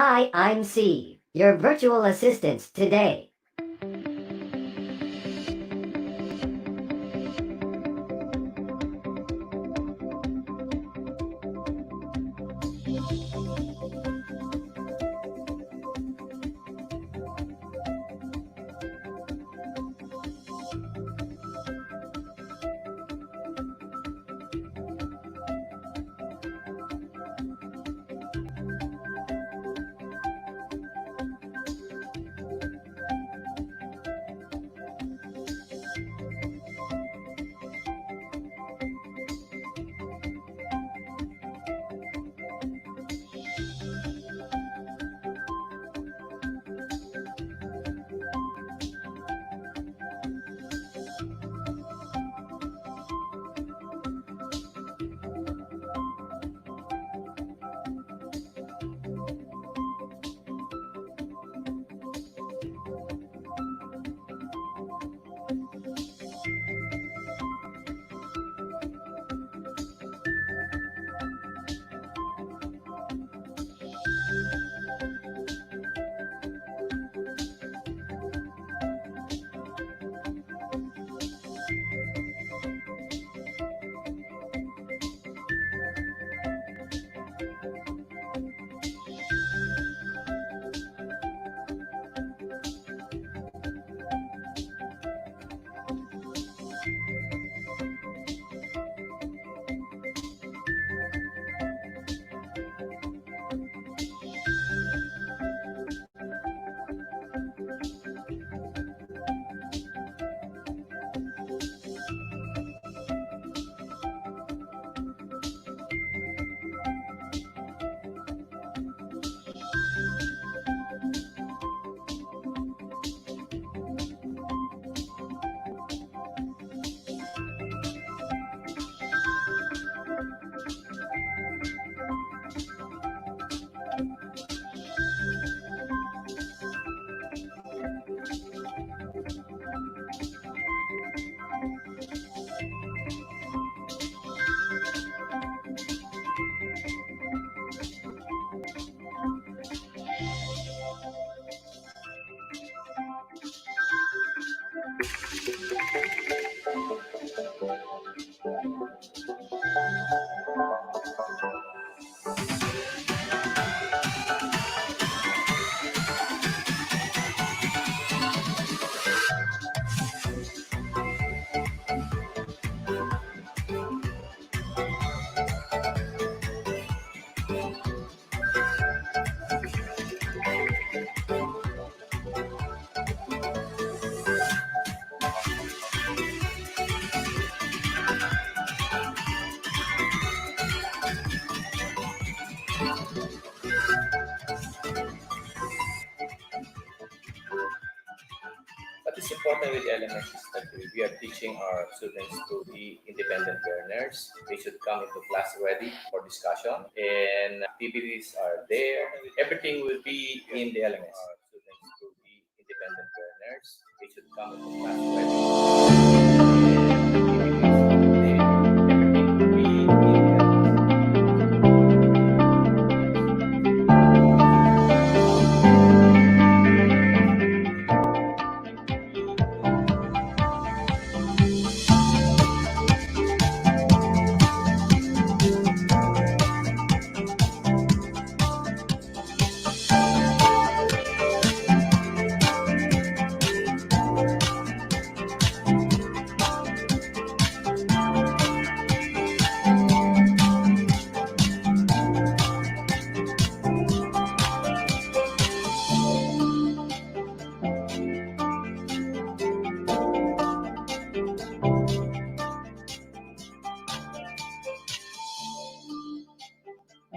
Hi, I'm C, your virtual assistant today. What is important with LMS is that we are teaching our students to be independent learners. They should come into class ready for discussion, and activities are there. Everything will be in the LMS. Our students to be independent learners. They should come into class ready. And activities are there. Everything will be in the LMS.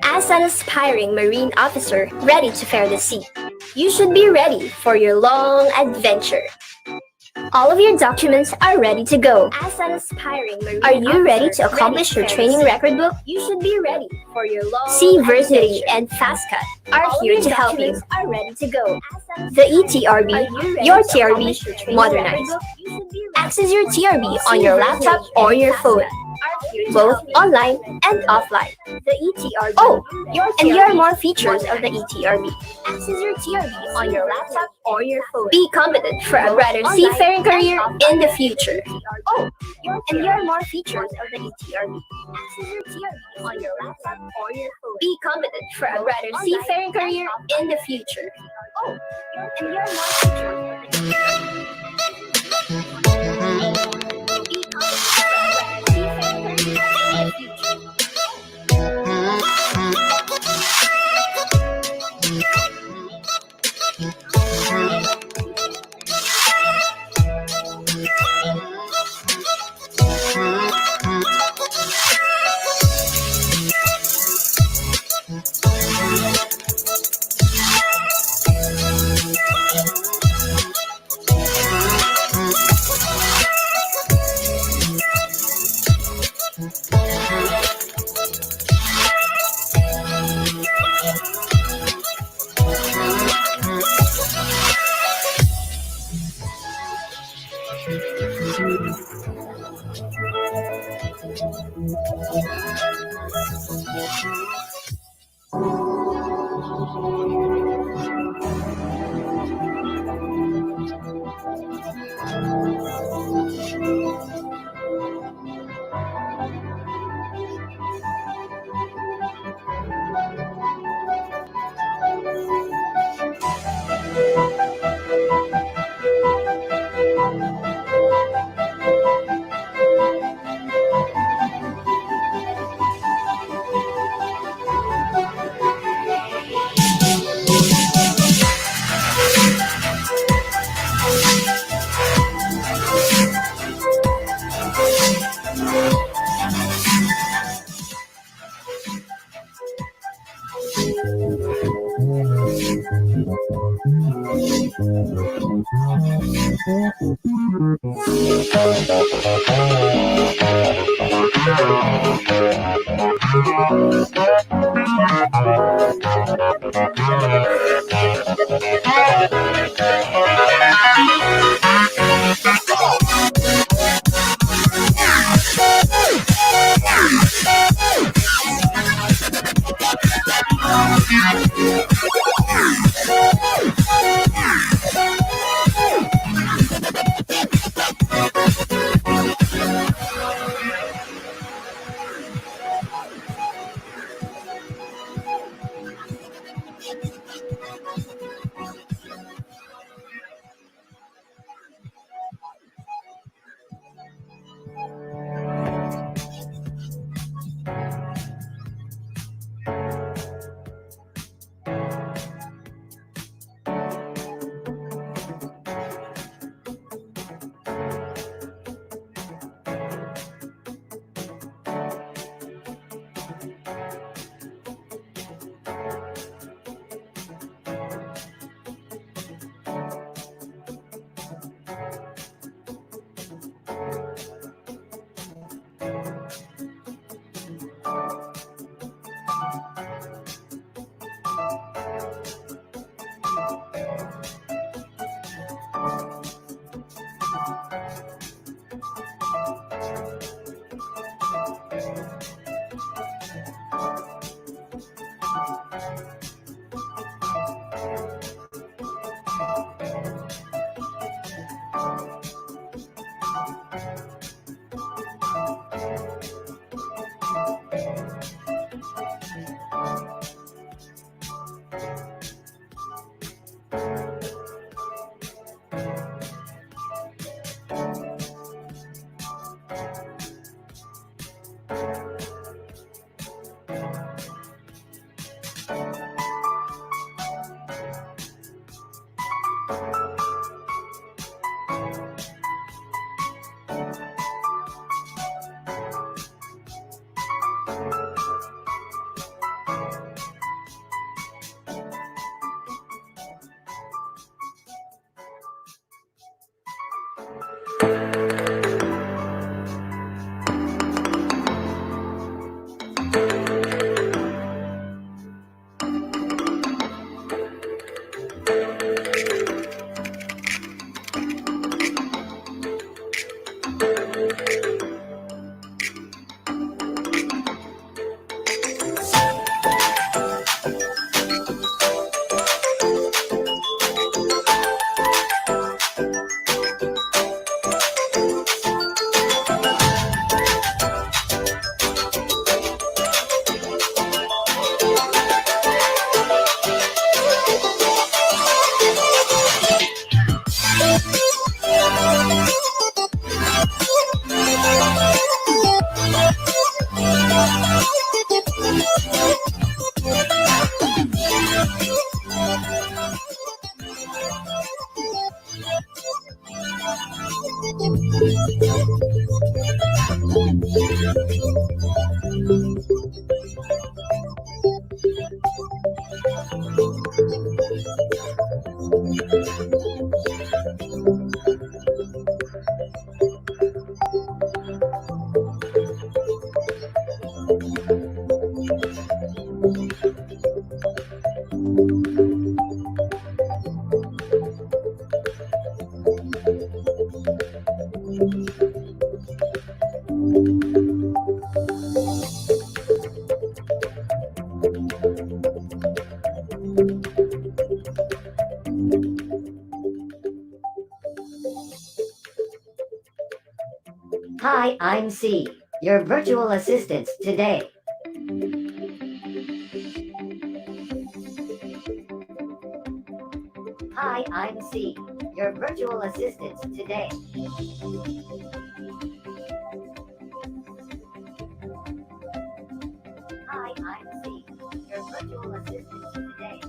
As an aspiring Marine officer ready to fare the sea, you should be ready for your long adventure. All of your documents are ready to go. As an aspiring Marine Are you ready to accomplish your training record book? You should be ready for your long Seaversity and FastCut are here to help you. Are ready to go. The ETRB, your TRB, modernized. Access your TRB on your laptop or your phone, both online and offline. Oh, and here are more features of the ETRB. Access your TRB on your laptop or your phone. Be competent for a brighter seafaring career in the future. Oh, and here are more features of the ETRB. Access your TRB on your laptop or your phone. Be competent for a brighter seafaring career in the future. Oh, and here are more features of the ETRB. Hi, I'm C, your virtual assistant today. Hi, I'm C, your virtual assistant today. Hi, I'm C, your virtual assistant today.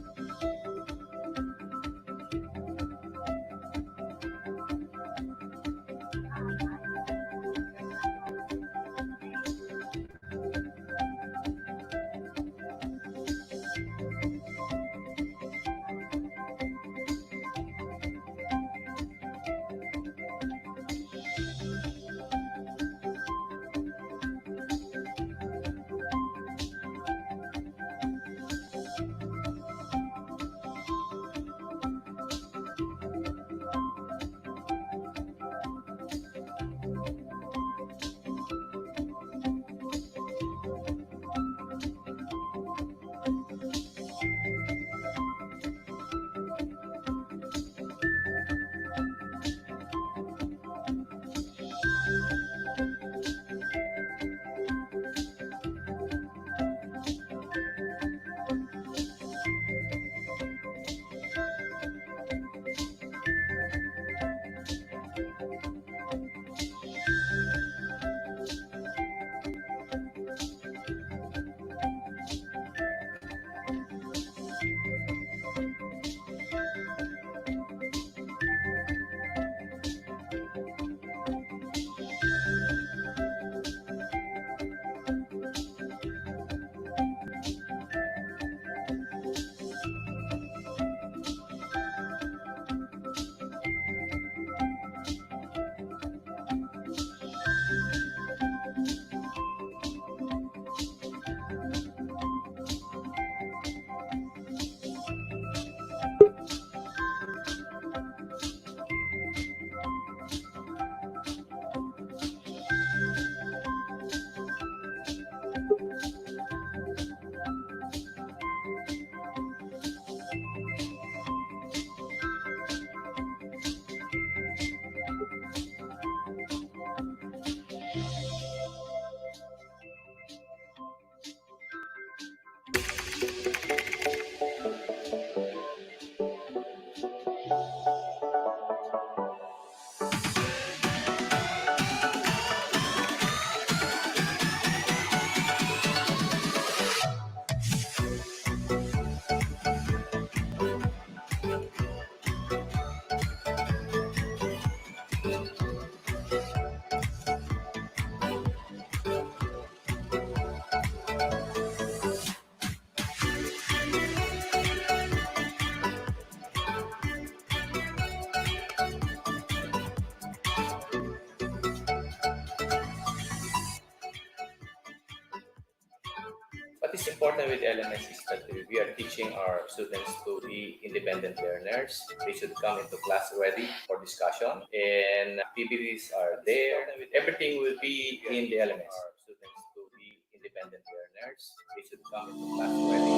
What is important with LMS is that we are teaching our students to be independent learners. They should come into class ready for discussion, and activities are there. Everything will be in the LMS. Our students to be independent learners. They should come into class ready.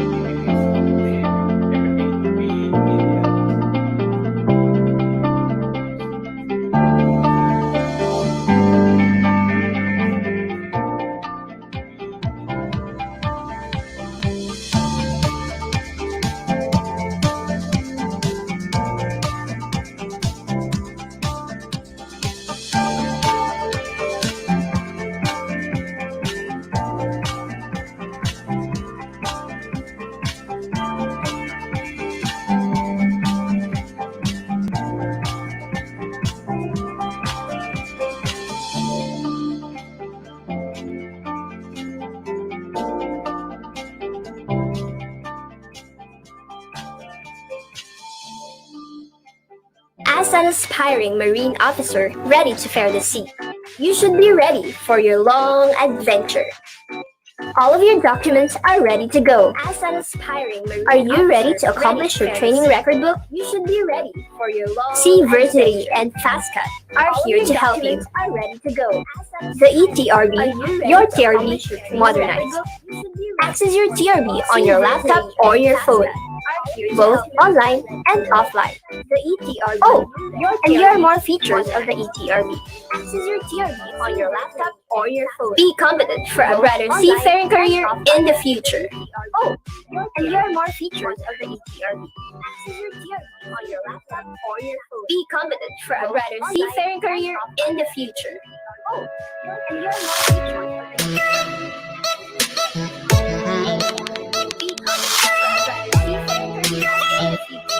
Everything will be in the LMS. As an aspiring marine officer ready to fare the sea, you should be ready for your long adventure. All of your documents are ready to go. As an aspiring marine Are you ready to accomplish your training record book? You should be ready for your long Seaversity and FastCut are here to help you. Are ready to go. The ETRB, your TRB modernized. Access your TRB on your laptop or your phone, both online and offline. The ETRB. Oh, and here are more features of the ETRB. Access your TRB on your laptop or your phone. Be competent for a brighter seafaring career in the future. Oh, and here are more features of the ETRB. Access your TRB on your laptop or your phone. Be competent for a brighter seafaring career in the future. Oh, and here are more features of the ETRB. Be competent for a brighter seafaring career in the future.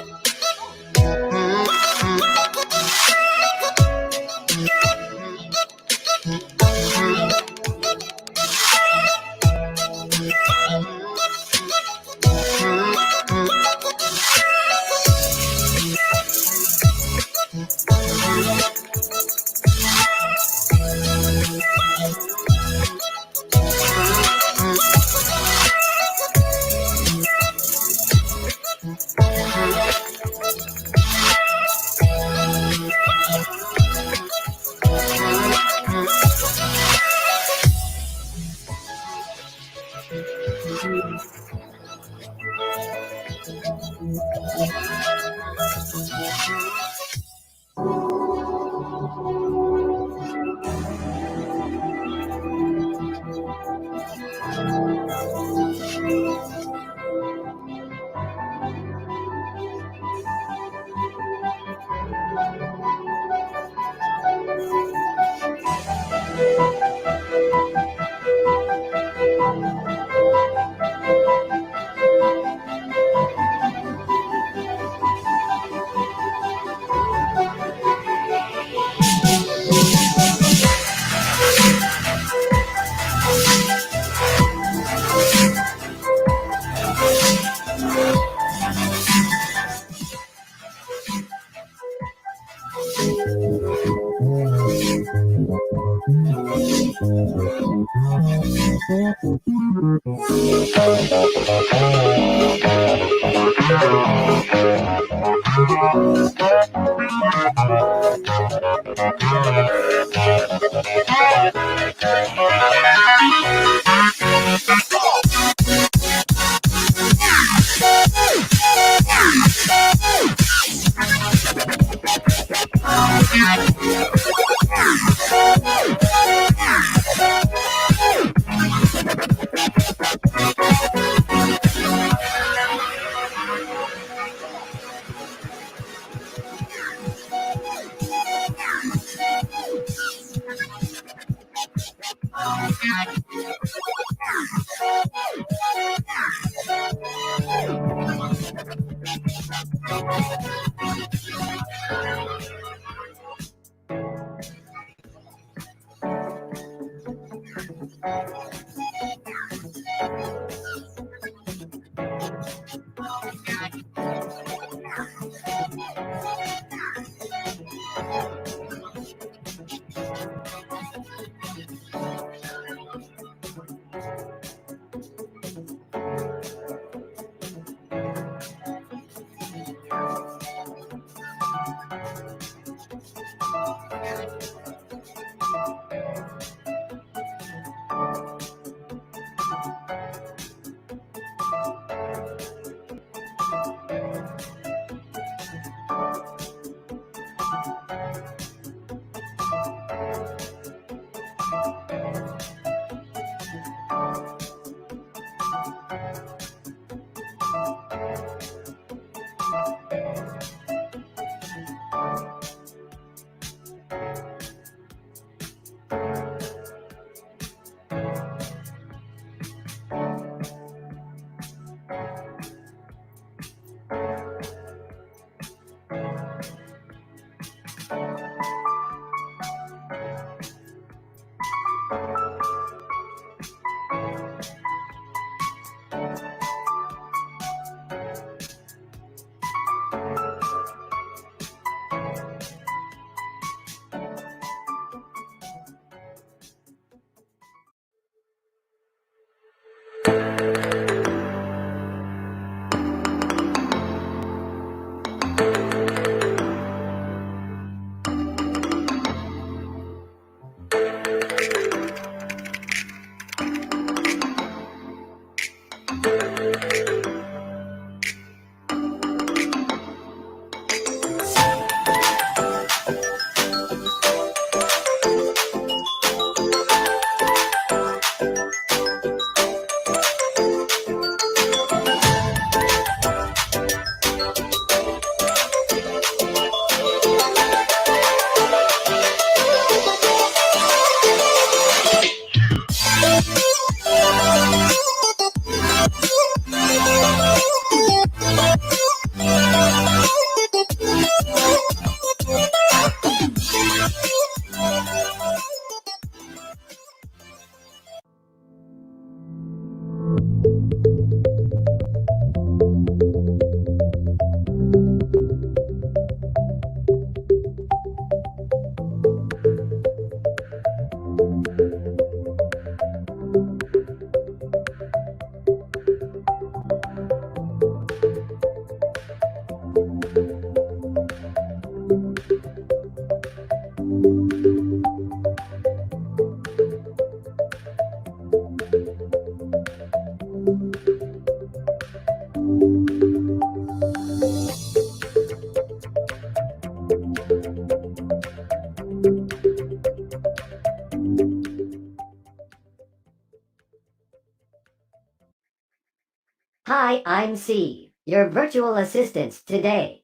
Hi, I'm C, your virtual assistant today.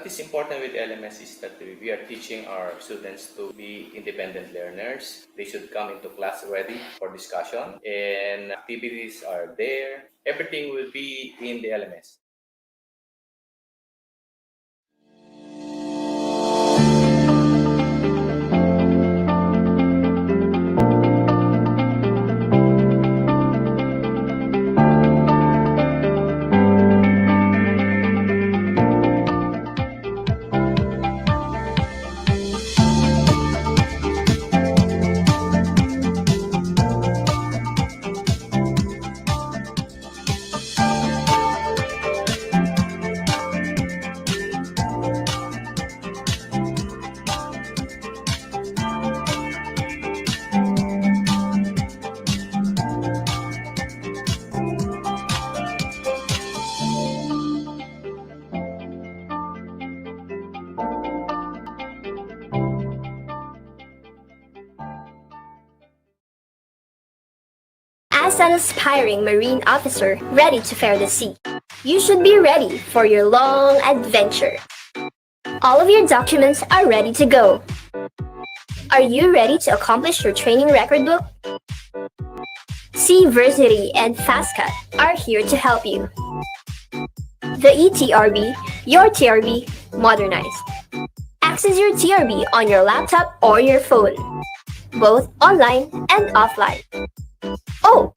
What is important with LMS is that we are teaching our students to be independent learners. They should come into class ready for discussion, and activities are there. Everything will be in the LMS. As an aspiring Marine officer ready to fare the sea, you should be ready for your long adventure. All of your documents are ready to go. Are you ready to accomplish your training record book? Seaversity and FastCat are here to help you. The eTRB, your TRB, modernized. Access your TRB on your laptop or your phone, both online and offline. Oh,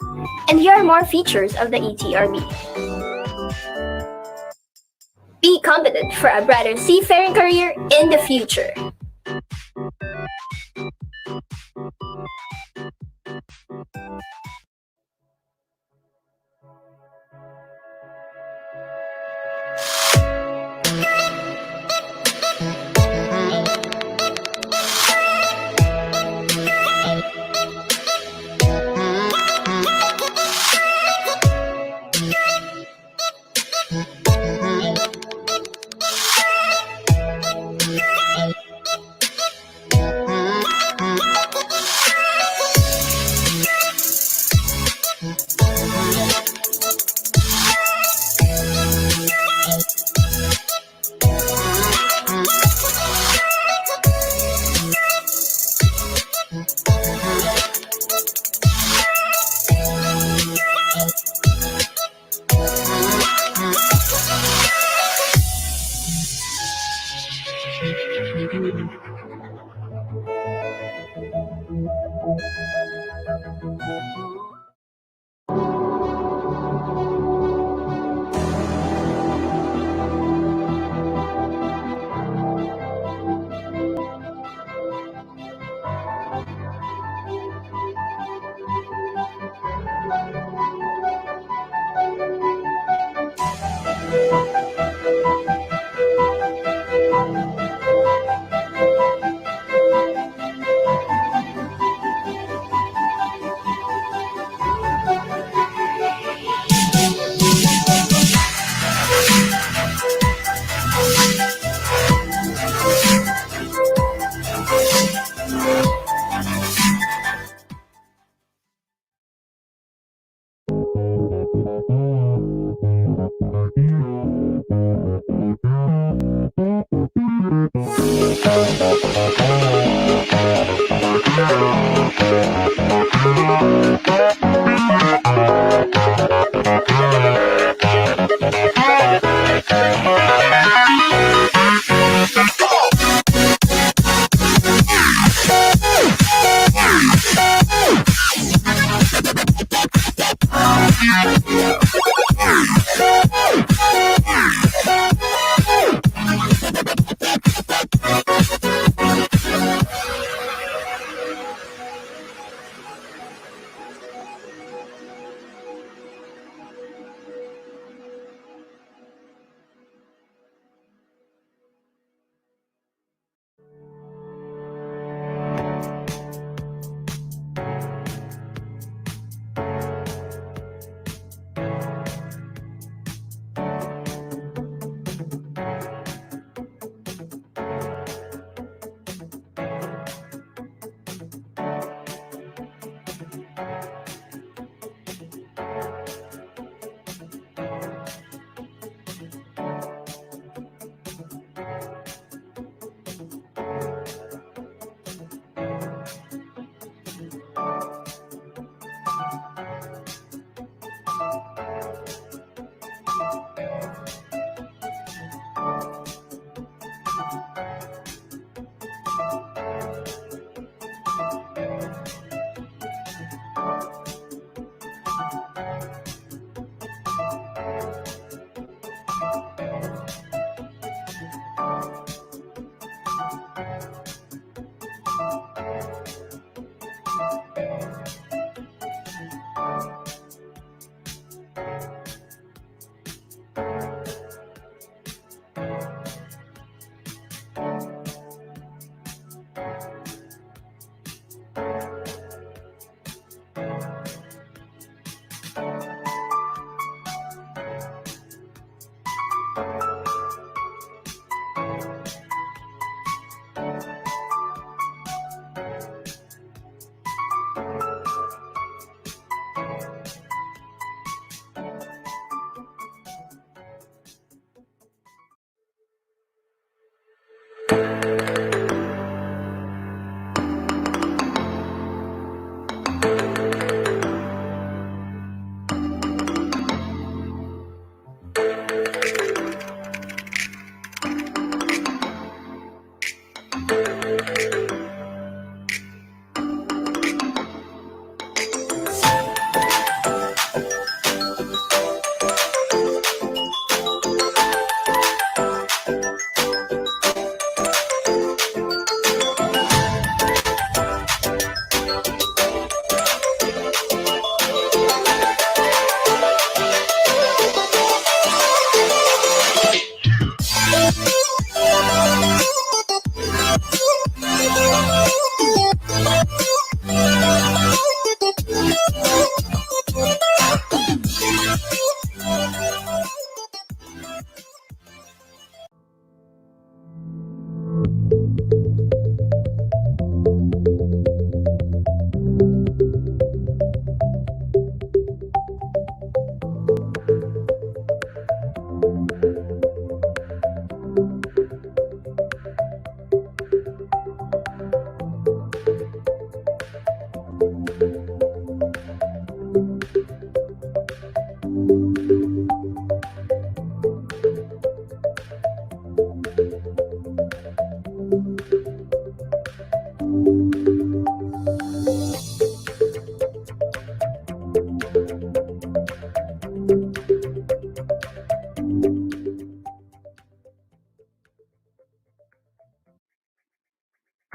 and here are more features of the eTRB. Be competent for a brighter seafaring career in the future.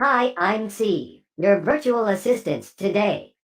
Hi, I'm C, your virtual assistant today.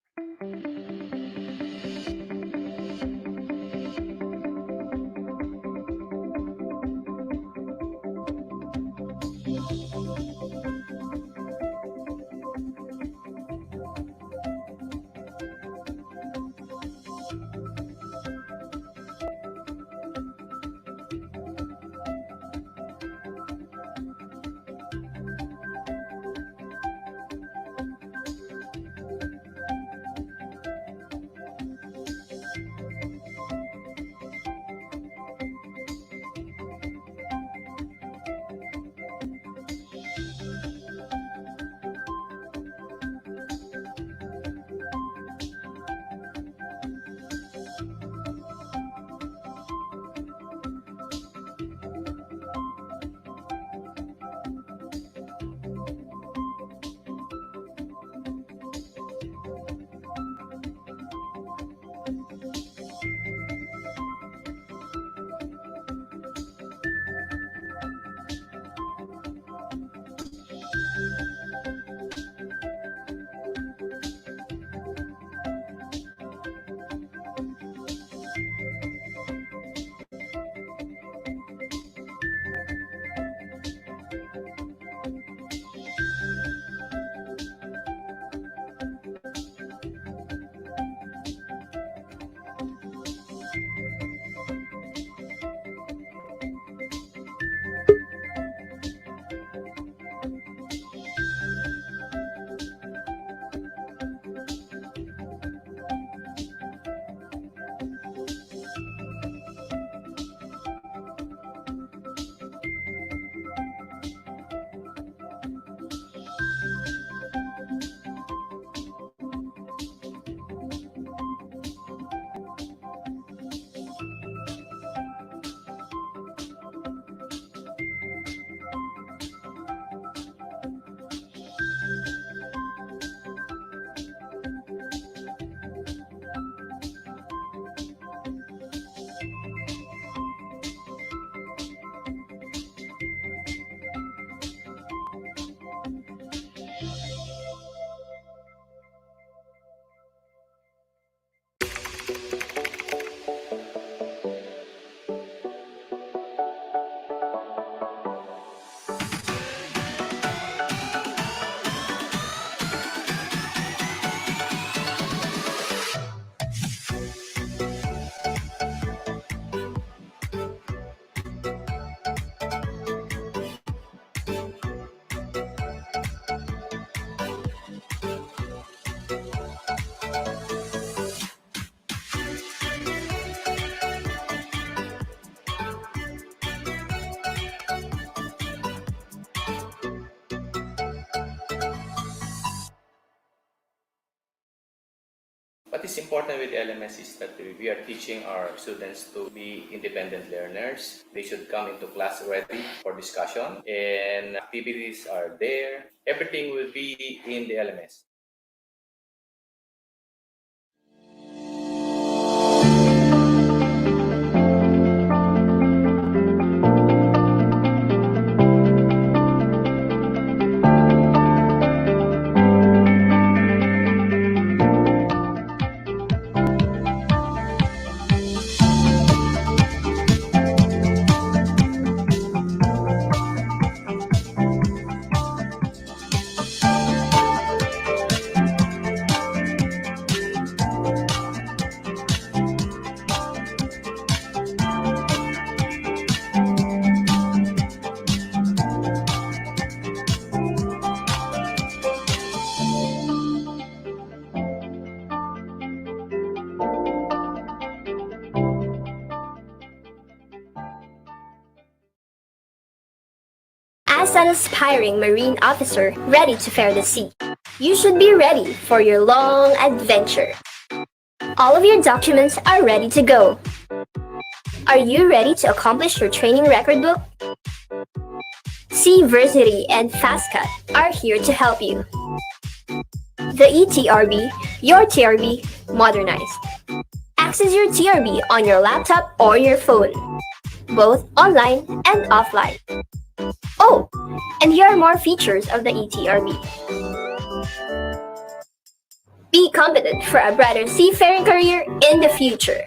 is important with LMS is that we are teaching our students to be independent learners. They should come into class ready for discussion, and activities are there. Everything will be in the LMS. As an aspiring marine officer ready to fare the sea, you should be ready for your long adventure. All of your documents are ready to go. Are you ready to accomplish your training record book? Seaversity and FastCut are here to help you. The eTRB, your TRB, modernized. Access your TRB on your laptop or your phone, both online and offline. Oh, and here are more features of the eTRB. Be competent for a brighter seafaring career in the future.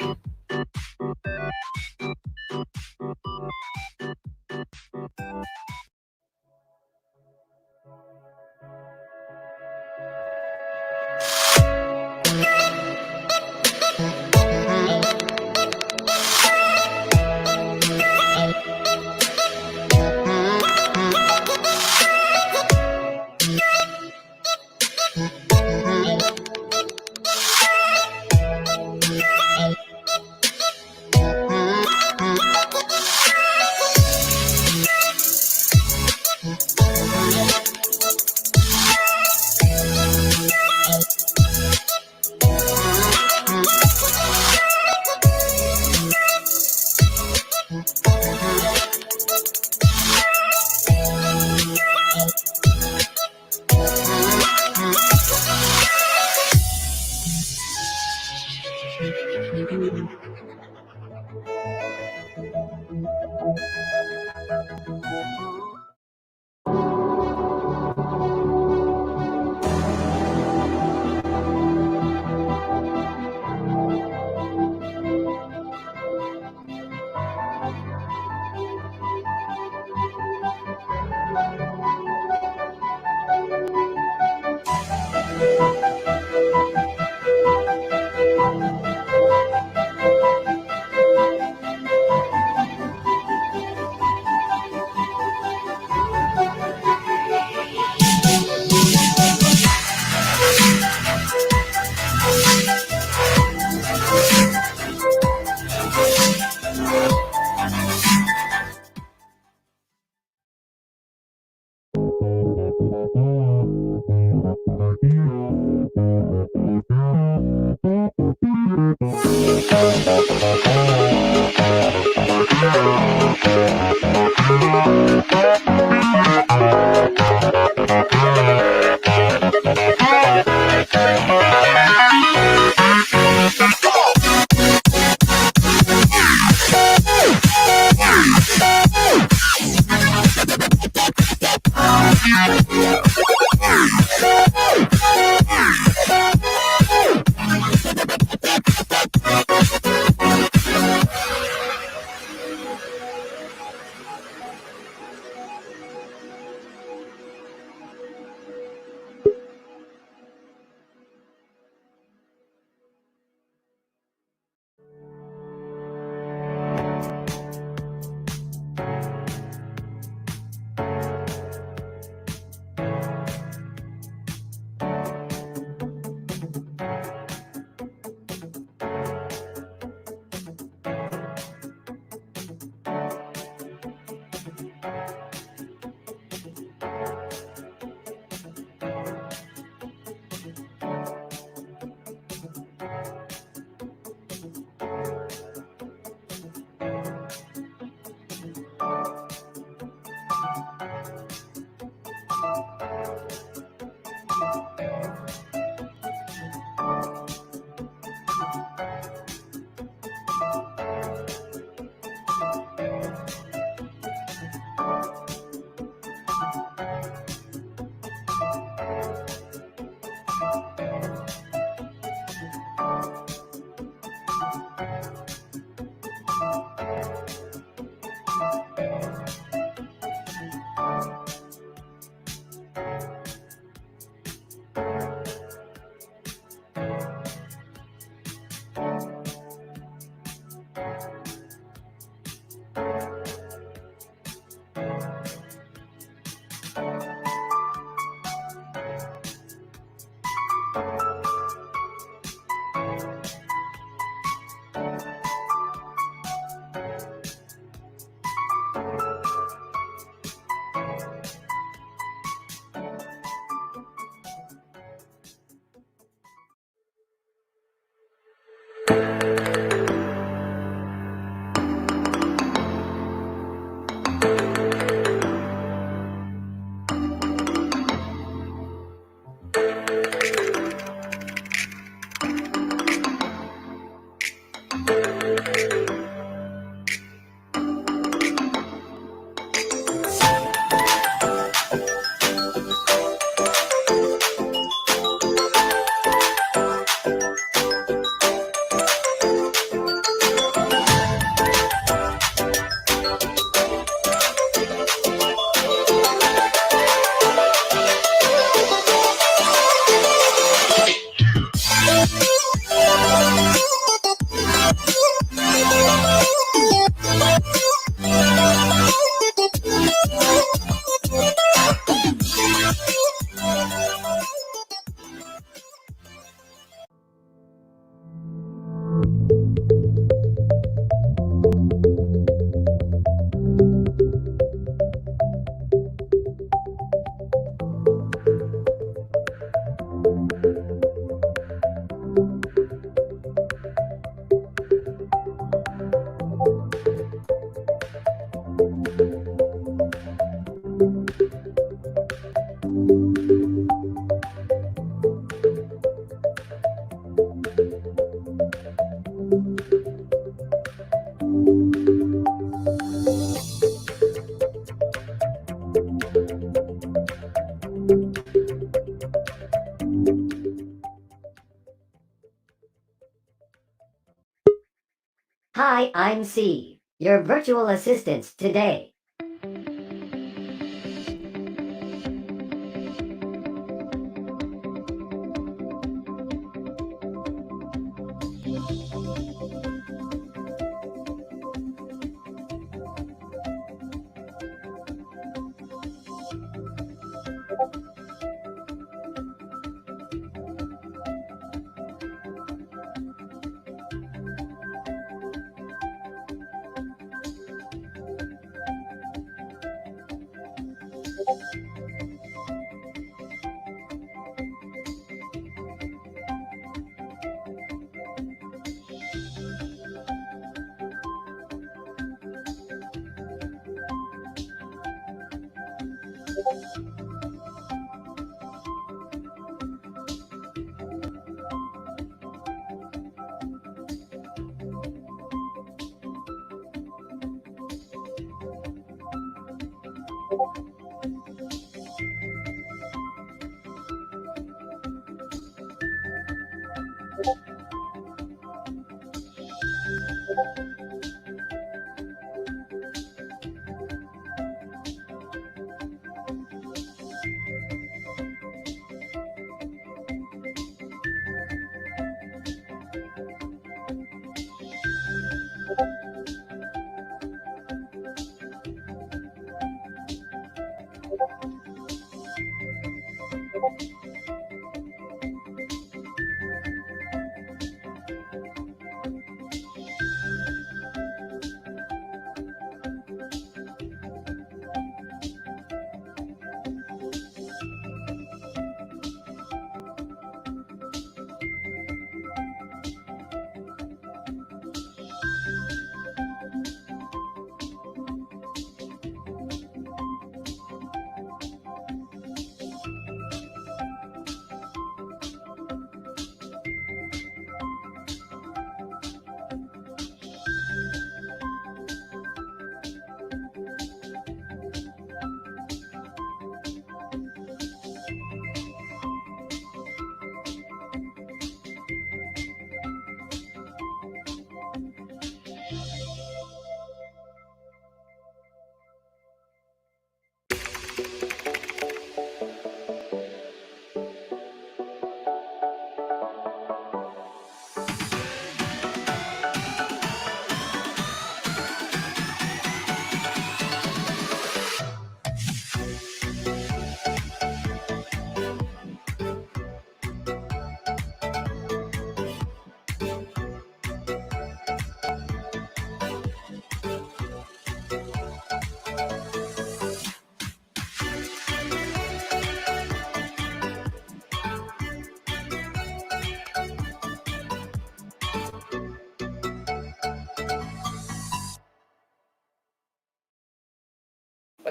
Hi, I'm C, your virtual assistant today.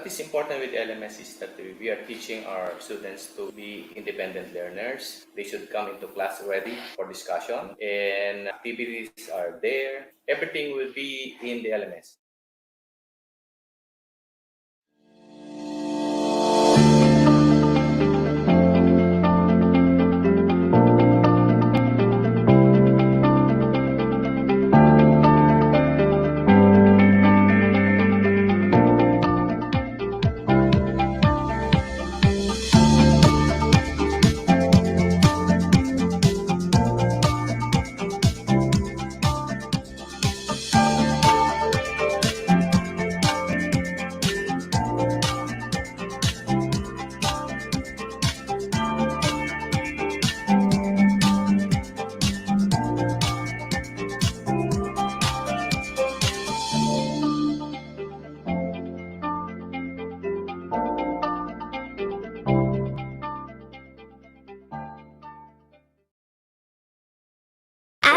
is important with LMS is that we are teaching our students to be independent learners. They should come into class ready for discussion, and activities are there. Everything will be in the LMS.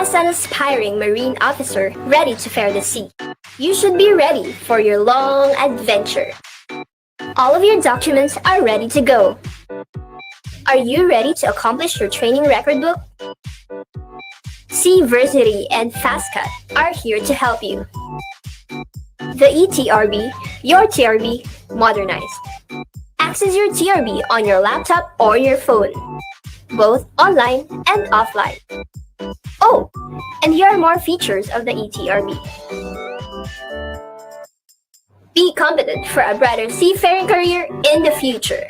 As an aspiring marine officer ready to fare the sea, you should be ready for your long adventure. All of your documents are ready to go. Are you ready to accomplish your training record book? Seaversity and FastCut are here to help you. The eTRB, your TRB, modernized. Access your TRB on your laptop or your phone, both online and offline. Oh, and here are more features of the eTRB. Be competent for a brighter seafaring career in the future.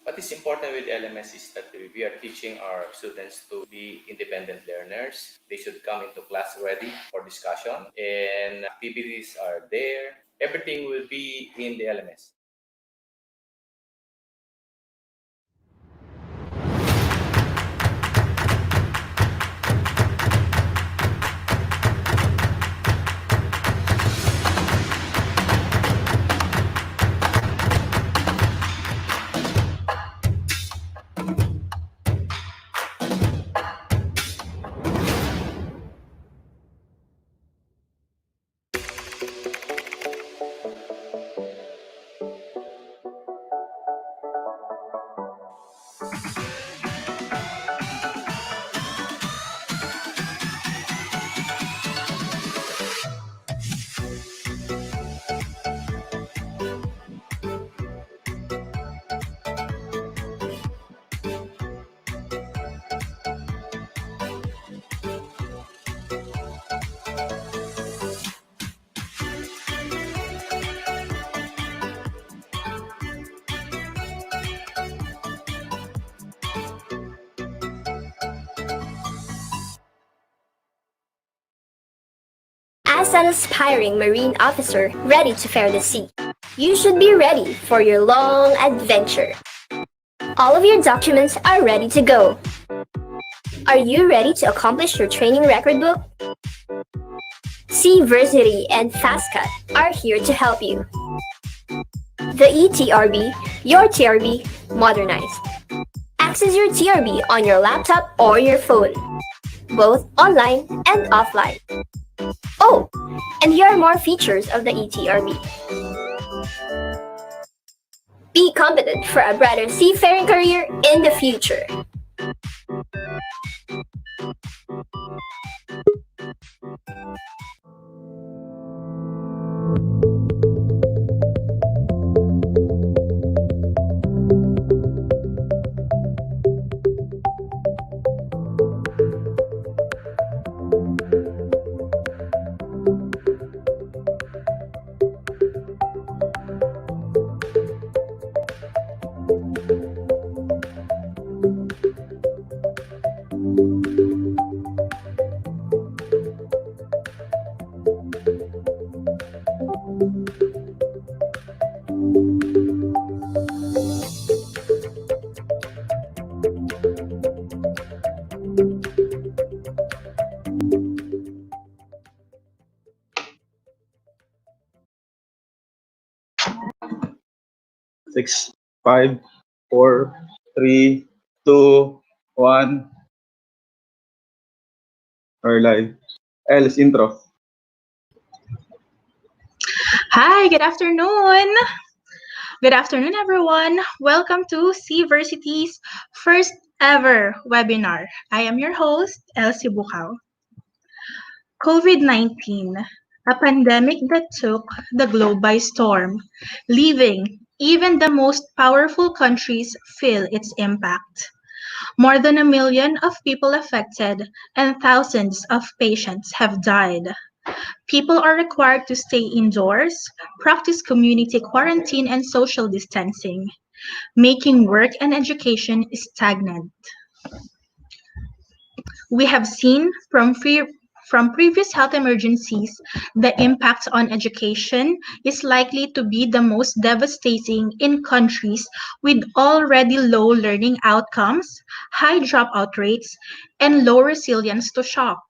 What is important with LMS is that we are teaching our students to be independent learners. They should come into class ready for discussion, and activities are there. Everything will be in the LMS. As an aspiring marine officer ready to fare the sea, you should be ready for your long adventure. All of your documents are ready to go. Are you ready to accomplish your training record book? Seaversity and FastCut are here to help you. The eTRB, your TRB, modernized. Access your TRB on your laptop or your phone, both online and offline. Oh, and here are more features of the eTRB. Be competent for a brighter seafaring career in the future. 6, 5, 4, 3, 2, 1. Or live. Els, intro. Hi, good afternoon. Good afternoon, everyone. Welcome to Seaversity's first ever webinar. I am your host, Elsie Bukaw. COVID-19, a pandemic that took the globe by storm, leaving even the most powerful countries feel its impact. More than 1 million of people affected and thousands of patients have died. People are required to stay indoors, practice community quarantine and social distancing, making work and education stagnant. We have seen from previous health emergencies, the impact on education is likely to be the most devastating in countries with already low learning outcomes, high dropout rates, and low resilience to shock.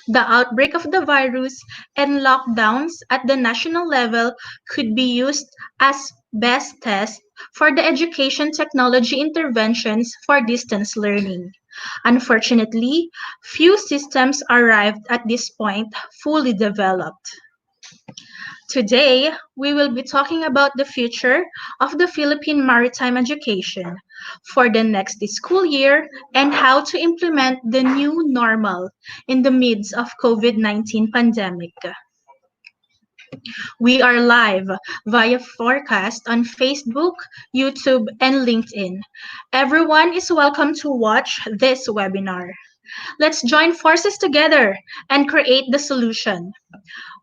The outbreak of the virus and lockdowns at the national level could be used as best test for the education technology interventions for distance learning. Unfortunately, few systems arrived at this point fully developed. Today, we will be talking about the future of the Philippine Maritime Education for the next school year and how to implement the new normal in the midst of COVID-19 pandemic. We are live via forecast on Facebook, YouTube, and LinkedIn. Everyone is welcome to watch this webinar. Let's join forces together and create the solution.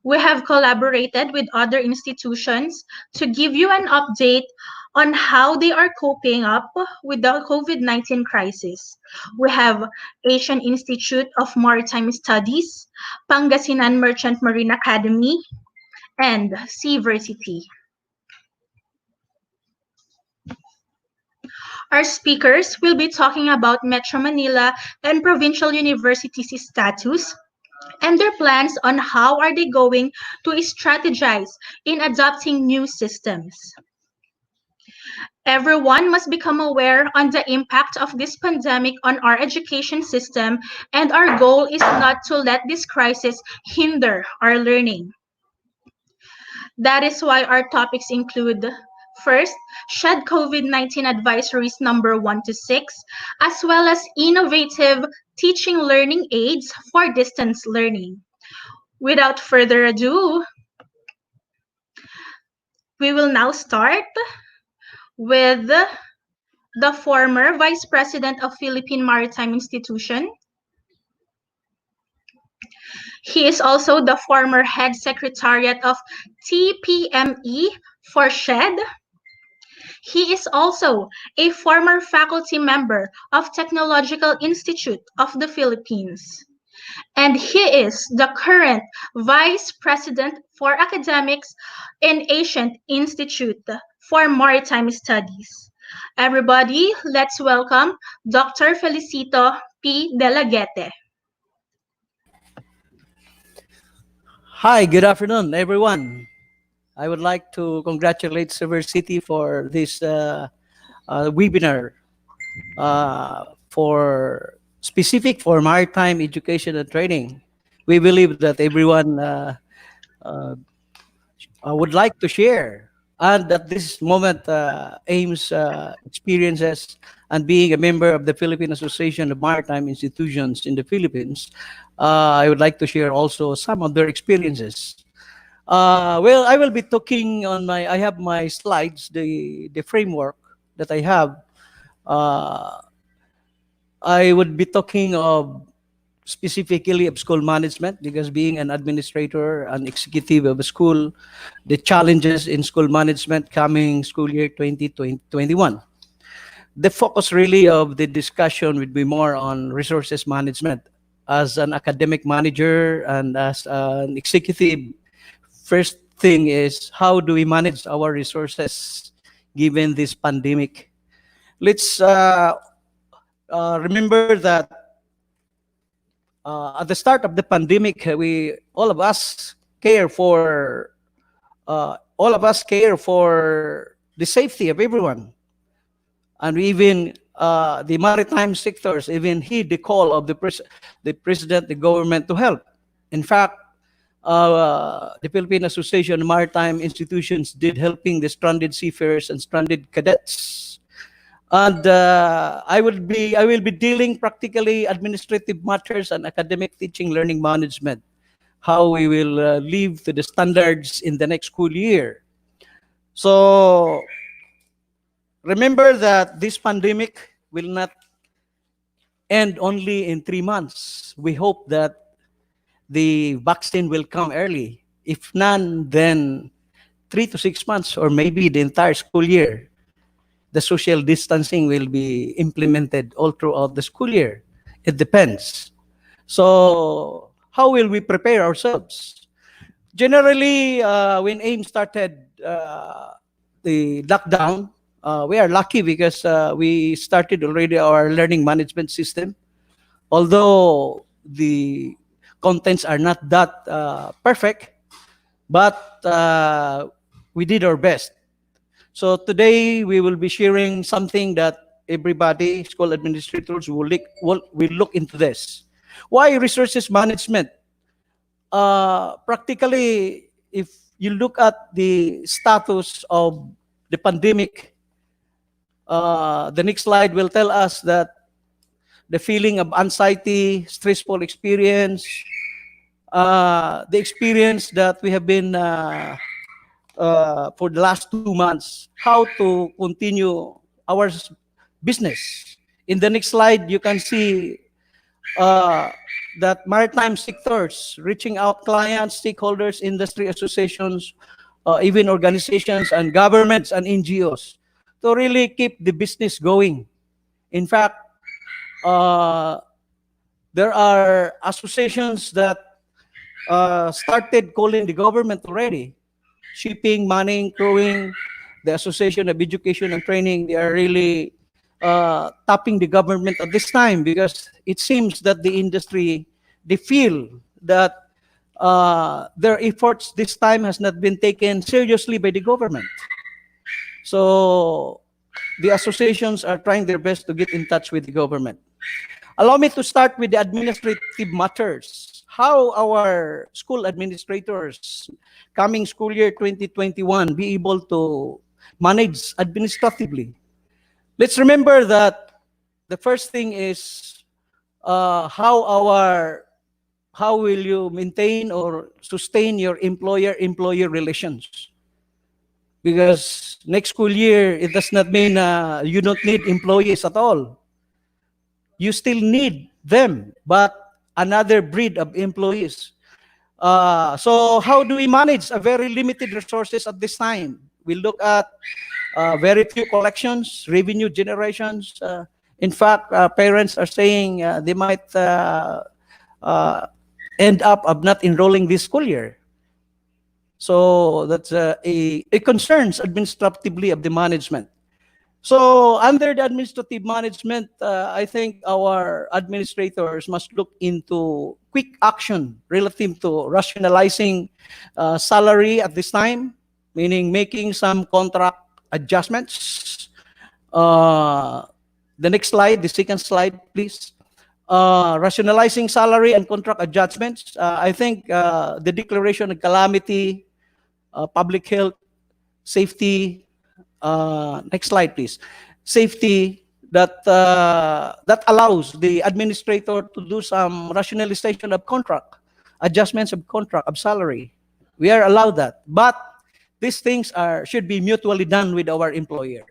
We have collaborated with other institutions to give you an update on how they are coping up with the COVID-19 crisis. We have Asian Institute of Maritime Studies, Pangasinan Merchant Marine Academy, and Seaversity. Our speakers will be talking about Metro Manila and provincial universities' status and their plans on how are they going to strategize in adopting new systems. Everyone must become aware on the impact of this pandemic on our education system, and our goal is not to let this crisis hinder our learning. That is why our topics include: first, SHED COVID-19 advisories number 1 to 6, as well as innovative teaching learning aids for distance learning. Without further ado, we will now start with the former Vice President of Philippine Maritime Institution. He is also the former Head Secretariat of TPME for SHED. He is also a former faculty member of Technological Institute of the Philippines. And he is the current Vice President for Academics in Asian Institute for Maritime Studies. Everybody, let's welcome Dr. Felicito P. Dalaguete. Hi, good afternoon, everyone. I would like to congratulate Seaversity for this webinar for specific for maritime education and training. We believe that everyone uh, would like to share, and at this moment, AIMS experiences and being a member of the Philippine Association of Maritime Institutions in the Philippines. I would like to share also some of their experiences. Well, I will be talking on my. I have my slides, the framework that I have. Uh, I would be talking of specifically of school management because being an administrator and executive of a school, the challenges in school management coming school year 2021. The focus really of the discussion would be more on resources management. As an academic manager and as an executive, first thing is how do we manage our resources given this pandemic? Let's remember that at the start of the pandemic, we all of us care for the safety of everyone. And even the maritime sectors even heed the call of the president, the government to help. In fact, the Philippine Association of Maritime Institutions did helping the stranded seafarers and stranded cadets. And I will be dealing practically administrative matters and academic teaching learning management, how we will live to the standards in the next school year. So remember that this pandemic will not end only in 3 months. We hope that the vaccine will come early. If none, then 3 to 6 months or maybe the entire school year. The social distancing will be implemented all throughout the school year. It depends. So how will we prepare ourselves? Generally, when AIMS started the lockdown, we are lucky because we started already our learning management system. Although the contents are not that perfect, but we did our best. So today we will be sharing something that everybody, school administrators, will look into this. Why resources management? Practically, if you look at the status of the pandemic, the next slide will tell us that the feeling of anxiety, stressful experience, the experience that we have been for the last 2 months, how to continue our business. In the next slide, you can see that maritime sectors reaching out clients, stakeholders, industry associations, even organizations and governments and NGOs to really keep the business going. In fact, there are associations that started calling the government already. Shipping, mining, crewing, the Association of Education and Training, they are really tapping the government at this time because it seems that the industry, they feel that their efforts this time has not been taken seriously by the government. So the associations are trying their best to get in touch with the government. Allow me to start with the administrative matters. How our school administrators coming school year 2021 be able to manage administratively. Let's remember that the first thing is how will you maintain or sustain your employer-employer relations? Because next school year, it does not mean you don't need employees at all. You still need them, but another breed of employees. So how do we manage a very limited resources at this time? We look at very few collections, revenue generations. In fact, parents are saying they might end up of not enrolling this school year. So that's a concerns administratively of the management. So under the administrative management, I think our administrators must look into quick action relative to rationalizing salary at this time, meaning making some contract adjustments. The next slide, the second slide, please. Rationalizing salary and contract adjustments. I think the declaration of calamity, public health, safety. Next slide, please. Safety that allows the administrator to do some rationalization of contract, adjustments of contract, of salary. We are allowed that, but these things should be mutually done with our employer.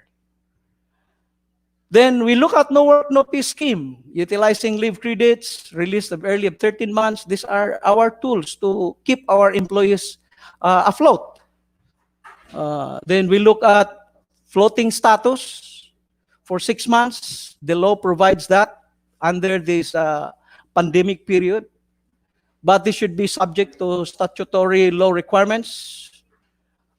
Then we look at no work, no pay scheme, utilizing leave credits, release of early of 13 months. These are our tools to keep our employees afloat. Then we look at floating status for 6 months. The law provides that under this pandemic period, but this should be subject to statutory law requirements.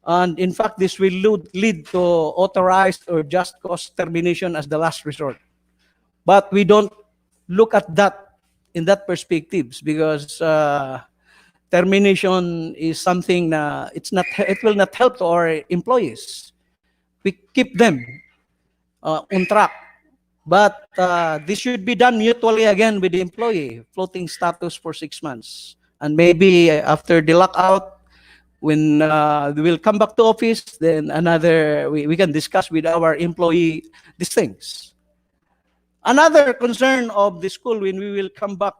And in fact, this will lead to authorized or just cause termination as the last resort. But we don't look at that in that perspectives because termination is something it will not help to our employees. we keep them on track. But this should be done mutually again with the employee, floating status for 6 months. And maybe after the lockout, when they will come back to office, then we can discuss with our employee these things. Another concern of the school when we will come back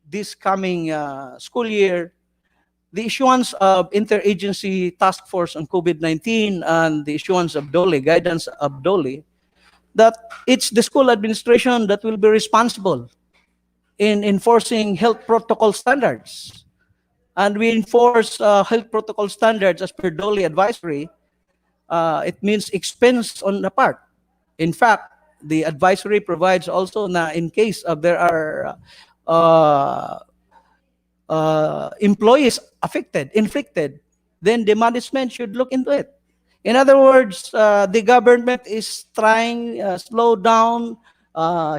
this coming school year, the issuance of interagency task force on COVID-19 and the issuance of DOLE, guidance of DOLE, that it's the school administration that will be responsible in enforcing health protocol standards. And we enforce health protocol standards as per DOLE advisory. It means expense on the part. In fact, the advisory provides also na in case of there are employees inflicted, then the management should look into it. In other words, the government is trying slow down,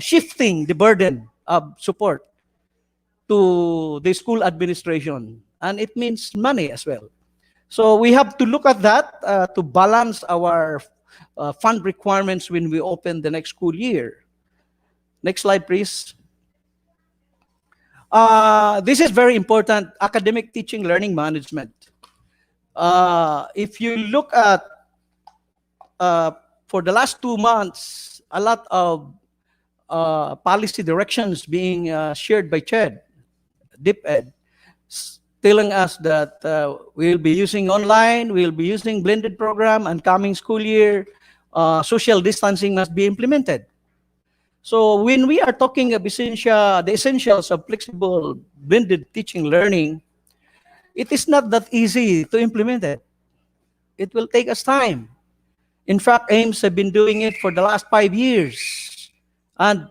shifting the burden of support to the school administration, and it means money as well. So we have to look at that to balance our fund requirements when we open the next school year. Next slide, please. This is very important, academic teaching learning management. If you look at, for the last 2 months, a lot of policy directions being shared by CHED, DepEd, telling us that we'll be using online, we'll be using blended program, and coming school year, social distancing must be implemented. So when we are talking of the essentials of flexible blended teaching learning, it is not that easy to implement it. It will take us time. In fact, AIMS have been doing it for the last 5 years. And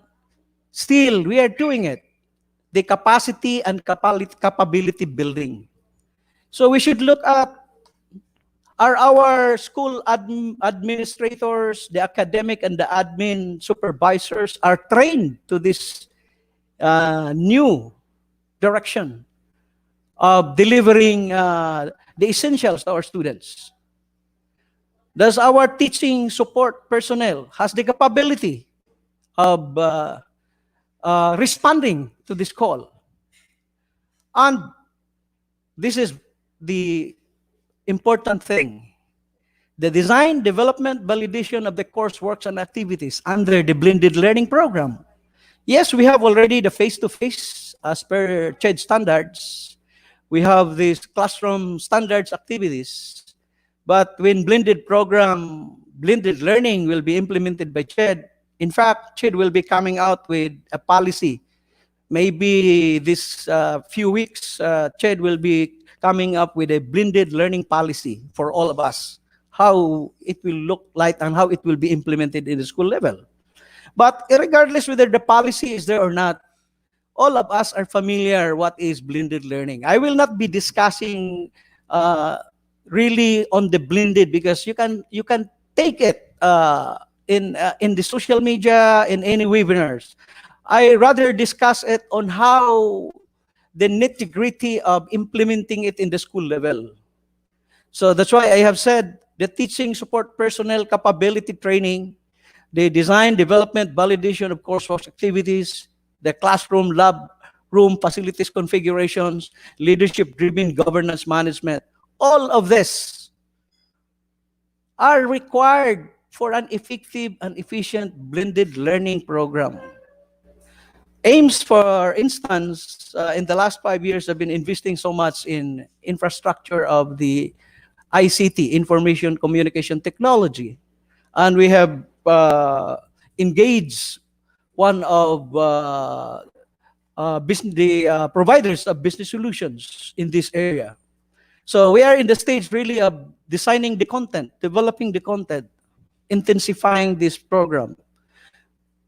still, we are doing it. The capacity and capability building. So we should look at, are our school administrators, the academic and the admin supervisors are trained to this new direction of delivering the essentials to our students? Does our teaching support personnel has the capability of responding to this call? And this is the important thing. The design, development, validation of the courseworks and activities under the blended learning program. Yes, we have already the face-to-face as per CHED standards. We have these classroom standards activities. But when blended learning will be implemented by CHED, in fact, CHED will be coming out with a policy. Maybe this few weeks, CHED will be coming up with a blended learning policy for all of us, how it will look like and how it will be implemented in the school level. But regardless whether the policy is there or not, all of us are familiar what is blended learning. I will not be discussing really on the blended because you can take it in the social media, in any webinars. I rather discuss it on how the nitty-gritty of implementing it in the school level. So that's why I have said the teaching support personnel capability training, the design, development, validation of coursework activities, the classroom, lab, room, facilities configurations, leadership-driven governance management, all of this are required for an effective and efficient blended learning program. AIMS, for instance, in the last 5 years have been investing so much in infrastructure of the ICT, information communication technology. And we have engaged one of the providers of business solutions in this area. So we are in the stage really of designing the content, developing the content, intensifying this program.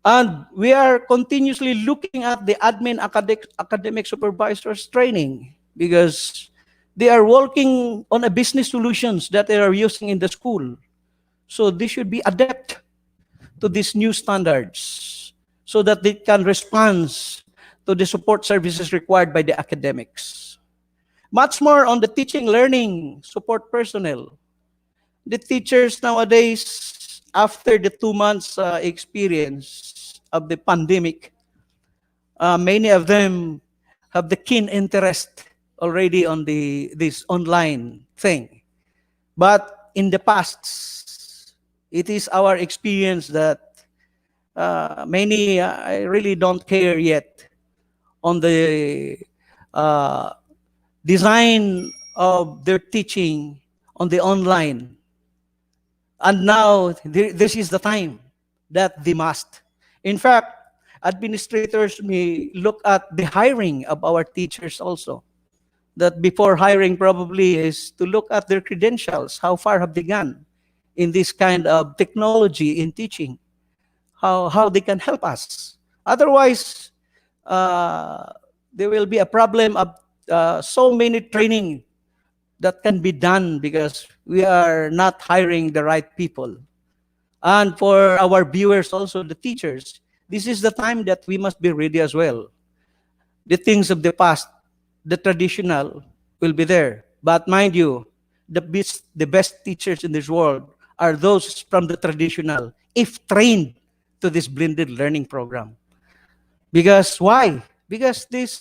And we are continuously looking at the admin academic supervisors training because they are working on a business solutions that they are using in the school. So they should be adept to these new standards so that they can respond to the support services required by the academics. Much more on the teaching learning support personnel. The teachers nowadays after the 2 months experience of the pandemic, many of them have the keen interest already on this online thing. But in the past, it is our experience that many I really don't care yet on the uh, design of their teaching on the online. And now this is the time that they must. In fact, administrators may look at the hiring of our teachers also. That before hiring probably is to look at their credentials. How far have they gone in this kind of technology in teaching? How they can help us. Otherwise, uh, there will be a problem of so many training that can be done because we are not hiring the right people. And for our viewers also, the teachers, this is the time that we must be ready as well. The things of the past, the traditional, will be there. But mind you, the best teachers in this world are those from the traditional, if trained to this blended learning program. Because why? Because these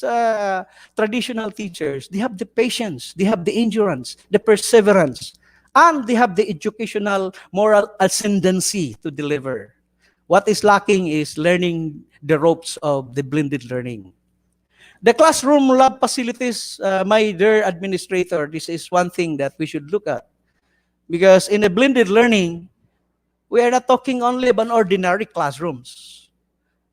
traditional teachers, they have the patience, they have the endurance, the perseverance, and they have the educational moral ascendancy to deliver. What is lacking is learning the ropes of the blended learning. The classroom lab facilities, my dear administrator, this is one thing that we should look at. Because in a blended learning, we are not talking only about ordinary classrooms.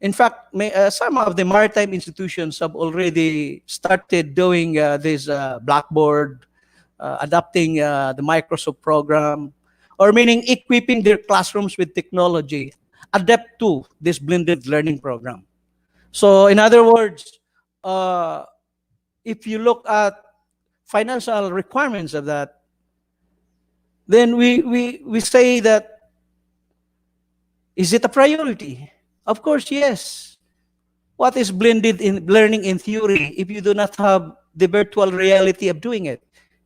In fact, some of the maritime institutions have already started doing this Blackboard, adapting the Microsoft program, or meaning equipping their classrooms with technology, adapt to this blended learning program. So in other words, uh, if you look at financial requirements of that, then we say that, is it a priority? Of course, yes. What is blended in learning in theory if you do not have the virtual reality of doing it?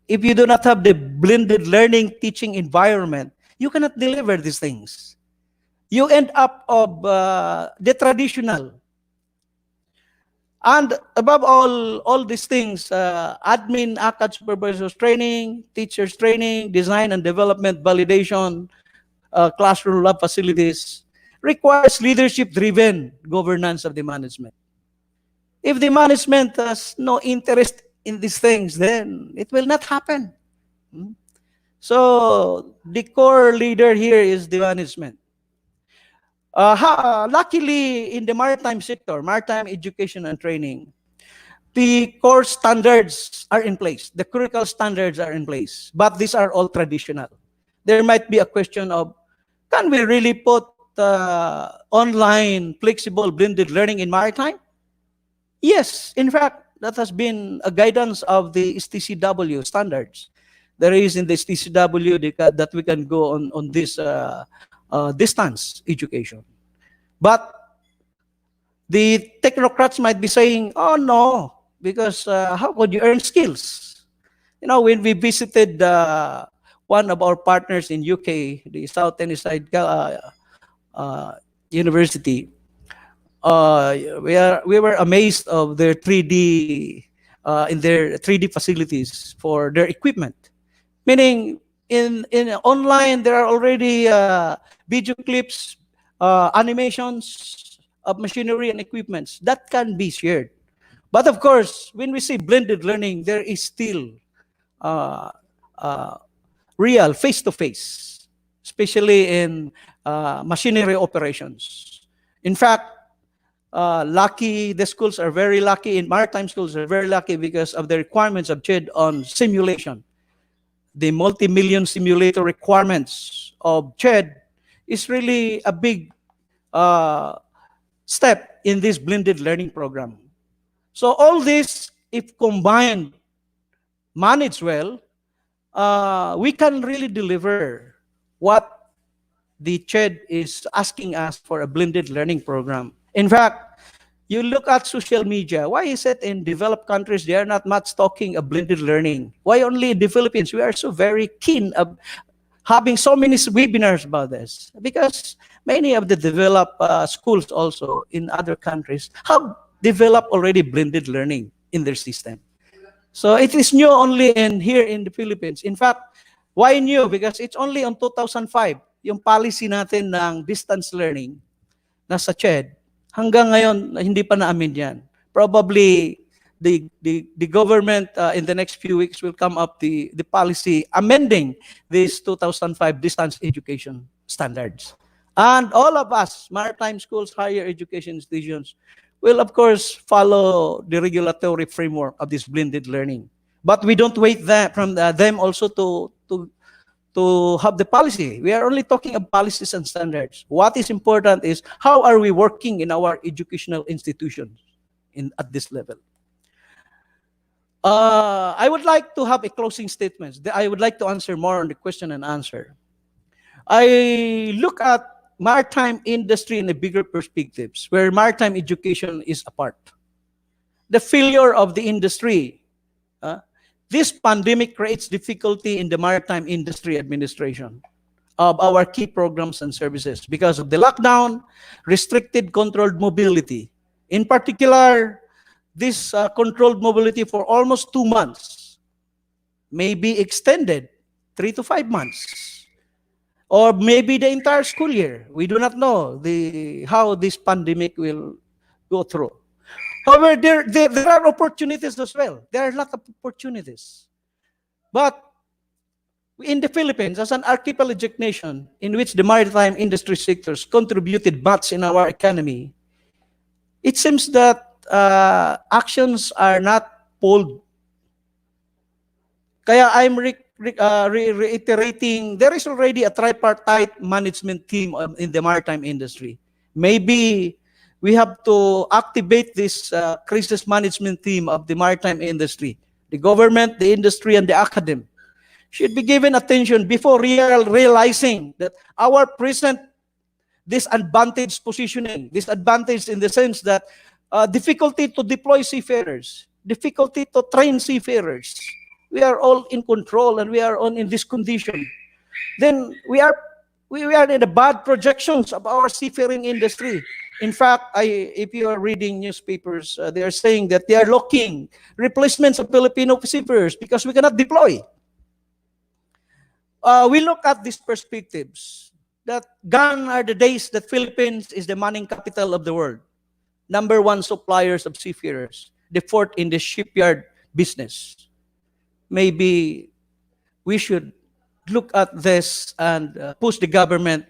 If you do not have the blended learning teaching environment, you cannot deliver these things. You end up of the traditional. And above all these things, admin, ACAD supervisors training, teachers training, design and development validation, classroom lab facilities, requires leadership-driven governance of the management. If the management has no interest in these things, then it will not happen. Hmm? So the core leader here is the management. Luckily, in the maritime sector, maritime education and training, the core standards are in place. The curricular standards are in place. But these are all traditional. There might be a question of, can we really put online, flexible, blended learning in maritime? Yes, in fact, that has been a guidance of the STCW standards. There is in the STCW that we can go on this distance education. But the technocrats might be saying, oh no, because how could you earn skills? You know, when we visited one of our partners in UK, the South Tennessee University, we were amazed of their 3D in their 3D facilities for their equipment. Meaning, in online there are already video clips, animations of machinery and equipments that can be shared. But of course, when we say blended learning, there is still uh, uh, real face-to-face, especially in machinery operations. In fact, lucky, the schools are very lucky, in maritime schools are very lucky because of the requirements of CHED on simulation. The multi-million simulator requirements of CHED is really a big step in this blended learning program. So all this, if combined, managed well, we can really deliver what the CHED is asking us for a blended learning program. In fact, you look at social media. Why is it in developed countries they are not much talking of blended learning? Why only in the Philippines we are so very keen of having so many webinars about this? Because many of the developed schools also in other countries have developed already blended learning in their system. So it is new only here in the Philippines. In fact, why new? Because it's only on 2005, yung policy natin ng distance learning nasa CHED. Hanggang ngayon, hindi pa na-amend yan. Probably, the government in the next few weeks will come up the policy amending this 2005 distance education standards. And all of us, maritime schools, higher education institutions, will of course follow the regulatory framework of this blended learning. But we don't wait from them also to have the policy. We are only talking of policies and standards. What is important is how are we working in our educational institutions at this level. I would like to have a closing statement. I would like to answer more on the question and answer. I look at maritime industry in a bigger perspectives, where maritime education is a part. The failure of the industry. This pandemic creates difficulty in the maritime industry administration of our key programs and services because of the lockdown, restricted controlled mobility. In particular, this controlled mobility for almost 2 months may be extended 3 to 5 months, or maybe the entire school year. We do not know how this pandemic will go through. However, there are opportunities as well. There are a lot of opportunities. But in the Philippines, as an archipelagic nation in which the maritime industry sectors contributed much in our economy, it seems that actions are not pulled. Kaya I'm reiterating, there is already a tripartite management team in the maritime industry. Maybe we have to activate this crisis management team of the maritime industry. The government, the industry, and the academy should be given attention before realizing that our present disadvantaged positioning, disadvantage in the sense that difficulty to deploy seafarers, difficulty to train seafarers, we are all in control and we are on in this condition. Then we are in the bad projections of our seafaring industry. In fact, if you are reading newspapers, they are saying that they are looking replacements of Filipino seafarers because we cannot deploy. We look at these perspectives that gone are the days that Philippines is the manning capital of the world, number one suppliers of seafarers, the fourth in the shipyard business. Maybe we should look at this and push the government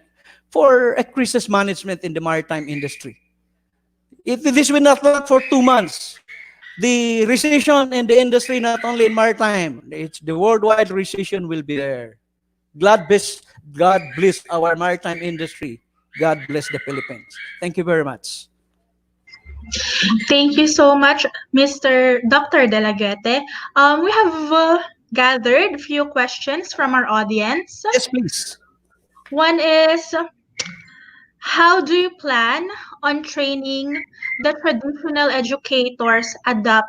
for a crisis management in the maritime industry. This will not last for 2 months. The recession in the industry, not only in maritime, it's the worldwide recession will be there. God bless our maritime industry. God bless the Philippines. Thank you very much. Thank you so much, Mr. Dr. Dalaguete. We have gathered a few questions from our audience. Yes, please. One is, how do you plan on training the traditional educators adapt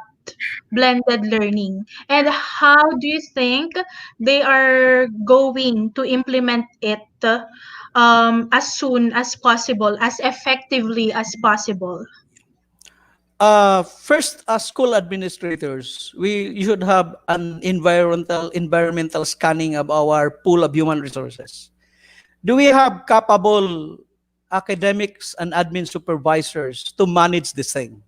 blended learning? And how do you think they are going to implement it as soon as possible, as effectively as possible? First, as school administrators, you should have an environmental scanning of our pool of human resources. Do we have capable academics and admin supervisors to manage this thing?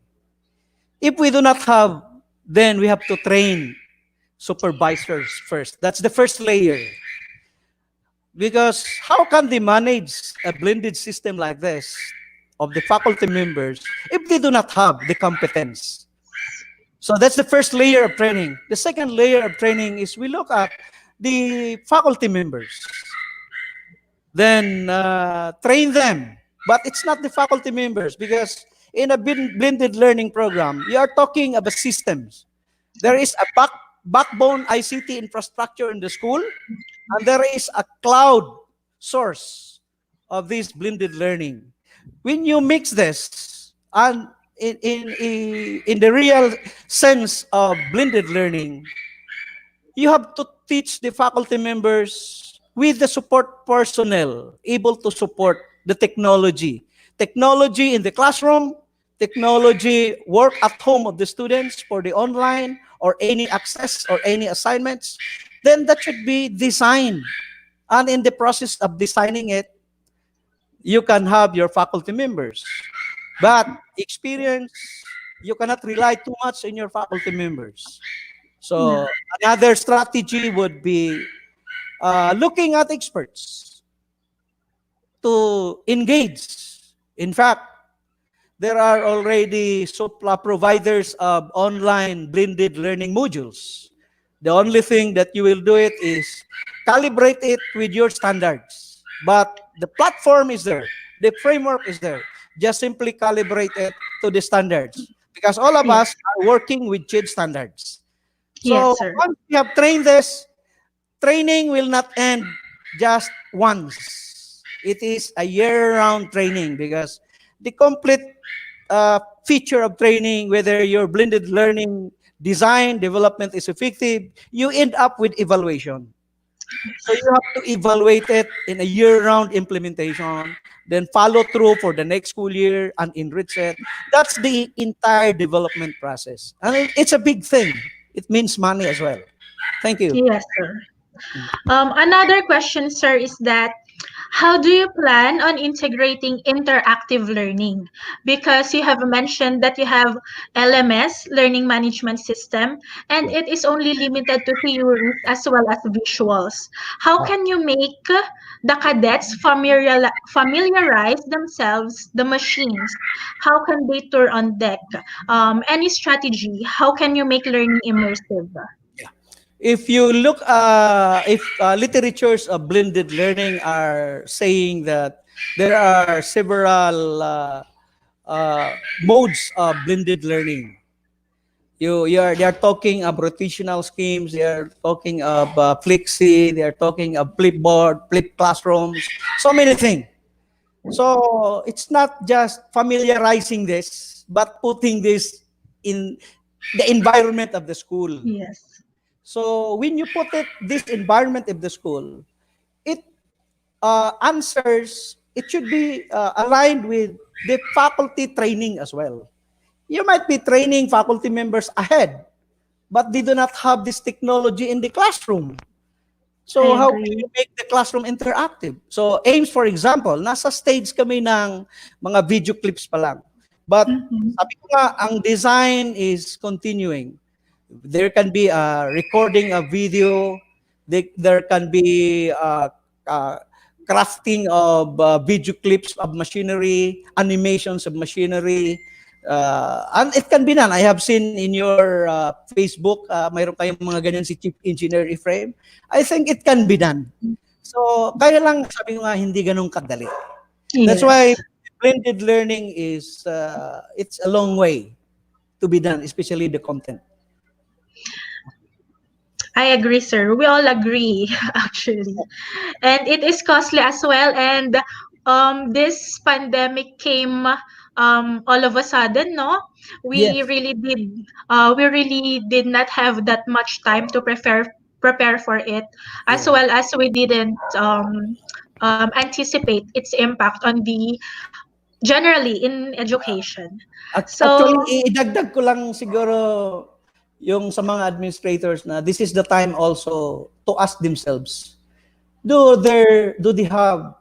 If we do not have, then we have to train supervisors first. That's the first layer. Because how can they manage a blended system like this of the faculty members if they do not have the competence? So that's the first layer of training. The second layer of training is we look at the faculty members. Then train them. But it's not the faculty members, because in a blended learning program, you are talking about systems. There is a backbone ICT infrastructure in the school, and there is a cloud source of this blended learning. When you mix this, and in the real sense of blended learning, you have to teach the faculty members with the support personnel able to support the technology. Technology in the classroom, technology work at home of the students for the online or any access or any assignments, then that should be designed. And in the process of designing it, you can have your faculty members. But experience, you cannot rely too much on your faculty members. Yeah. So another strategy would be looking at experts to engage. In fact, there are already providers of online blended learning modules. The only thing that you will do it is calibrate it with your standards. But the platform is there. The framework is there. Just simply calibrate it to the standards. Because all of Yes. us are working with CHID standards. Yes, So sir. once we have trained this, training will not end just once. It is a year-round training because the complete feature of training, whether your blended learning design development is effective, you end up with evaluation. So you have to evaluate it in a year-round implementation, then follow through for the next school year and enrich it. That's the entire development process. And it's a big thing. It means money as well. Thank you. Yes, sir. Another question, sir, is that how do you plan on integrating interactive learning? Because you have mentioned that you have LMS, Learning Management System, and it is only limited to theories as well as visuals. How can you make the cadets familiarize themselves, the machines? How can they tour on deck? Any strategy? How can you make learning immersive? If you look, if literatures of blended learning are saying that there are several modes of blended learning. They are talking of rotational schemes. They are talking of flexi. They are talking of flipboard, flip classrooms. So many things. So it's not just familiarizing this, but putting this in the environment of the school. Yes. So when you put it this environment of the school, it answers. It should be aligned with the faculty training as well. You might be training faculty members ahead, but they do not have this technology in the classroom. I So how can agree. you make the classroom interactive? So AIMS, for example, nasa stage kami ng mga video clips pa lang. But Mhm. sabi ko nga, ang design is continuing. There can be a recording of video. There can be uh, crafting of video clips of machinery, animations of machinery. And it can be done. I have seen in your Facebook, mayroon kayong mga ganyan si Chief Engineer Ephrem. I think it can be done. So, kaya lang, sabi ko nga, hindi ganun kadali. That's why Yes. blended learning is, it's a long way to be done, especially the content. I agree, sir. We all agree, actually. And it is costly as well. And this pandemic came all of a sudden, no? Yes. We really did not have that much time to prepare for it, as Yeah. well as we didn't anticipate its impact on the generally in education. So Actually, idagdag ko lang siguro yung sa mga administrators na this is the time also to ask themselves, do they have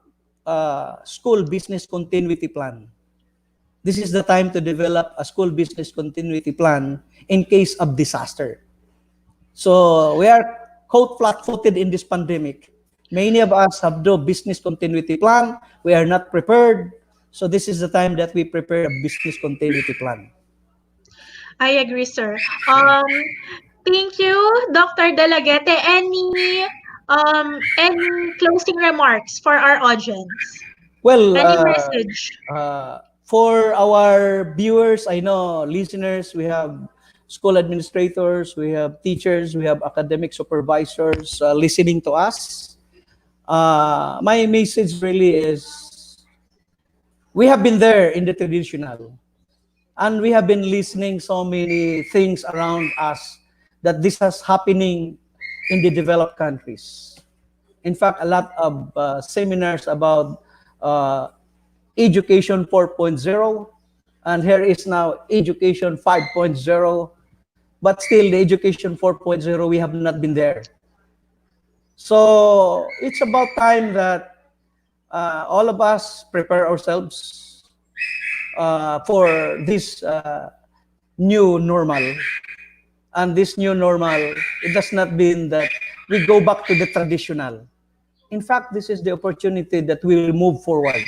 school business continuity plan? This is the time to develop a school business continuity plan in case of disaster. So we are caught flat-footed in this pandemic. Many of us have no business continuity plan. We are not prepared. So this is the time that we prepare a business continuity plan. I agree, sir. Thank you, Dr. Dalaguete. Any closing remarks for our audience? Well, Any message? for our viewers, I know listeners, we have school administrators, we have teachers, we have academic supervisors listening to us. My message really is we have been there in the traditional, and we have been listening so many things around us that this has happening in the developed countries. In fact, a lot of seminars about uh, Education 4.0, and here is now Education 5.0, but still the Education 4.0, we have not been there. So it's about time that all of us prepare ourselves for this new normal. And this new normal, it does not mean that we go back to the traditional. In fact, this is the opportunity that we will move forward.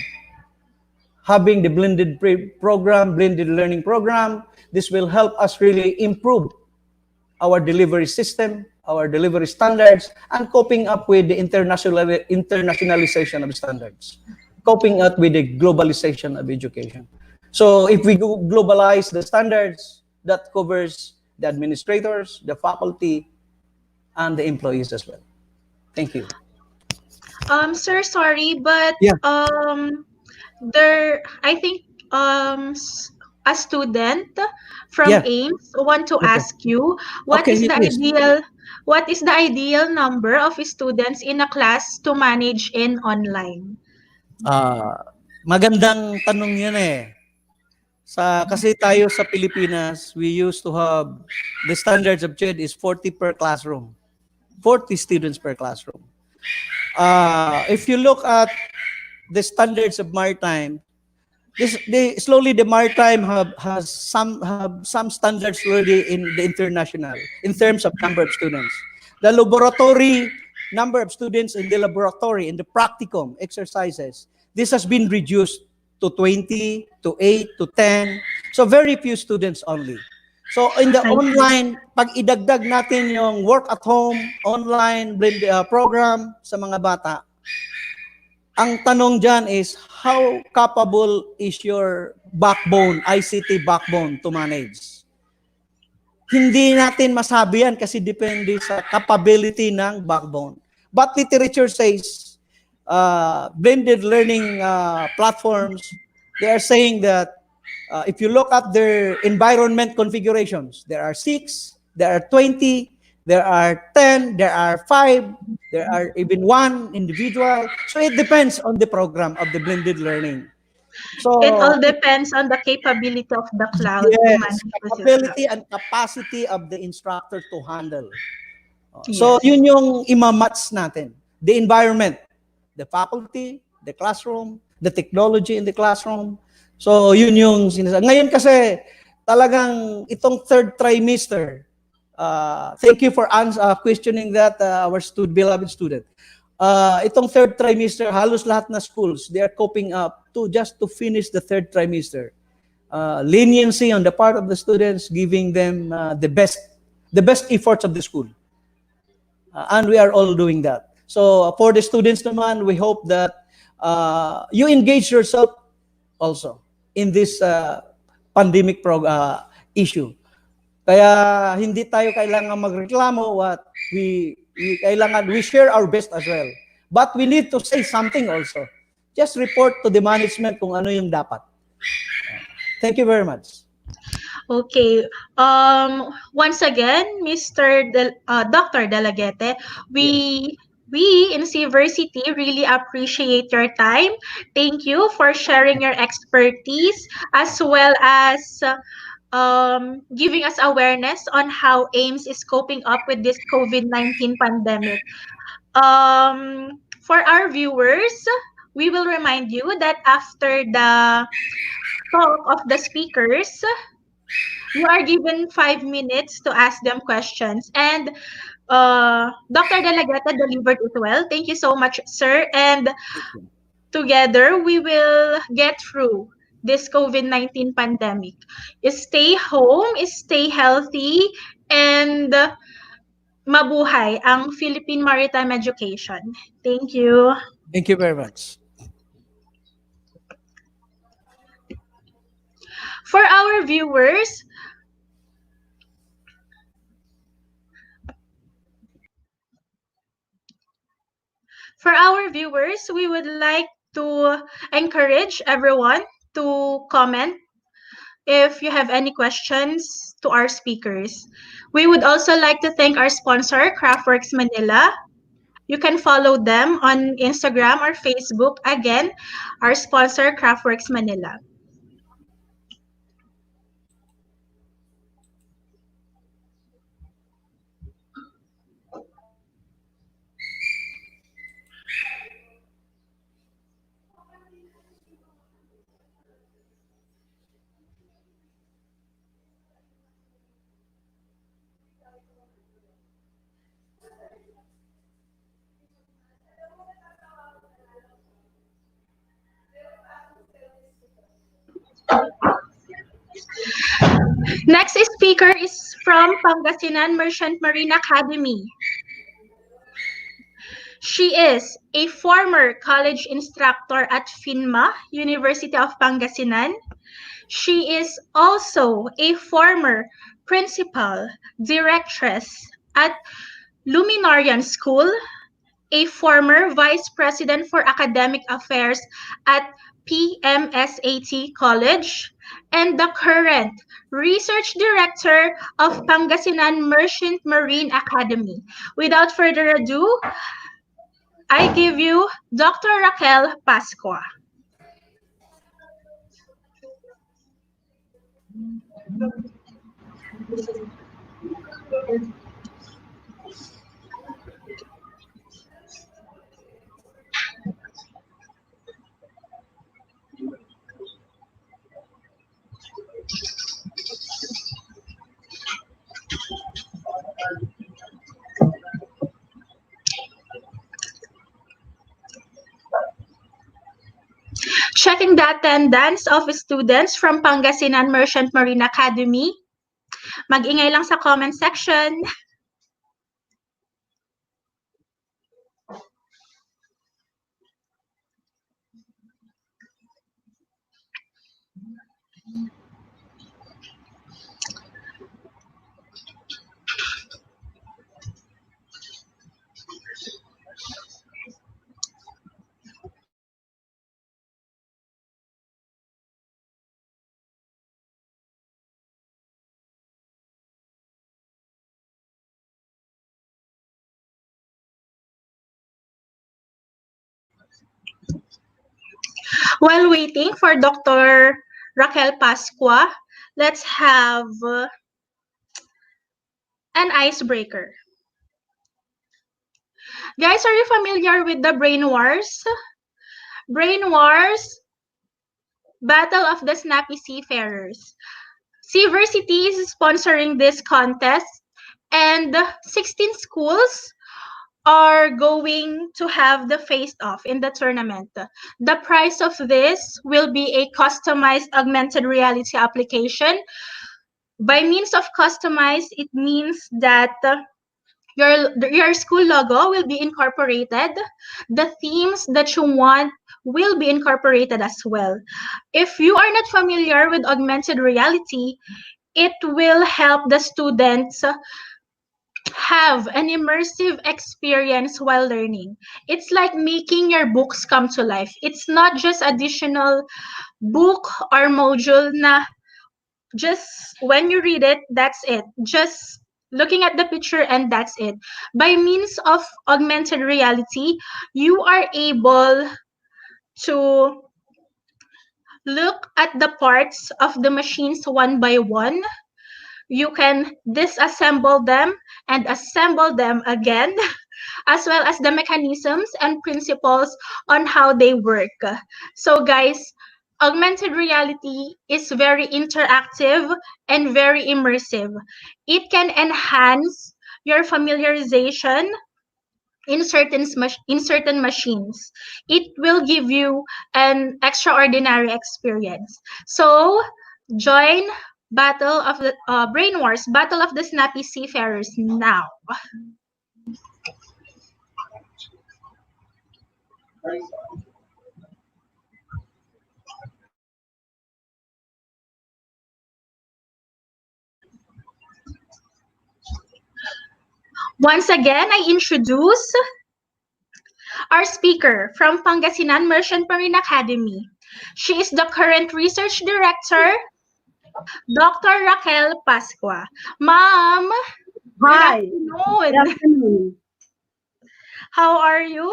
Having the program, blended learning program, this will help us really improve our delivery system, our delivery standards, and coping up with the internationalization of standards, coping up with the globalization of education. So if we globalize the standards, that covers the administrators, the faculty, and the employees as well. Thank you. Sir, sorry, but Yeah. I think a student from Yeah. AIMS want to Okay. ask you Okay, please. what is the ideal number of students in a class to manage in online? Magandang tanong yan eh. Kasi tayo sa Pilipinas, we used to have the standards of CHED is 40 per classroom. 40 students per classroom. If you look at the standards of maritime, slowly the maritime has some standards already in the international in terms of number of students. The laboratory number of students in the laboratory in the practicum exercises, this has been reduced to 20, to 8, to 10. So very few students only. So in the I see. online, pag idagdag natin yung work at home, online program sa mga bata, ang tanong dyan is, how capable is your backbone, ICT backbone to manage? Hindi natin masabi yan kasi depende sa capability ng backbone. But literature says, blended learning platforms, they are saying that if you look at their environment configurations, there are 6, there are 20, there are 10, there are 5, there are even 1 individual. So it depends on the program of the blended learning. It So all depends on the capability of the cloud to yes, manage the system. capability and capacity of the instructor to handle. So Yes. yun yung imamatch natin. The environment, the faculty, the classroom, the technology in the classroom. So yun yung sinasabi. Ngayon kasi talagang itong third trimester, thank you for questioning that, our beloved student. Itong third trimester, halos lahat na schools, they are coping up to just to finish the third trimester. Leniency on the part of the students, giving them the best efforts of the school. And we are all doing that. So for the students naman, we hope that you engage yourself also in this pandemic issue. Kaya hindi tayo kailangan magreklamo, we share our best as well. But we need to say something also. Just report to the management kung ano yung dapat. Thank you very much. Okay. Once again, Dr. Dalaguete, we in Seaversity really appreciate your time. Thank you for sharing your expertise as well as giving us awareness on how AIMS is coping up with this COVID-19 pandemic. For our viewers, we will remind you that after the talk of the speakers, you are given 5 minutes to ask them questions. And Dr. Dalaguete delivered it well. Thank you so much, sir. And together, we will get through this COVID-19 pandemic. Stay home, stay healthy, and mabuhay ang Philippine Maritime Education. Thank you. Thank you very much. For our viewers, we would like to encourage everyone to comment if you have any questions to our speakers. We would also like to thank our sponsor, Craftworks Manila, You can follow them on Instagram or Facebook. Again, our sponsor, Craftworks Manila. Next speaker is from Pangasinan Merchant Marine Academy. She is a former college instructor at FINMA, University of Pangasinan. She is also a former principal directress at Luminarian School, a former vice president for academic affairs at PMSAT College, and the current research director of Pangasinan Merchant Marine Academy. Without further ado, I give you Dr. Raquel Pascua. Checking the attendance of students from Pangasinan Merchant Marine Academy. Mag-ingay lang sa comment section. While waiting for Dr. Raquel Pascua, let's have an icebreaker. Guys, are you familiar with the Brain Wars? Brain Wars, Battle of the Snappy Seafarers. Seaversity is sponsoring this contest, and 16 schools are going to have the face-off in the tournament. The prize of this will be a customized augmented reality application. By means of customized, it means that your school logo will be incorporated. The themes that you want will be incorporated as well. If you are not familiar with augmented reality, it will help the students have an immersive experience while learning. It's like making your books come to life. It's not just additional book or module na just when you read it, that's it. Just looking at the picture and that's it. By means of augmented reality, you are able to look at the parts of the machines one by one. You can disassemble them and assemble them again, as well as the mechanisms and principles on how they work. So guys, augmented reality is very interactive and very immersive. It can enhance your familiarization in certain machines. It will give you an extraordinary experience. So join Battle of the Brain Wars, Battle of the Snappy Seafarers now. Once again, I introduce our speaker from Pangasinan Merchant Marine Academy. She is the current research director, Dr. Raquel Pascua. Ma'am, good Hi, good afternoon. afternoon. How are you?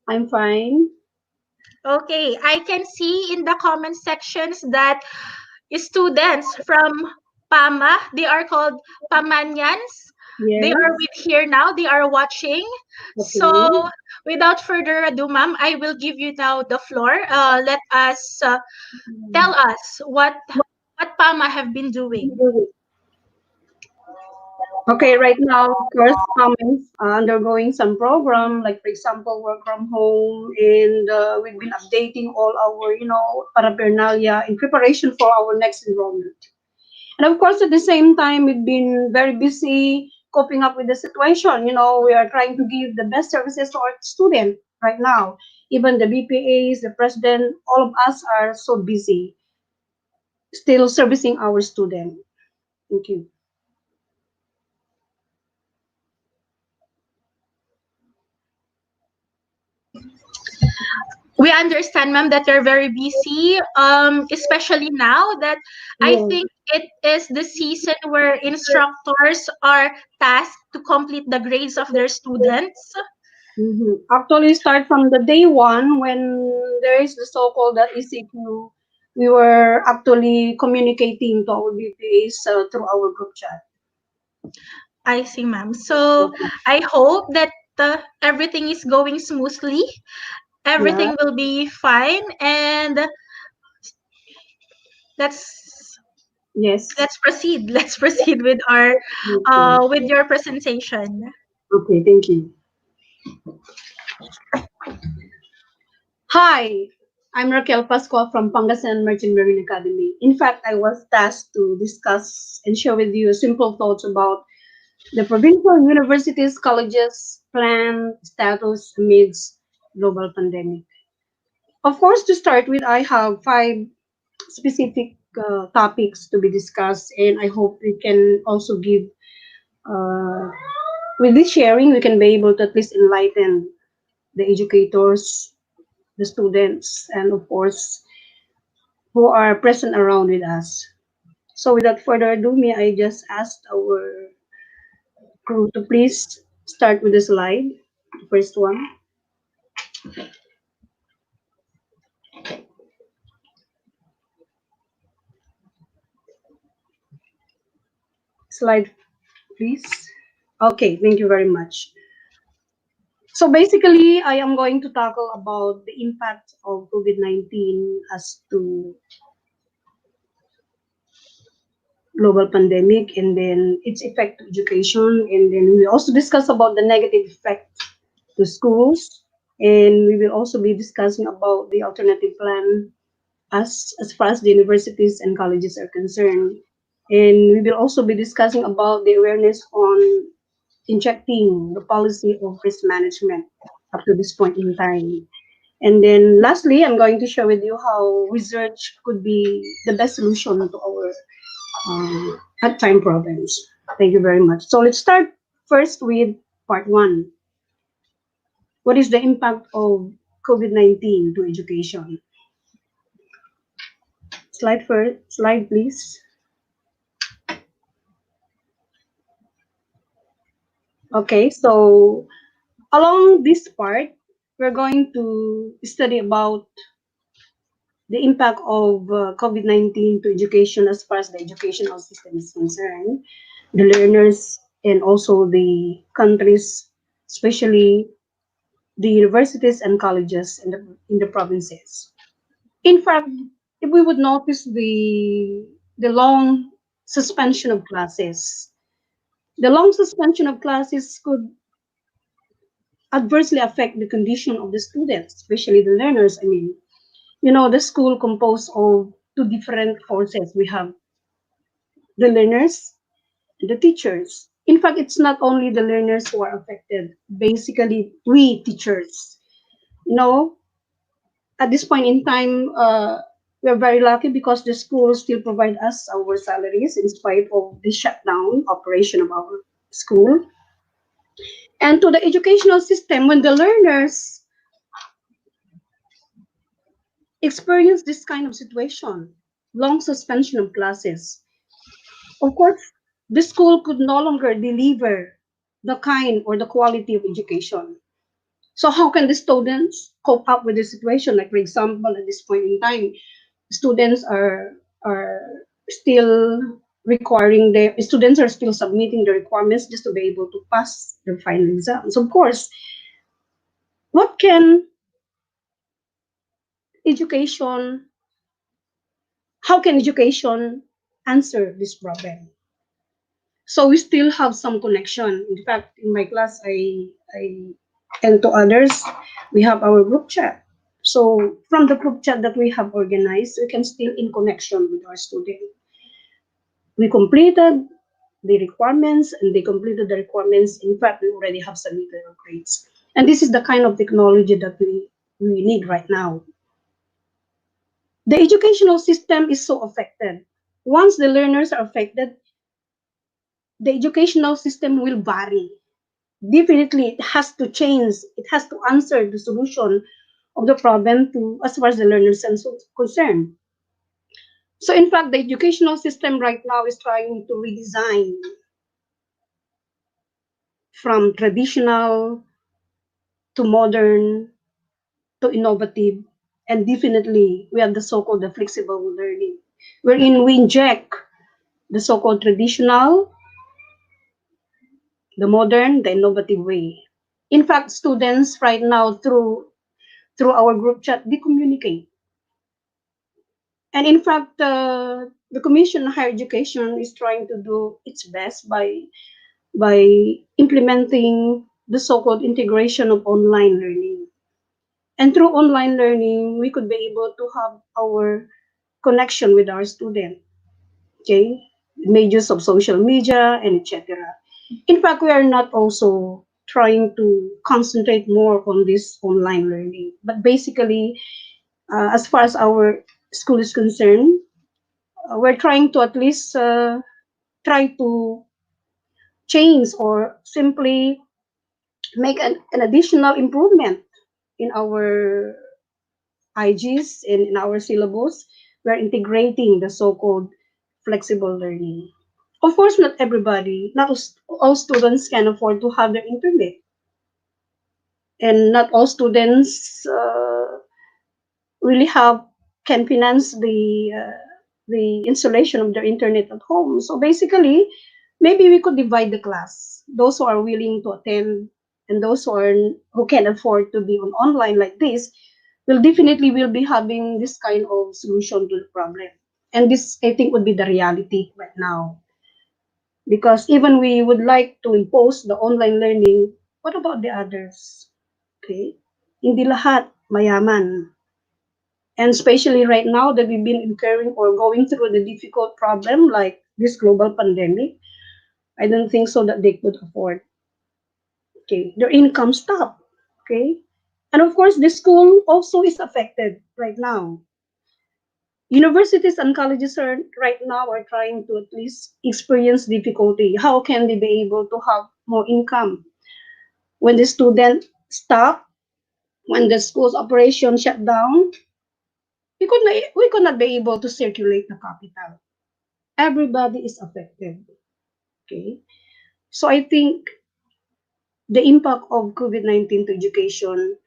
I'm fine. Okay, I can see in the comment sections that students from PAMMA, they are called Pamanians. They Yes. are with here now. They are watching. So, Okay. without further ado, ma'am, I will give you now the floor. Let us tell us what PAMMA have been doing. Okay, right now, of course, comments undergoing some program, like for example, work from home, and we've been updating all our, paraphernalia in preparation for our next enrollment. And of course, at the same time, we've been very busy coping up with the situation. We are trying to give the best services to our student right now. Even the BPAs, the president, all of us are so busy still servicing our student. Thank you. We understand, ma'am, that you're very busy, especially now that I Yes. think it is the season where instructors are tasked to complete the grades of their students. Actually, start from the day one when there is the so-called ECQ, we were actually communicating to our BPAs through our group chat. I see, ma'am. So I hope that everything is going smoothly. Yeah. Everything will be fine, and let's Yes. let's proceed. Let's proceed with our Okay. with your presentation. Okay. Thank you. Hi, I'm Raquel Pascua from Pangasinan Merchant Marine Academy. In fact, I was tasked to discuss and share with you simple thoughts about the provincial universities, colleges, plan status amidst global pandemic. Of course, to start with, I have five specific topics to be discussed, and I hope we can also give, uh, with this sharing, we can be able to at least enlighten the educators, the students, and of course, who are present around with us. So, without further ado, may I just ask our crew to please start with the slide, the first one. Slide, please. Okay, thank you very much. So basically, I am going to tackle about the impact of COVID-19 as to global pandemic and then its effect to education. And then we also discuss about the negative effect to schools. And we will also be discussing about the alternative plan as far as the universities and colleges are concerned. And we will also be discussing about the awareness on injecting the policy of risk management up to this point in time. And then lastly, I'm going to share with you how research could be the best solution to our hard time problems. Thank you very much. So let's start first with part one. What is the impact of COVID-19 to education? Slide please. Okay, so along this part, we're going to study about the impact of COVID-19 to education as far as the educational system is concerned, the learners, and also the countries, especially the universities and colleges in the provinces. In fact, if we would notice the long suspension of classes, the long suspension of classes could adversely affect the condition of the students, especially the learners. I mean, the school composed of two different forces. We have the learners and the teachers. In fact, it's not only the learners who are affected. Basically, we teachers, you know, at this point in time, we're very lucky because the school still provide us our salaries in spite of the shutdown operation of our school. And to the educational system, when the learners experience this kind of situation, long suspension of classes, of course, the school could no longer deliver the kind or the quality of education. So how can the students cope up with the situation? Like, for example, at this point in time, students are still requiring their students are still submitting the requirements just to be able to pass their final exams. Of course, what can education how can education answer this problem? So we still have some connection. In fact, in my class, I and to others, we have our group chat. So from the group chat that we have organized, we can still in connection with our student. We completed the requirements, and they completed the requirements. In fact, we already have submitted our grades. And this is the kind of technology that we need right now. The educational system is so affected. Once the learners are affected, the educational system will vary. Definitely, it has to change. It has to answer the solution of the problem to as far as the learners are concerned. So, in fact, the educational system right now is trying to redesign from traditional to modern to innovative, and definitely we have the so-called the flexible learning, wherein we inject the so-called traditional, the modern, the innovative way. In fact, students right now through our group chat, they communicate. And in fact, the Commission on Higher Education is trying to do its best by implementing the so-called integration of online learning. And through online learning, we could be able to have our connection with our student. Okay, made use of social media and etc. In fact, we are not also trying to concentrate more on this online learning, but basically, as far as our school is concerned, we're trying to at least try to change or simply make an additional improvement in our IGs and in our syllabus. We're integrating the so-called flexible learning. Of course, not everybody, not all students can afford to have their internet, and not all students really have can finance the installation of their internet at home. So basically, maybe we could divide the class. Those who are willing to attend and those who can afford to be on online like this will be having this kind of solution to the problem. And this I think would be the reality right now. Because even we would like to impose the online learning, what about the others? Okay? Hindi lahat mayaman. And especially right now that we've been incurring or going through the difficult problem like this global pandemic, I don't think so that they could afford. Okay, their income stop. Okay, and of course the school also is affected right now. Universities and colleges are right now are trying to at least experience difficulty. How can they be able to have more income when the student stop, when the school's operation shut down? We could not be able to circulate the capital. Everybody is affected. Okay, so I think the impact of COVID-19 to education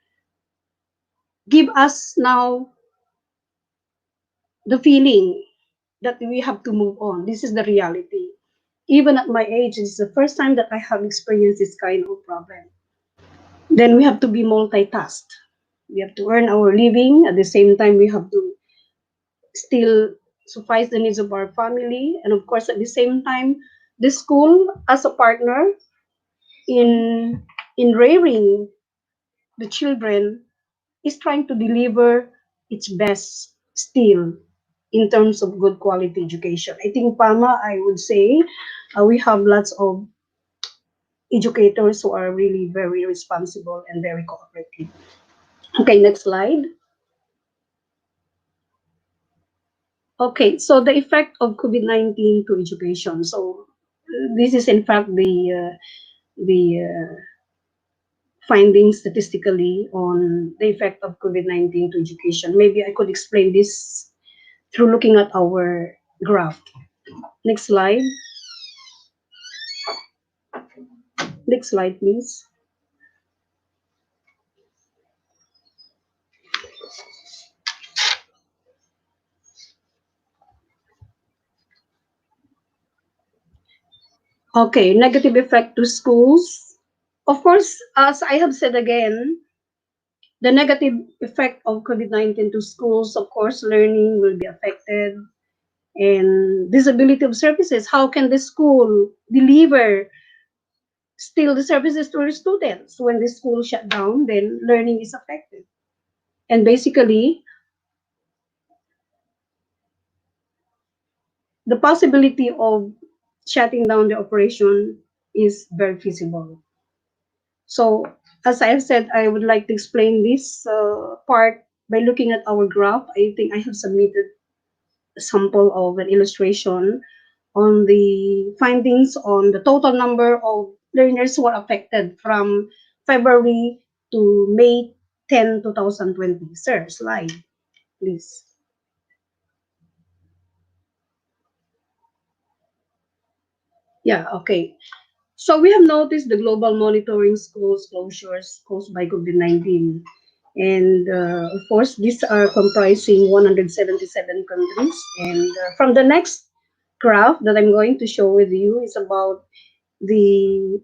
give us now the feeling that we have to move on. This is the reality. Even at my age, it's the first time that I have experienced this kind of problem. Then we have to be multitasked. We have to earn our living. At the same time, we have to still suffice the needs of our family. And of course, at the same time, the school as a partner in rearing the children is trying to deliver its best still in terms of good quality education. I think PAMA, I would say, we have lots of educators who are really very responsible and very cooperative. Okay, next slide. Okay, so the effect of COVID-19 to education. So this is in fact the findings statistically on the effect of COVID-19 to education. Maybe I could explain this through looking at our graph. Next slide. Next slide, please. Okay, negative effect to schools. Of course, as I have said again, the negative effect of COVID-19 to schools, of course, learning will be affected. And disability of services, how can the school deliver still the services to our students? When the school shut down, then learning is affected. And basically, the possibility of shutting down the operation is very feasible. So, as I have said, I would like to explain this part by looking at our graph. I think I have submitted a sample of an illustration on the findings on the total number of learners who are affected from February to May 10, 2020. Sir, slide, please. Yeah, okay. So we have noticed the global monitoring schools closures caused by COVID-19. And of course, these are comprising 177 countries. And from the next graph that I'm going to show with you is about the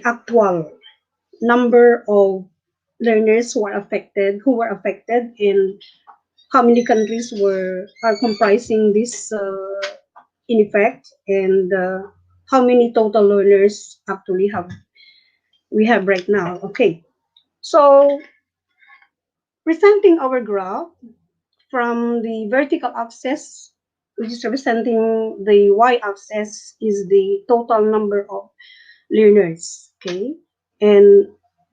actual number of learners who were affected, and how many countries are comprising this in effect, and how many total learners actually we have right now. Okay, so presenting our graph from the vertical axis, which is representing the y-axis, is the total number of learners. Okay, and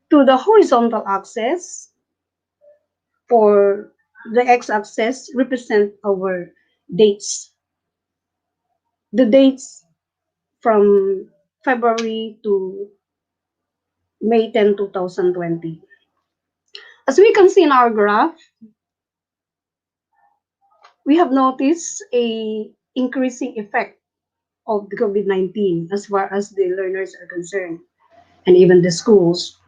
to the horizontal axis, for the x-axis, represent our dates. The dates from February to May 10, 2020. As we can see in our graph, we have noticed a increasing effect of the COVID-19 as far as the learners are concerned, and even the schools.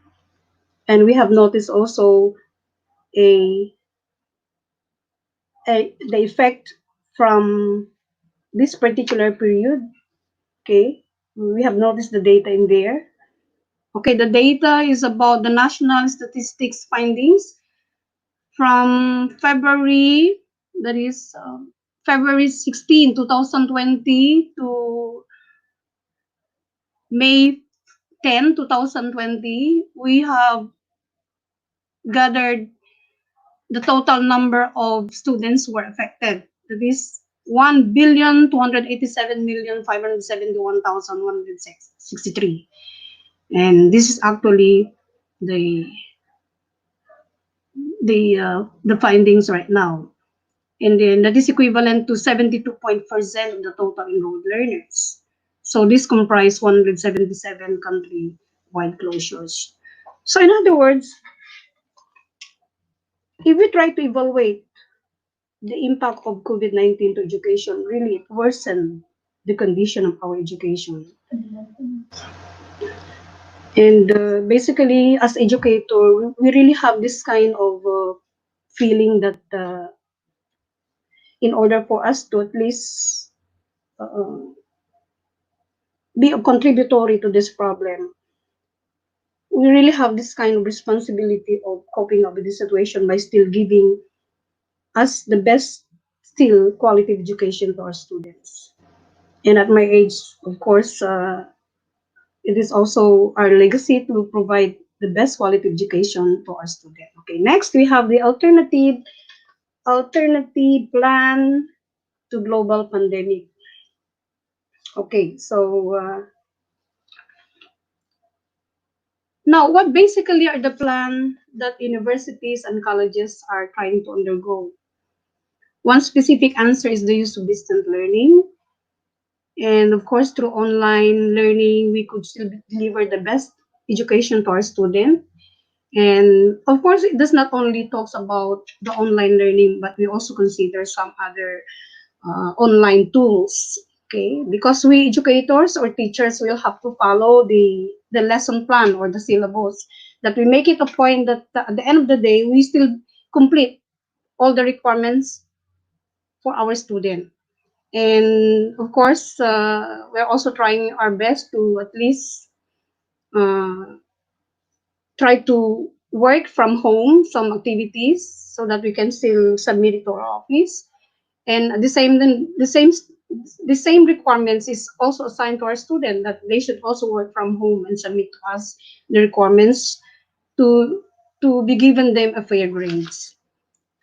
And we have noticed also a, the effect from this particular period. Okay, we have noticed the data in there. Okay, the data is about the national statistics findings from February, that is February 16, 2020 to May 10, 2020. We have gathered the total number of students who were affected. That is 1,287,571,163. And this is actually the the findings right now. And then that is equivalent to 72% of the total enrolled learners. So this comprised 177 country-wide closures. So in other words, if we try to evaluate the impact of COVID-19 to education, really it worsened the condition of our education. And basically, as educator, we really have this kind of feeling that in order for us to at least uh, be a contributory to this problem, we really have this kind of responsibility of coping up with this situation by still giving us the best, still quality education to our students. And at my age, of course, it is also our legacy to provide the best quality education to our students. Okay, next we have the alternative plan to global pandemic. Okay, so now what basically are the plan that universities and colleges are trying to undergo? One specific answer is the use of distant learning. And of course, through online learning, we could still deliver the best education to our students. And of course, it does not only talks about the online learning, but we also consider some other online tools. Okay, because we educators or teachers will have to follow the lesson plan or the syllabus. That we make it a point that at the end of the day, we still complete all the requirements for our student. And of course, we're also trying our best to at least try to work from home some activities so that we can still submit it to our office. And at the same requirements is also assigned to our student that they should also work from home and submit to us the requirements to be given them a fair grades.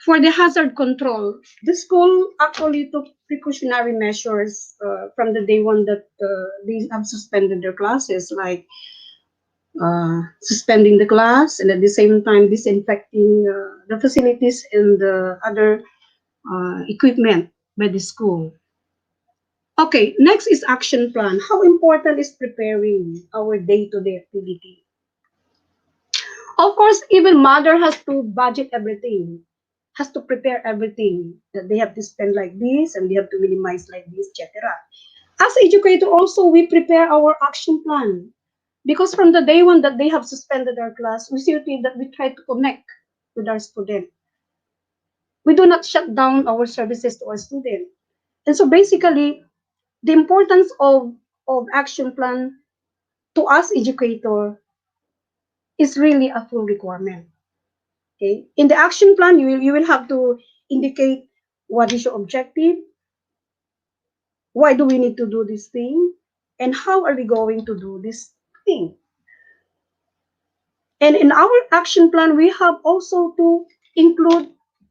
For the hazard control, the school actually took precautionary measures from the day one that they have suspended their classes, like suspending the class and at the same time disinfecting the facilities and the other equipment by the school. Okay, next is action plan. How important is preparing our day-to-day activity? Of course, even mother has to budget everything, has to prepare everything that they have to spend like this and they have to minimize like this, etc. As educator also, we prepare our action plan because from the day one that they have suspended our class, we see that we try to connect with our student. We do not shut down our services to our student. And so basically, the importance of action plan to us educator is really a full requirement. Okay, in the action plan, you will have to indicate what is your objective, why do we need to do this thing, and how are we going to do this thing. And in our action plan, we have also to include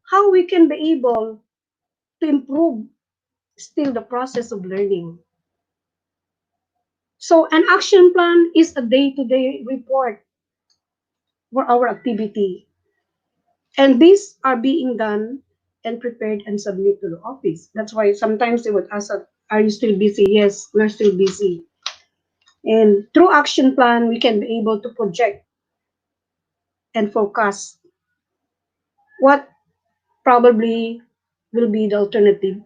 how we can be able to improve still the process of learning. So an action plan is a day-to-day report for our activity. And these are being done and prepared and submit to the office. That's why sometimes they would ask us, are you still busy? Yes, we're still busy. And through action plan, we can be able to project and forecast what probably will be the alternative,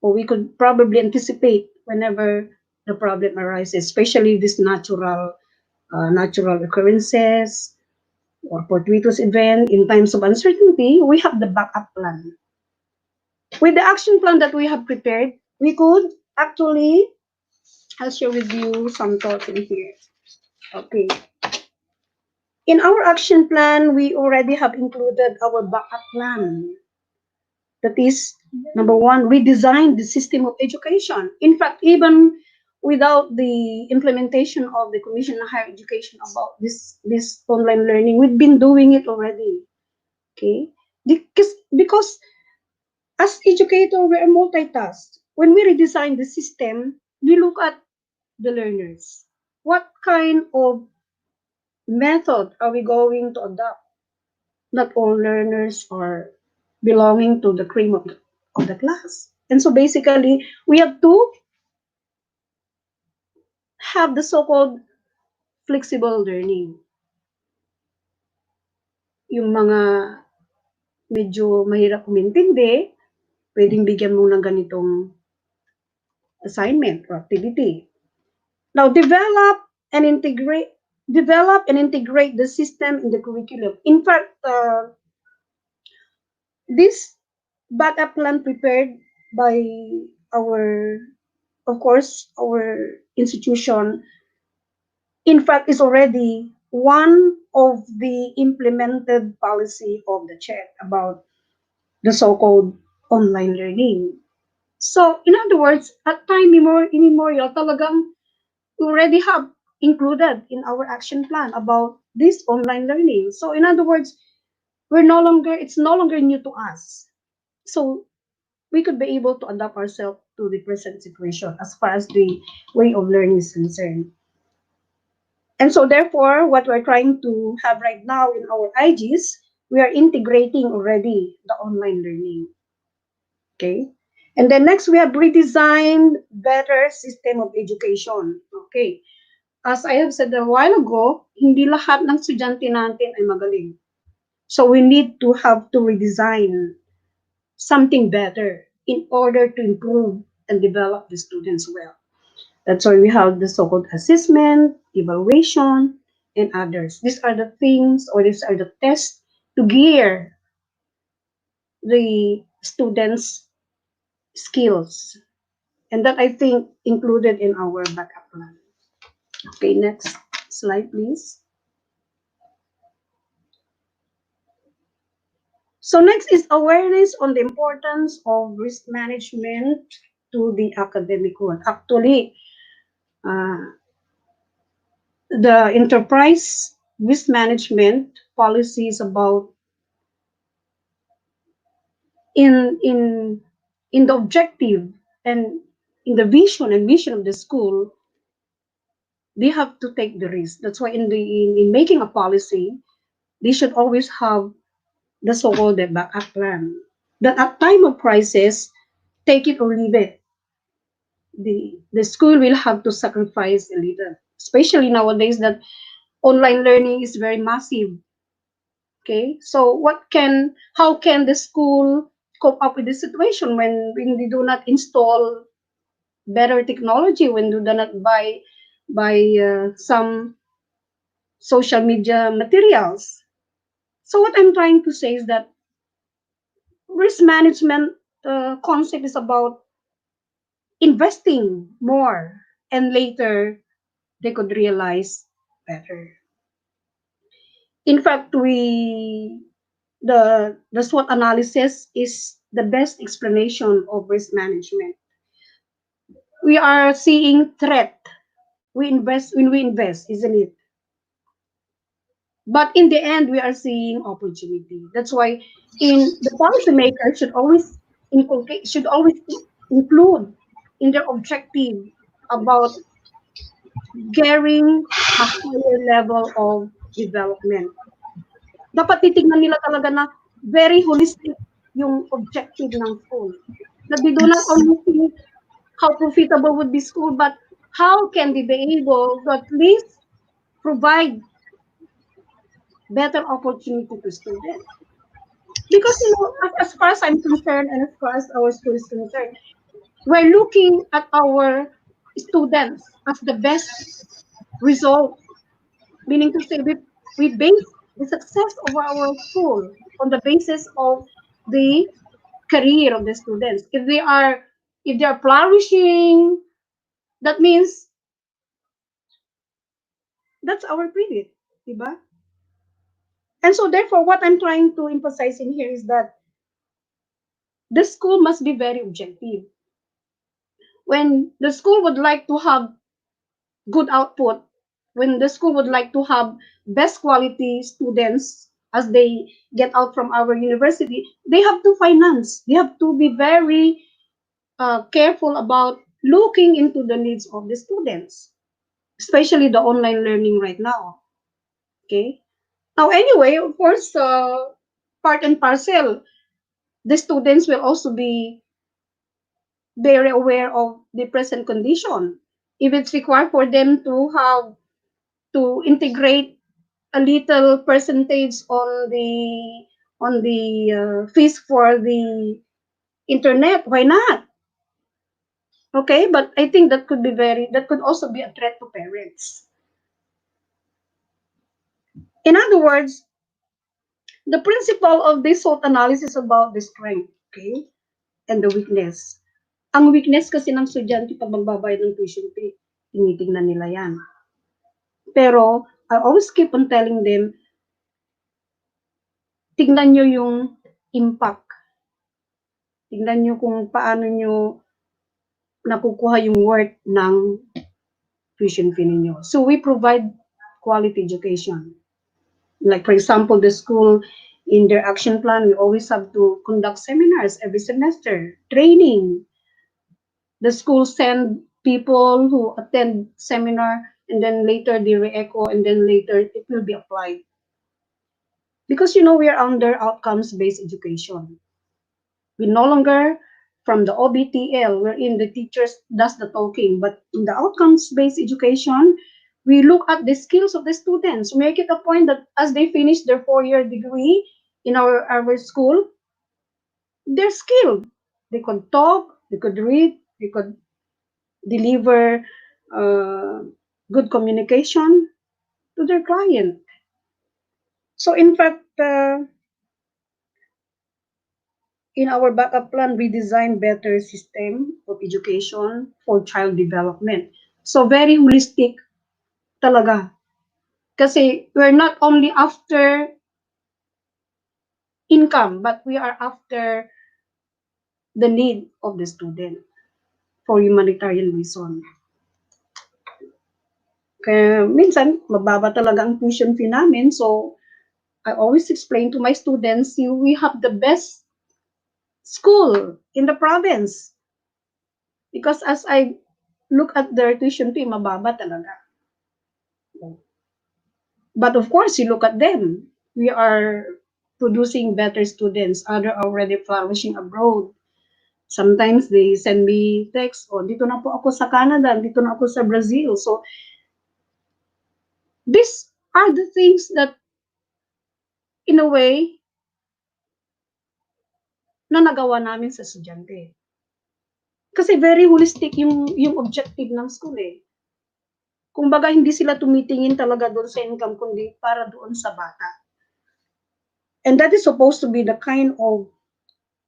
or we could probably anticipate whenever the problem arises, especially this natural occurrences or fortuitous event in times of uncertainty. We have the backup plan. With the action plan that we have prepared, we could actually, I'll share with you some thoughts in here. Okay. In our action plan, we already have included our backup plan. That is, number one, we designed the system of education. In fact, even without the implementation of the Commission on Higher Education about this online learning, we've been doing it already. Okay, because as educator, we are multitask. When we redesign the system, we look at the learners. What kind of method are we going to adopt? Not all learners are belonging to the cream of the class. And so basically, we have to have the so-called flexible learning. Yung mga medyo mahirap umintindi, pwedeng bigyan mo ng ganitong assignment or activity. Now, develop and integrate the system in the curriculum. In fact, this backup plan prepared by our, of course, our institution, in fact, is already one of the implemented policy of the CHED about the so-called online learning. So, in other words, at time immemorial, talagang we already have included in our action plan about this online learning. So, in other words, it's no longer new to us. So, we could be able to adapt ourselves to the present situation as far as the way of learning is concerned. And so, therefore, what we're trying to have right now in our IGs, we are integrating already the online learning. Okay. And then next, we have redesigned better system of education. Okay. As I have said a while ago, hindi lahat ng estudyante natin ay magaling. So we need to have to redesign something better in order to improve and develop the students well. That's why we have the so-called assessment, evaluation, and others. These are the things, or these are the tests to gear the students skills. And that I think included in our backup plan. Okay, next slide, please. So next is awareness on the importance of risk management to the academic world. Actually, the enterprise risk management policy is about in the objective and in the vision and mission of the school, they have to take the risk. That's why in making a policy, they should always have the so-called backup plan. That at time of crisis, take it or leave it. The school will have to sacrifice a little, especially nowadays that online learning is very massive. Okay, so how can the school cope up with this situation when they do not install better technology, when they do not buy some social media materials? So what I'm trying to say is that risk management concept is about investing more, and later they could realize better. In fact, the SWOT analysis is the best explanation of risk management. We are seeing threat. We invest, isn't it? But in the end, we are seeing opportunity. That's why in the policymaker should always include in their objective about getting a higher level of development. Dapat titignan nila talaga na very holistic yung objective ng school. That they do not only see how profitable would be school, but how can they be able to at least provide better opportunity to students. Because, as far as I'm concerned and as far as our school is concerned, we're looking at our students as the best result, meaning to say we base the success of our school on the basis of the career of the students. If they are flourishing, that means that's our credit, diba? And so therefore, what I'm trying to emphasize in here is that the school must be very objective. When the school would like to have good output, when the school would like to have best quality students as they get out from our university, they have to finance. They have to be very careful about looking into the needs of the students, especially the online learning right now. Okay. Now, anyway, of course, part and parcel, the students will also be very aware of the present condition. If it's required for them to integrate a little percentage on the fees for the internet, why not? Okay, but I think that could also be a threat to parents. In other words, the principle of this SWOT analysis about the strength, okay, and the weakness. Ang weakness kasi ng estudyante pag magbabayad ng tuition fee, tinitingnan nila yan. Pero I always keep on telling them, tingnan nyo yung impact. Tingnan nyo kung paano nyo nakukuha yung worth ng tuition fee ninyo. So we provide quality education. Like for example, the school in their action plan, we always have to conduct seminars every semester, training. The school send people who attend seminar and then later they re-echo and then later it will be applied. Because we are under outcomes-based education. We no longer from the OBTL, wherein the teachers does the talking, but in the outcomes-based education, we look at the skills of the students. We make it a point that as they finish their 4-year degree in our school, they're skilled. They could talk, they could read, they could deliver good communication to their client. So in fact, in our backup plan, we design better system of education for child development. So very holistic talaga. Kasi we're not only after income, but we are after the need of the student for humanitarian reason. Kaya minsan, mababa talaga ang tuition fee namin. So, I always explain to my students, we have the best school in the province. Because as I look at their tuition fee, mababa talaga. But of course, you look at them. We are producing better students. Others are already flourishing abroad. Sometimes they send me text, oh, dito na po ako sa Canada, dito na ako sa Brazil. So, these are the things that, in a way, na nagawa namin sa estudyante. Kasi very holistic yung objective ng school eh. Kung baga, hindi sila tumitingin talaga doon sa income, kundi para doon sa bata. And that is supposed to be the kind of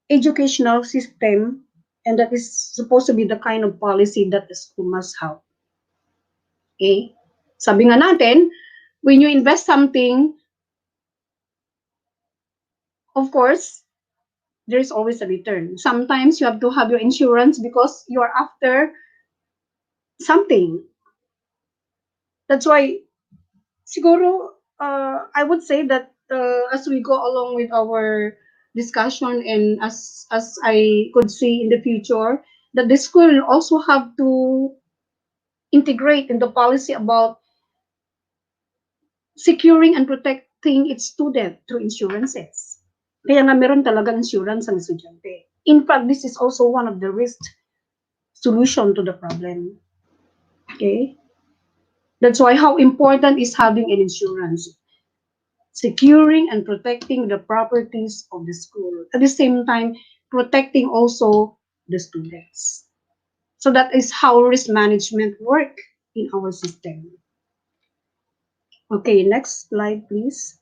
educational system, and that is supposed to be the kind of policy that the school must have. Okay? Sabi nga natin, when you invest something, of course, there is always a return. Sometimes you have to have your insurance because you are after something. That's why, siguro, I would say that as we go along with our discussion, and as I could see in the future, that the school will also have to integrate in the policy about securing and protecting its student through insurances. Kaya nga meron talagang insurance ang estudyante. In fact, this is also one of the risk solution to the problem. Okay? That's why how important is having an insurance. Securing and protecting the properties of the school. At the same time, protecting also the students. So that is how risk management work in our system. Okay, next slide, please.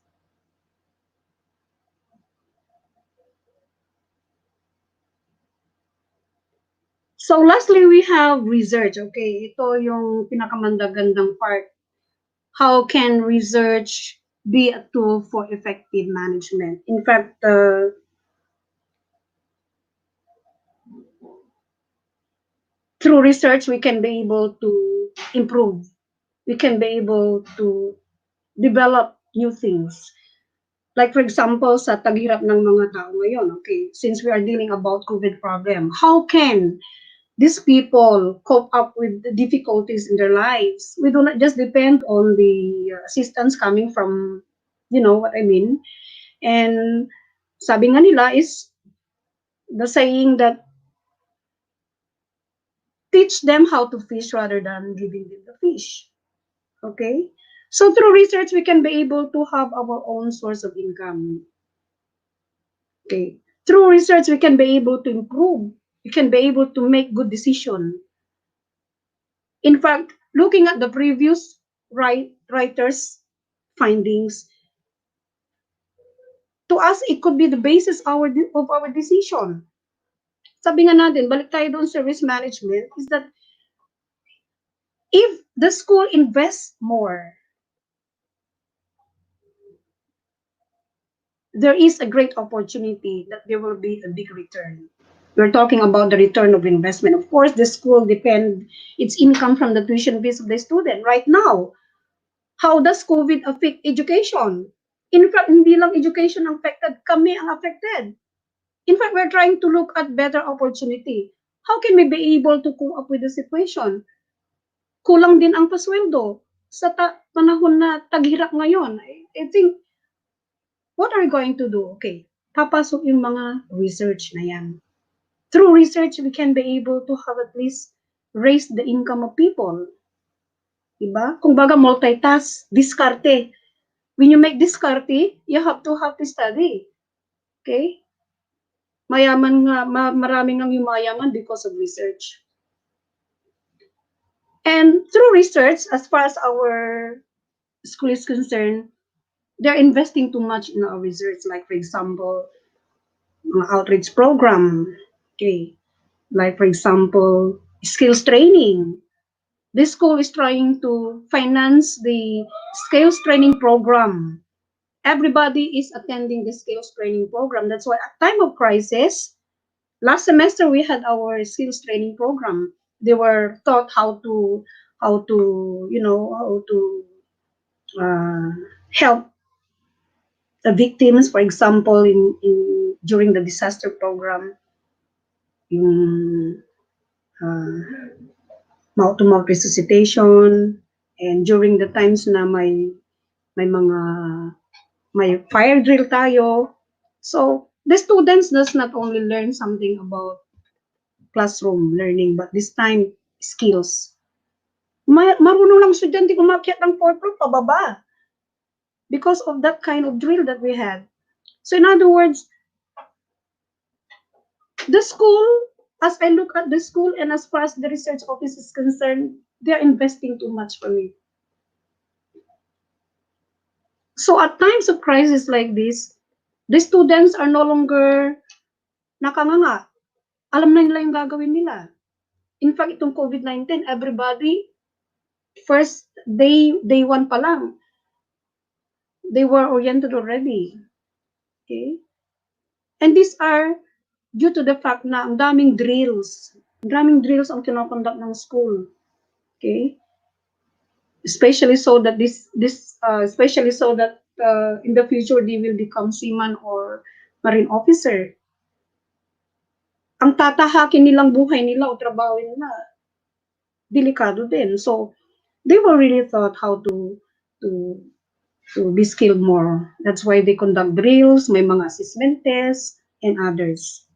So lastly, we have research. Okay, ito yung pinakamandagandang part. How can research be a tool for effective management? In fact, through research, we can be able to improve. We can be able to develop new things. Like for example, sa taghirap ng mga tao ngayon, okay, since we are dealing about COVID problem, how can these people cope up with the difficulties in their lives? We do not just depend on the assistance coming from, you know what I mean? And sabi nga nila is the saying that teach them how to fish rather than giving them the fish. Okay? So through research, we can be able to have our own source of income. Okay. Through research, we can be able to improve. We can be able to make good decisions. In fact, looking at the previous writers' findings, to us, it could be the basis of our decision. Sabi nga natin, balik tayo doon sa risk management, is that if the school invests more, there is a great opportunity that there will be a big return. We're talking about the return of investment. Of course, the school depends its income from the tuition fees of the student. Right now, how does COVID affect education? In fact, hindi lang education ang affected, kami ang affected. In fact, we're trying to look at better opportunity. How can we be able to cope up with the situation? Kulang din ang pasweldo sa panahon na taghirap ngayon. I think, what are we going to do? Okay, papasok yung mga research na yan. Through research, we can be able to have at least raise the income of people. Diba? Kung baga multitask, diskarte. When you make diskarte, you have to study. Okay? Mayaman nga, maraming ang yumayaman because of research. And through research, as far as our school is concerned, they're investing too much in our research. Like, for example, outreach program. Okay, like for example, skills training. This school is trying to finance the skills training program. Everybody is attending the skills training program. That's why at time of crisis, last semester we had our skills training program. They were taught how to how to help the victims, for example, in during the disaster program, yung mouth-to-mouth resuscitation, and during the times na may fire drill tayo. So the students does not only learn something about classroom learning, but this time skills. Marunong lang estudyante umakyat ng fourth floor pababa because of that kind of drill that we had. So in other words, the school, as I look at the school and as far as the research office is concerned, they're investing too much for me. So at times of crisis like this, the students are no longer nakanganga. Alam na nila yung gagawin nila. In fact, itong COVID-19, everybody, first day one pa lang, they were oriented already. Okay? And these are due to the fact na ang daming drills. Ang daming drills ang kinoconduct ng school. Okay? Especially so that in the future they will become seaman or marine officer. Ang tatahakin nilang buhay nila o trabaho nila, delikado din. So they were really taught how to be skilled more. That's why they conduct drills, may mga assessment tests, and others.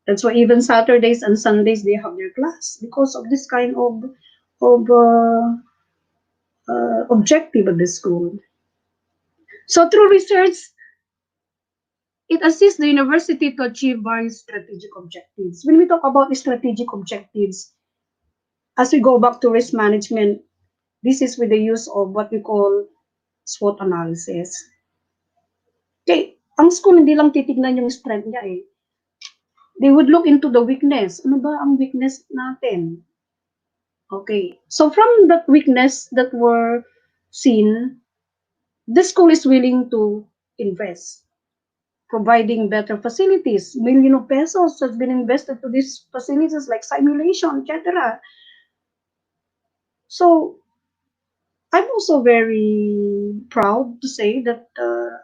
That's why even Saturdays and Sundays they have their class because of this kind of objective of the school. So through research, it assists the university to achieve various strategic objectives. When we talk about strategic objectives, as we go back to risk management, this is with the use of what we call SWOT analysis. Okay, ang school hindi lang titignan yung strength niya eh. They would look into the weakness. Ano ba ang weakness natin? Okay, so from that weakness that were seen, the school is willing to invest, providing better facilities. Million of pesos has been invested to these facilities like simulation, etc. So I'm also very proud to say that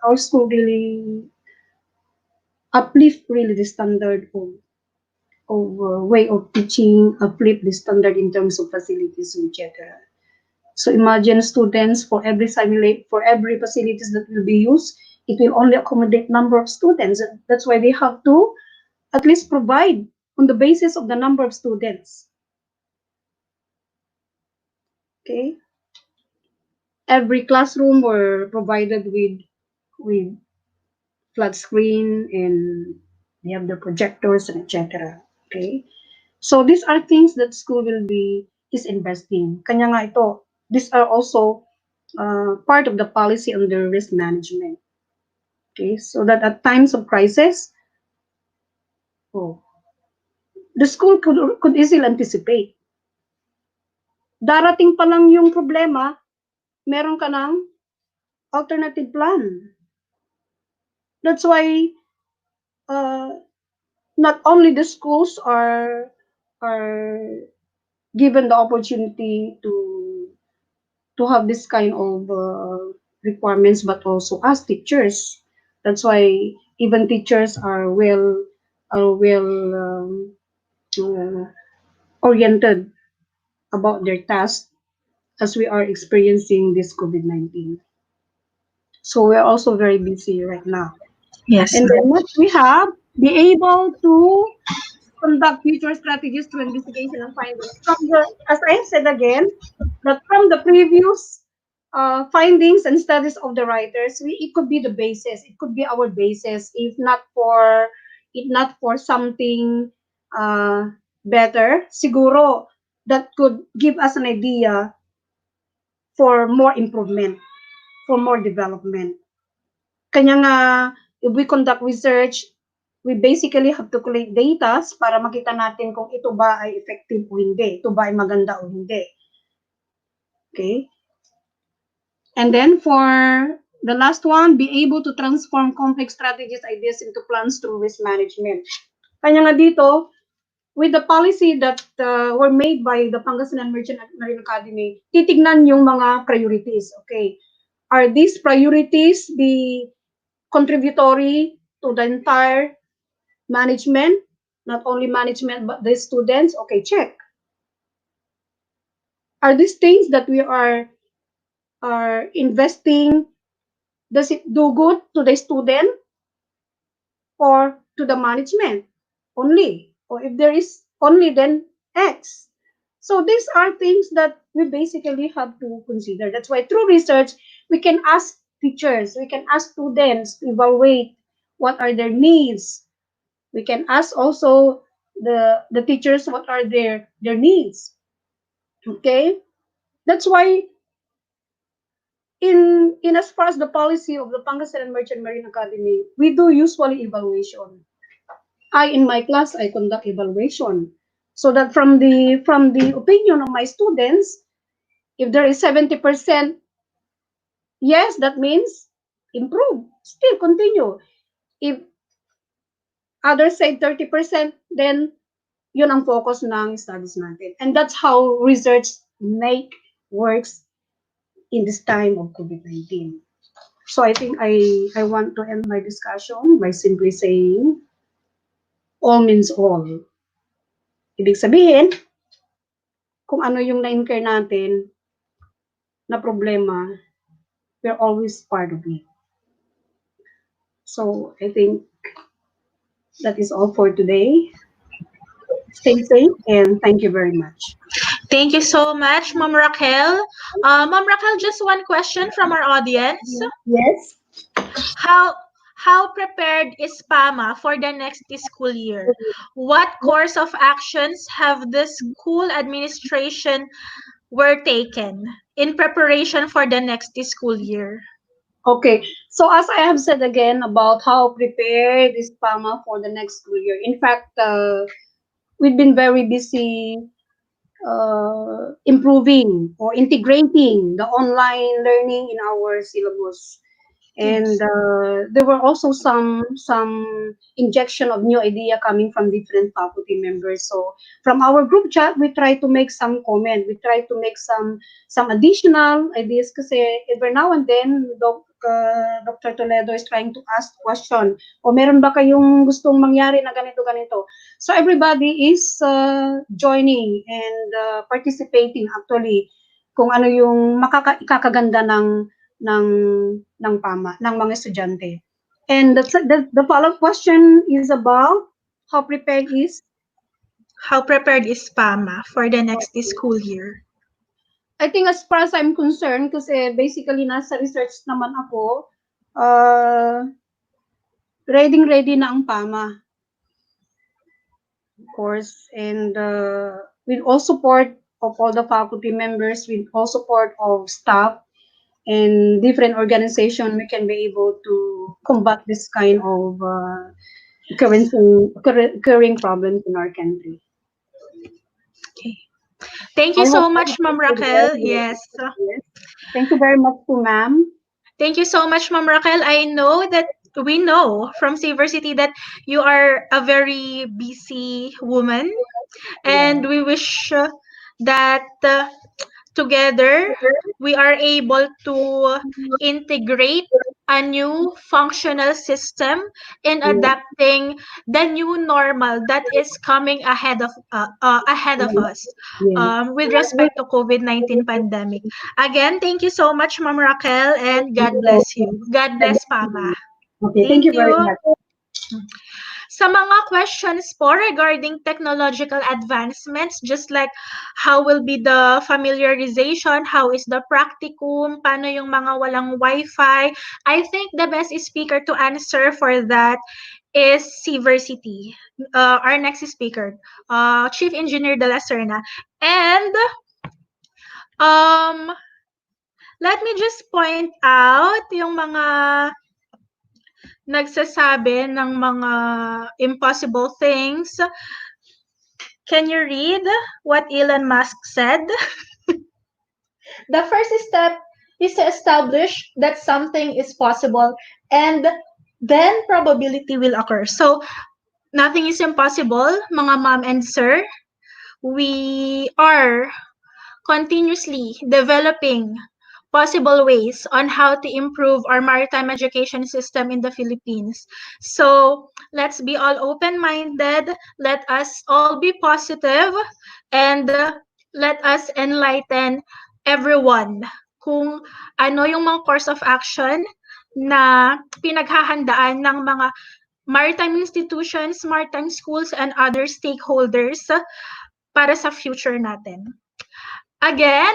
our school really uplift really the standard of way of teaching, uplift the standard in terms of facilities, etc. So imagine students for every facilities that will be used, it will only accommodate number of students. That's why they have to at least provide on the basis of the number of students. Okay. Every classroom were provided with flat screen and they have the projectors and etc. Okay. So these are things that school is investing. Kanya nga ito, these are also part of the policy under risk management. Okay, so that at times of crisis, the school could easily anticipate. Darating pa lang yung problema, meron ka ng alternative plan. That's why not only the schools are given the opportunity to have this kind of requirements, but also as teachers. That's why even teachers are well oriented about their task as we are experiencing this COVID-19. So we're also very busy right now. Yes. And then what we have, be able to conduct future strategies to investigation and findings. As I have said again, that from the previous findings and studies of the writers, it could be the basis. It could be our basis, if not for something better. Siguro that could give us an idea for more improvement, for more development. Kanya nga, if we conduct research, we basically have to collect data para makita natin kung ito ba ay effective o hindi, ito ba ay maganda o hindi. Okay? And then for the last one, be able to transform complex strategies, ideas into plans through risk management. Kanya nga dito, with the policy that were made by the Pangasinan Merchant Marine Academy, titignan yung mga priorities. Okay, are these priorities the contributory to the entire management, not only management but the students? Okay, check. Are these things that we are investing, does it do good to the student or to the management only? Or if there is only, then X. So these are things that we basically have to consider. That's why through research, we can ask teachers, we can ask students to evaluate what are their needs. We can ask also the teachers what are their needs. Okay? That's why in as far as the policy of the Pangasinan Merchant Marine Academy, we do usually evaluation. In my class, I conduct evaluation. So that from the opinion of my students, if there is 70%, yes, that means improve, still continue. If others say 30%, then yun ang focus ng studies natin. And that's how research works in this time of COVID-19. So I think I want to end my discussion by simply saying, all means all. Ibig sabihin, kung ano yung na-incur natin na problema, we're always part of it. So I think that is all for today. Stay safe and thank you very much. Thank you so much, Ma'am Raquel. Ma'am Raquel, just one question from our audience. Yes. How prepared is PAMMA for the next school year? What course of actions have the school administration were taken in preparation for the next school year? Okay, so as I have said again about how prepared is PAMA for the next school year. In fact, we've been very busy improving or integrating the online learning in our syllabus. And there were also some injection of new idea coming from different faculty members. So from our group chat, we try to make some comment. We try to make some additional ideas kasi every now and then, Dr. Toledo is trying to ask question. O meron ba kayong gustong mangyari na ganito? So everybody is joining and participating actually kung ano yung ikakaganda ng PAMA, ng mga estudyante. And the follow-up question is about how prepared is PAMA for the next school year? I think as far as I'm concerned, kasi basically nasa research naman ako, ready na ang PAMA. Of course, and with all support of all the faculty members, with all support of staff, and different organization, we can be able to combat this kind of occurring problems in our country. Okay. Thank you so much, Ma'am Raquel. Yes. Thank you very much to ma'am. Thank you so much, Ma'am Raquel. We know from Seaversity that you are a very busy woman, and we wish that together we are able to integrate a new functional system in adapting the new normal that is coming ahead of us with respect to COVID-19 pandemic. Again, thank you so much, Ma'am Raquel, and God bless you. God bless PAMA. Okay, thank you very much. Sa mga questions po regarding technological advancements, just like how will be the familiarization, how is the practicum, paano yung mga walang Wi-Fi, I think the best speaker to answer for that is Seaversity, our next speaker, Chief Engineer Dela Cerna. And let me just point out yung mga nagsasabi ng mga impossible things. Can you read what Elon Musk said? The first step is to establish that something is possible, and then probability will occur. So, nothing is impossible, mga ma'am and sir. We are continuously developing possible ways on how to improve our maritime education system in the Philippines. So let's be all open-minded, let us all be positive, and let us enlighten everyone kung ano yung mga course of action na pinaghahandaan ng mga maritime institutions, maritime schools, and other stakeholders para sa future natin. Again,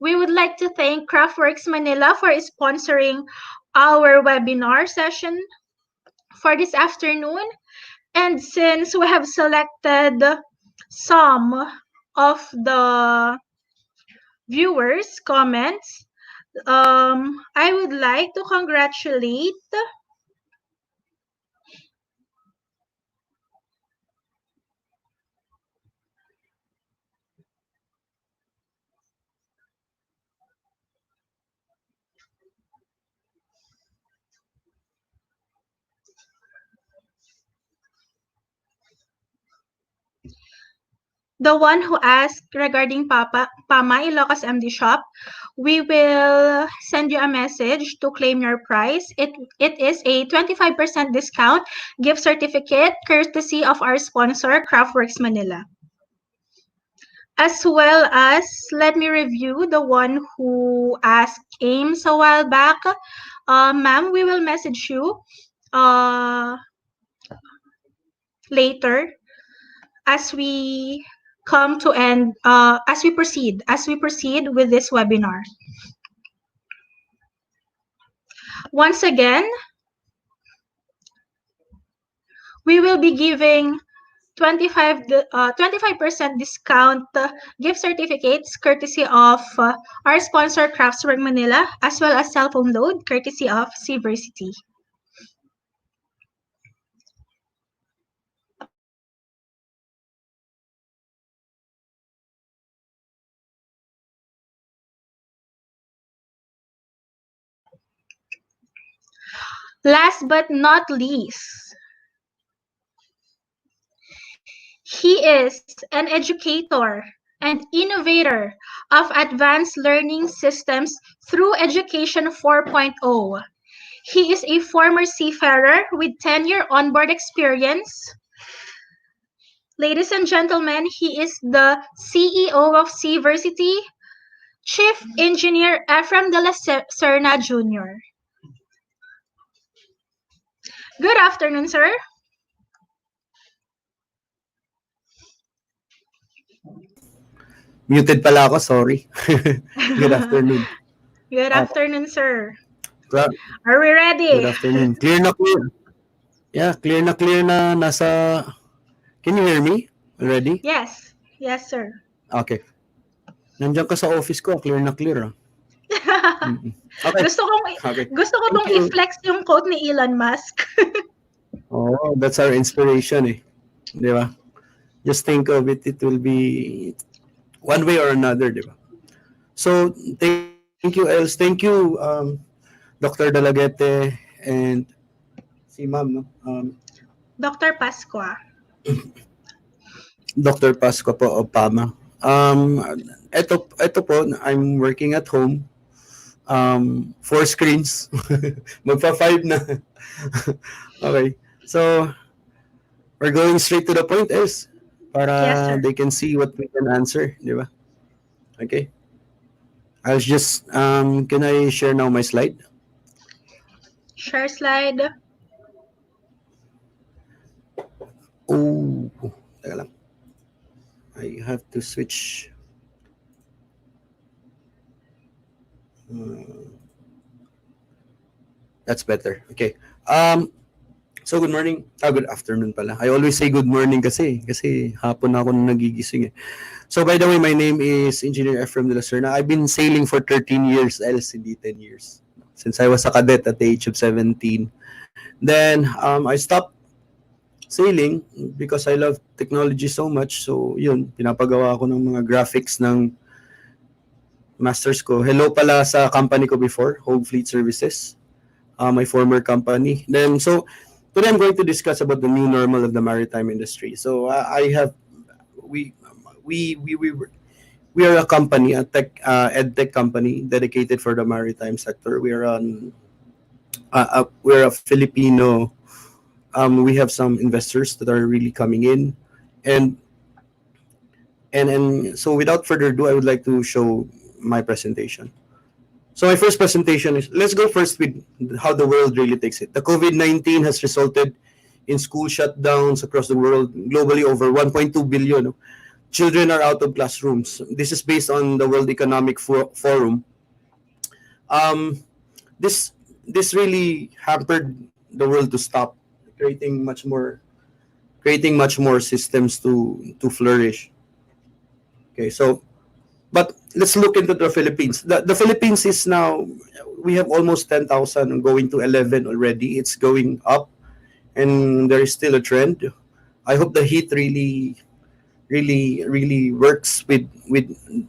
we would like to thank Craftworks Manila for sponsoring our webinar session for this afternoon. And since we have selected some of the viewers' comments, I would like to congratulate the one who asked regarding PAMMA Ilocos MD Shop. We will send you a message to claim your prize. It is a 25% discount gift certificate courtesy of our sponsor, Craftworks Manila. As well as, let me review the one who asked AIMS a while back. Ma'am, we will message you later as we come to end, as we proceed with this webinar. Once again, we will be giving 25% discount gift certificates courtesy of our sponsor Craftswork Manila, as well as cell phone load courtesy of Seaversity. Last but not least, he is an educator and innovator of advanced learning systems through Education 4.0. He is a former seafarer with 10-year onboard experience. Ladies and gentlemen, he is the CEO of Seaversity, Chief Engineer Ephrem Dela Cerna Jr. Good afternoon, sir. Muted pala ako, sorry. Good afternoon. Good afternoon, sir. Gra- Are we ready? Good afternoon. Clear na clear. Yeah, clear na nasa... Can you hear me already? Yes. Yes, sir. Okay. Nandiyan ka sa office ko, clear na clear. Okay. Gusto ko bang i-flex yung quote ni Elon Musk. Oh, that's our inspiration eh. Di ba? Just think of it, it will be one way or another, di ba? So, thank you, Els. Thank you, Dr. Dalaguete and si Ma'am, no? Dr. Pascua. Dr. Pascua po of PAMMA. Ito po, I'm working at home. 4 screens. Magpa-5 na. Okay. So, we're going straight to the point, Els. Para Yes, sir. they can see what we can answer, di ba? Okay. I'll just, can I share now my slide? Share slide. Oh, teka lang. I have to switch. That's better. Okay. So good morning. Good afternoon pala. I always say good morning kasi hapon na ako nagigising eh. So by the way, my name is Engineer Ephrem de la Cerna. I've been sailing for 13 years, else hindi 10 years. Since I was a cadet at the age of 17, Then I stopped sailing because I love technology so much. So yun, pinapagawa ako ng mga graphics ng masters ko. Hello pala sa company ko before, Home Fleet Services, my former company. Then so today I'm going to discuss about the new normal of the maritime industry. So I have we we we we we are a company, a tech ed tech company dedicated for the maritime sector. We're a Filipino. We have some investors that are really coming in, and so without further ado, I would like to show my presentation. So my first presentation is, let's go first with how the world really takes it. The COVID-19 has resulted in school shutdowns across the world. Globally, over 1.2 billion children are out of classrooms. This is based on the World Economic Forum. This really hampered the world to stop, creating much more systems to flourish. Okay, so but let's look into the Philippines. The Philippines is now, we have almost 10,000 and going to 11 already. It's going up, and there is still a trend. I hope the heat really works with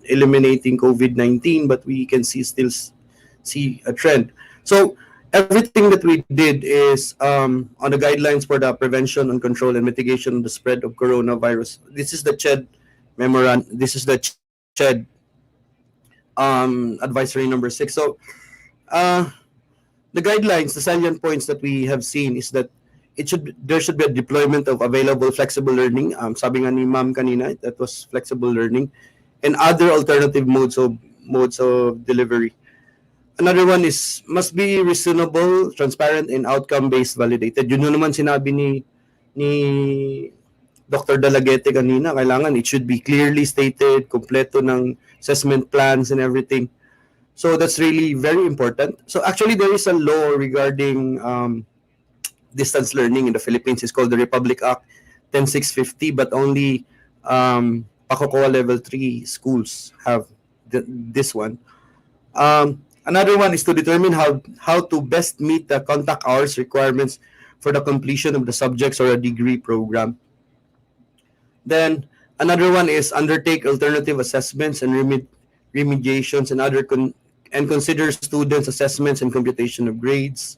eliminating COVID-19, but we can still see a trend. So everything that we did is on the guidelines for the prevention and control and mitigation of the spread of coronavirus. This is the CHED memorandum. This is the CHED advisory number 6. So the guidelines, the salient points that we have seen is that there should be a deployment of available flexible learning. Sabi nga ni Ma'am kanina, that was flexible learning, and other alternative modes of delivery. Another one is must be reasonable, transparent, and outcome-based validated. Yun naman sinabi ni Dr. Dalaguete kanina, kailangan it should be clearly stated, kompleto ng assessment plans and everything. So that's really very important. So actually there is a law regarding distance learning in the Philippines. It's called the Republic Act 10650, but only Pacocoa Level 3 schools have this one. Another one is to determine how to best meet the contact hours requirements for the completion of the subjects or a degree program. Then another one is undertake alternative assessments and remediations and consider students' assessments and computation of grades.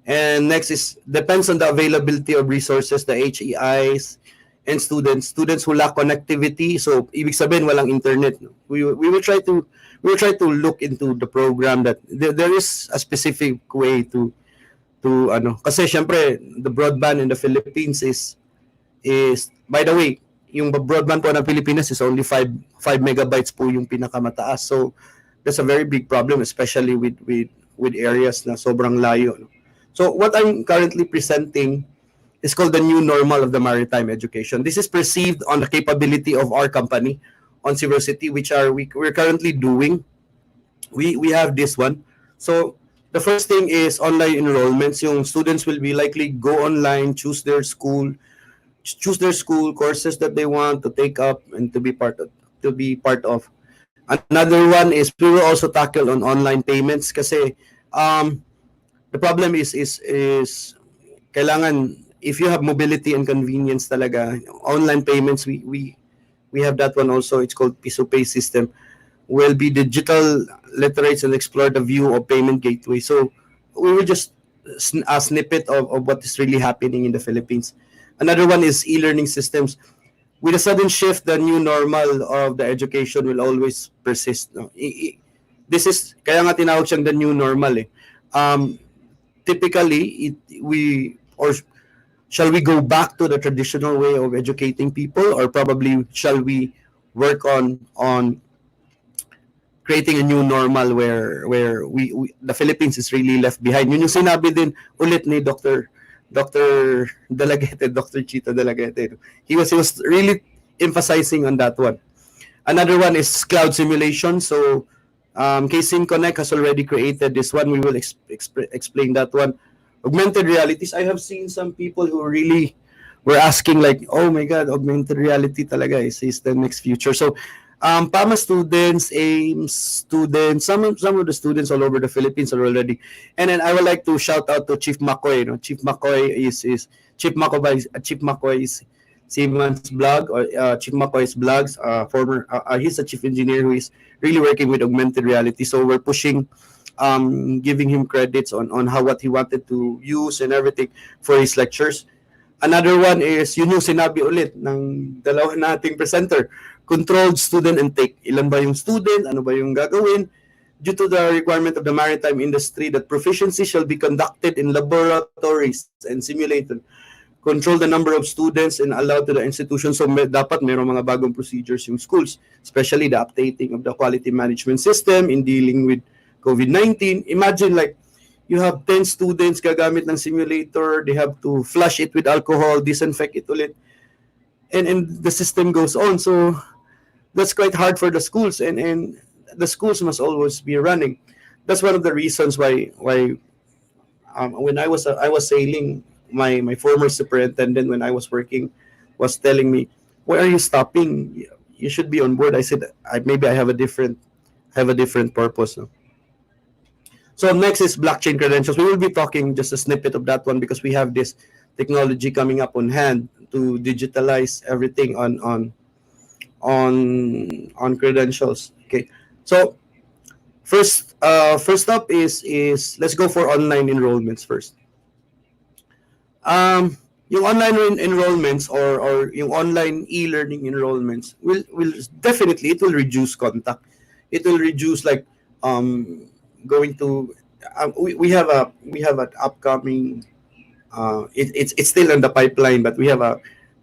And next is depends on the availability of resources, the HEIs, and students who lack connectivity. So ibig sabihin walang internet. We will try to look into the program that there is a specific way to kasi syempre the broadband in the Philippines is by the way, yung broadband po ng Pilipinas is only 5 megabytes po yung pinakamataas. So that's a very big problem, especially with areas na sobrang layo. So what I'm currently presenting is called the new normal of the maritime education. This is perceived on the capability of our company on Seaversity, which we're currently doing. We have this one. So the first thing is online enrollments. Yung students will be likely go online, choose their school courses that they want to take up and to be part of. Another one is we will also tackle on online payments kasi the problem is kailangan if you have mobility and convenience talaga, online payments we have that one also. It's called Piso Pay system. Will be digital literates and explore the view of payment gateway. So we will just a snippet of what is really happening in the Philippines. Another one is e-learning systems. With a sudden shift, the new normal of the education will always persist. No? This is kaya nga tinawag siyang the new normal. Typically, shall we go back to the traditional way of educating people, or probably shall we work on creating a new normal where the Philippines is really left behind? Yun yung sinabi din ulit ni Dr. Dalaguete, Dr. Chito Dalaguete. He was really emphasizing on that one. Another one is cloud simulation. So Casing Connect has already created this one. We will explain that one. Augmented realities. I have seen some people who really were asking like, oh my God, augmented reality talaga is the next future. So PAMMA students, AIMS students, some of the students all over the Philippines are already. And then I would like to shout out to Chief McCoy. No? Chief McCoy is Chief McCoy is Simon's blog, or Chief McCoy's blogs. He's a chief engineer who is really working with augmented reality. So we're pushing, giving him credits on how what he wanted to use and everything for his lectures. Another one is yun yung sinabi ulit ng dalawa nating presenter, controlled student intake. Ilan ba yung student? Ano ba yung gagawin? Due to the requirement of the maritime industry that proficiency shall be conducted in laboratories and simulated. Control the number of students and allowed to the institution. So dapat mayroong mga bagong procedures yung schools, especially the updating of the quality management system in dealing with COVID-19. Imagine like you have 10 students gagamit ng simulator, they have to flush it with alcohol, disinfect it ulit, and the system goes on. So that's quite hard for the schools, and the schools must always be running. That's one of the reasons why when I was sailing, my former superintendent when I was working was telling me, why are you stopping? You should be on board. I said, maybe I have a different purpose. No? So next is blockchain credentials. We will be talking just a snippet of that one because we have this technology coming up on hand to digitalize everything on credentials. Okay. So first up is let's go for online enrollments first. Yung online enrollments or yung online e-learning enrollments will definitely, it will reduce contact. It will reduce like going to we have an upcoming it's still in the pipeline, but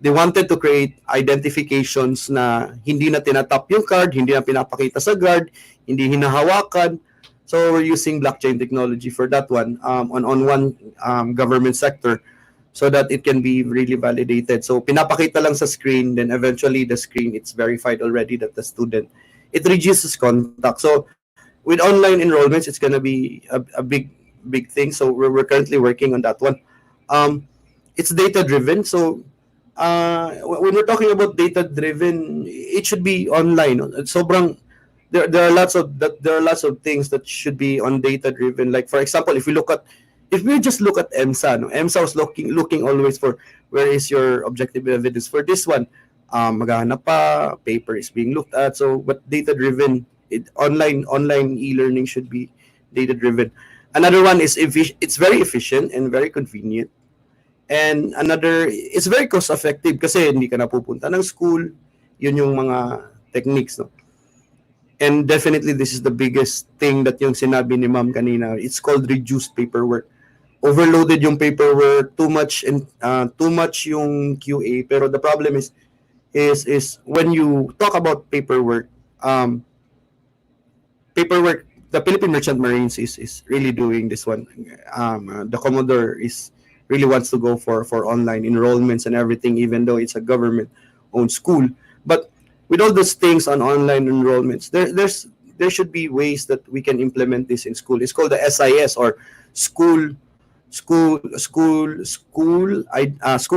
they wanted to create identifications na hindi na tinatap yung card, hindi na pinapakita sa guard, hindi hinahawakan. So we're using blockchain technology for that one on one government sector so that it can be really validated. So pinapakita lang sa screen, then eventually the screen it's verified already that the student, it reduces contact. So with online enrollments, it's going to be a big thing. So we're currently working on that one. It's data driven. So when we're talking about data driven, it should be online. Sobrang there are lots of things that should be on data driven. Like for example, if we just look at EMSA, no? EMSA was looking always for where is your objective evidence for this one. Maghahanap pa, paper is being looked at. So but data driven. Online e-learning should be data driven. Another one is it's very efficient and very convenient. And another, it's very cost effective kasi hindi ka na pupunta ng school. Yun yung mga techniques, no? And definitely this is the biggest thing that yung sinabi ni Ma'am kanina. It's called reduced paperwork. Overloaded yung paperwork, too much yung QA. Pero the problem is when you talk about paperwork, the Philippine Merchant Marines is really doing this one. The Commodore really wants to go for online enrollments and everything, even though it's a government-owned school. But with all those things on online enrollments, there should be ways that we can implement this in school. It's called the SIS, or school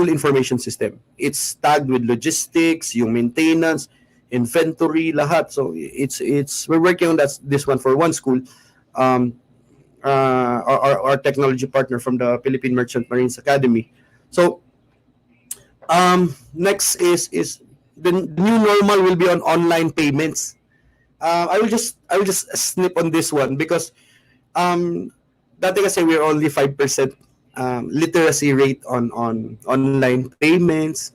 information system. It's tagged with logistics, yung maintenance, inventory, lahat. So we're working on this one for one school. Our technology partner from the Philippine Merchant Marines Academy. So next is the new normal will be on online payments. I will just snip on this one because dati kasi we're only 5% literacy rate on online payments.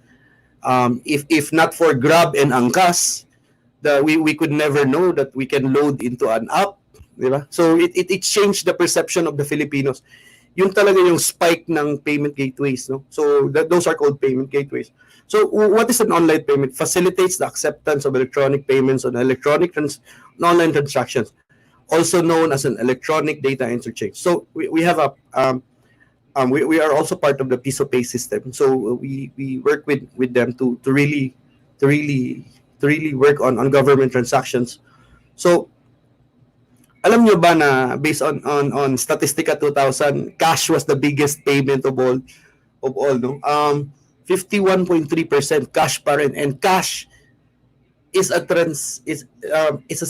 If not for Grab and Angkas, we could never know that we can load into an app, diba? So it changed the perception of the Filipinos. Yun talaga yung spike ng payment gateways, no? So those are called payment gateways. So what is an online payment? Facilitates the acceptance of electronic payments on online transactions, also known as an electronic data interchange. So we have we are also part of the Piso Pay system. So we work with them to really work on government transactions. So alam nyo ba na based on Statistica 2000, cash was the biggest payment of all, no? 51.3% cash pa rin, and cash is a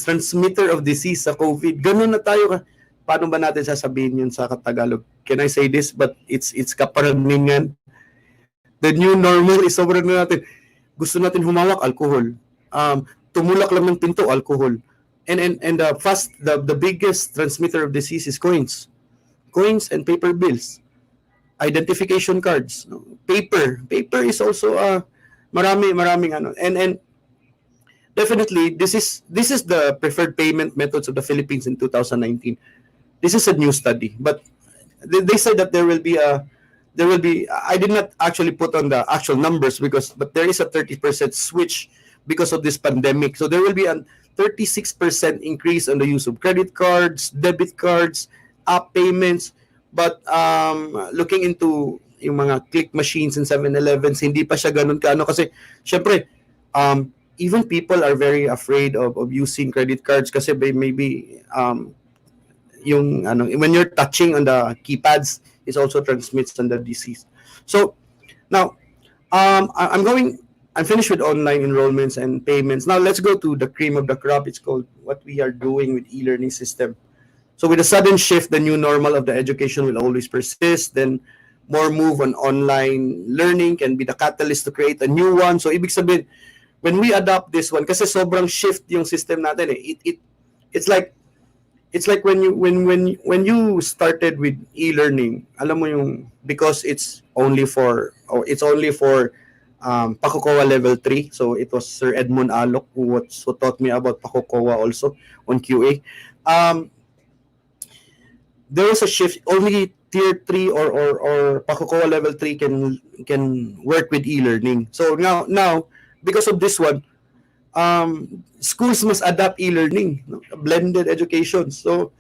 transmitter of disease sa COVID. Ganun na tayo ka. Paano ba natin sasabihin yun sa Tagalog? Can I say this? But it's kaparagningan. The new normal is sobrang na natin. Gusto natin humawak, alcohol. Tumulak lang ng pinto, alcohol. And the biggest transmitter of disease is coins. Coins and paper bills. Identification cards. Paper is also maraming ano. And definitely this is the preferred payment methods of the Philippines in 2019. This is a new study, but they said that there will be I did not actually put on the actual numbers but there is a 30% switch because of this pandemic. So there will be a 36% increase on the use of credit cards, debit cards, app payments. But looking into yung mga click machines in 7-Elevens, hindi pa siya ganun kaano kasi syempre even people are very afraid of using credit cards kasi maybe yung when you're touching on the keypads, it also transmits on the disease. So now I'm finished with online enrollments and payments. Now let's go to the cream of the crop. It's called what we are doing with e-learning system. So with a sudden shift, the new normal of the education will always persist. Then more move on online learning can be the catalyst to create a new one. So ibig sabihin, when we adopt this one, kasi sobrang shift yung system natin eh. It's like when you started with e-learning, alam mo yung because it's only for Pakukowa level 3. So it was Sir Edmund Alok who taught me about Pakukowa also on QA. There was a shift. Only tier 3 or Pakukowa level 3 can work with e-learning. So now because of this one, schools must adapt e-learning, blended education. So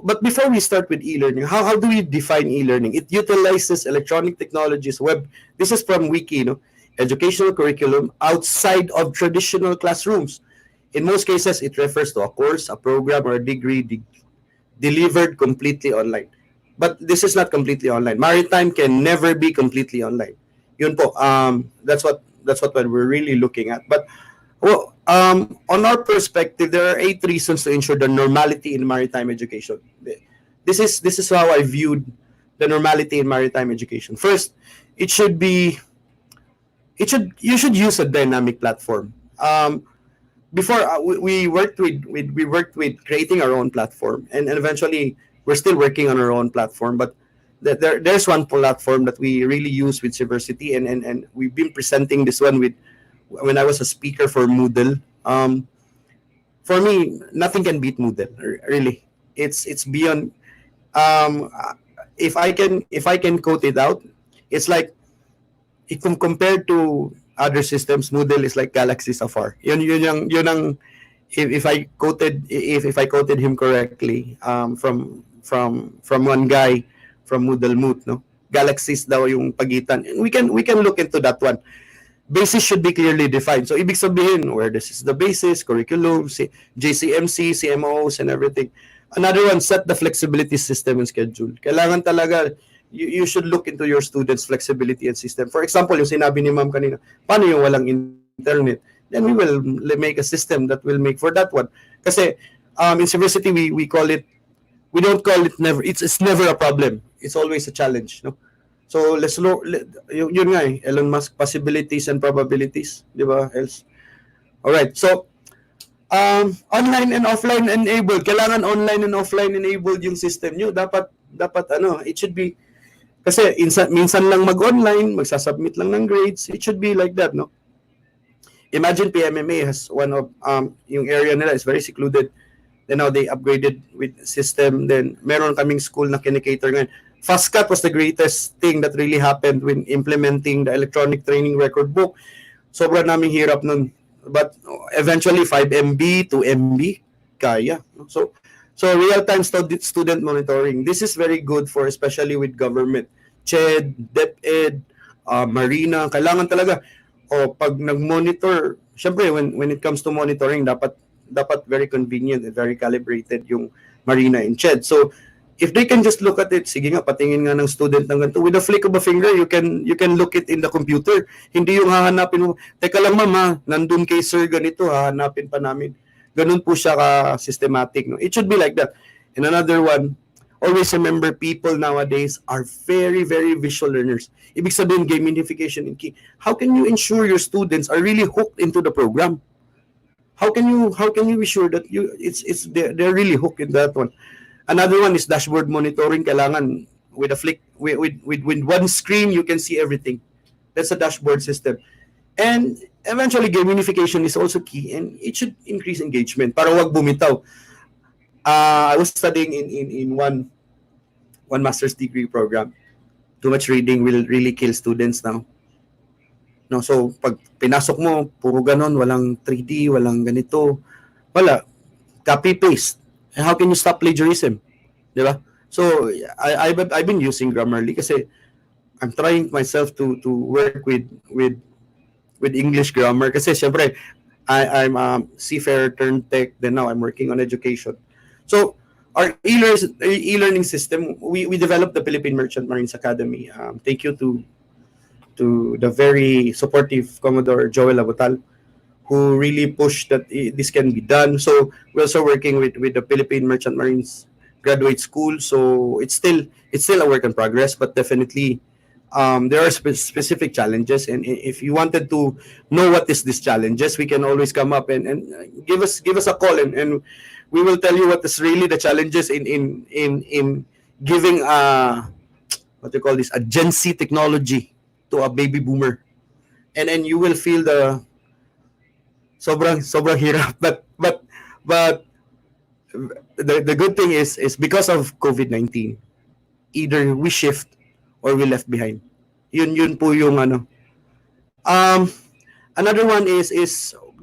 but before we start with e-learning, how do we define e-learning? It utilizes electronic technologies, web. This is from Wiki, educational curriculum outside of traditional classrooms. In most cases, it refers to a course, a program, or a degree delivered completely online. But this is not completely online. Maritime can never be completely online. Yun po. That's what we're really looking at. But on our perspective, there are 8 reasons to ensure the normality in maritime education. This is how I viewed the normality in maritime education. First, you should use a dynamic platform. Before we worked with creating our own platform, and eventually we're still working on our own platform. But there's one platform that we really use with Seaversity, and we've been presenting this one when I was a speaker for Moodle. For me, nothing can beat Moodle. Really, it's beyond. If I can quote it out, it's like if compared to other systems, Moodle is like Galaxy Safari. Yun ang if I quoted him correctly, from one guy from Moodle Moot, no? Galaxies daw yung pagitan. And we can look into that one. Basis should be clearly defined. So ibig sabihin, where this is the basis, curriculum, JCMC, CMOs, and everything. Another one, set the flexibility system and schedule. Kailangan talaga, you should look into your students' flexibility and system. For example, yung sinabi ni ma'am kanina, paano yung walang internet? Then we will make a system that will make for that one. Kasi in Seaversity, we call it, we don't call it never, it's never a problem. It's always a challenge, no? So let's look, yun nga eh, Elon Musk, possibilities and probabilities, di ba, else? Alright, so online and offline enabled. Kailangan online and offline enabled yung system nyo. Dapat it should be, kasi minsan lang mag-online, magsasubmit lang ng grades. It should be like that, no? Imagine PMMA has one of, yung area nila is very secluded. Then now they upgraded with system. Then meron kaming school na kinikater ngayon. FastCat was the greatest thing that really happened when implementing the electronic training record book. Sobrang naming hirap nun. But eventually 5 MB, 2 MB, kaya. So real-time student monitoring. This is very good for especially with government. CHED, DepEd, Marina, kailangan talaga. O pag nag-monitor, syempre when it comes to monitoring, dapat very convenient and very calibrated yung Marina and CHED. So if they can just look at it, sige nga, patingin nga ng student ng ganito, with a flick of a finger, you can look it in the computer. Hindi yung hahanapin mo, teka lang ma'am ha, nandun kay sir ganito, hahanapin pa namin. Ganun po siya ka-systematic. No? It should be like that. And another one, always remember, people nowadays are very, very visual learners. Ibig sabihin, gamification in key. How can you ensure your students are really hooked into the program? How can you be sure that they're really hooked in that one? Another one is dashboard monitoring. Kailangan with a flick, with one screen, you can see everything. That's a dashboard system. And eventually, gamification is also key, and it should increase engagement para wag bumitaw. I was studying in one master's degree program. Too much reading will really kill students now. No, so pag pinasok mo, puro ganon, walang 3D, walang ganito, wala. Copy paste. And how can you stop plagiarism? Di ba? So I've been using Grammarly kasi I'm trying myself to work with English grammar kasi syempre I'm seafarer turned tech, then now I'm working on education. So our e-learning system, we developed the Philippine Maritime Academy. Thank you to the very supportive Commodore Joel Abutal, who really pushed that this can be done. So we're also working with the Philippine Merchant Marines Graduate School. So it's still a work in progress, but definitely there are specific challenges. And if you wanted to know what is these challenges, we can always come up and give us a call, and we will tell you what is really the challenges in giving what they call this, a Gen Z technology to a baby boomer, and you will feel the sobrang hirap, but the good thing is because of COVID-19, either we shift or we left behind. Yun po yung ano. Another one is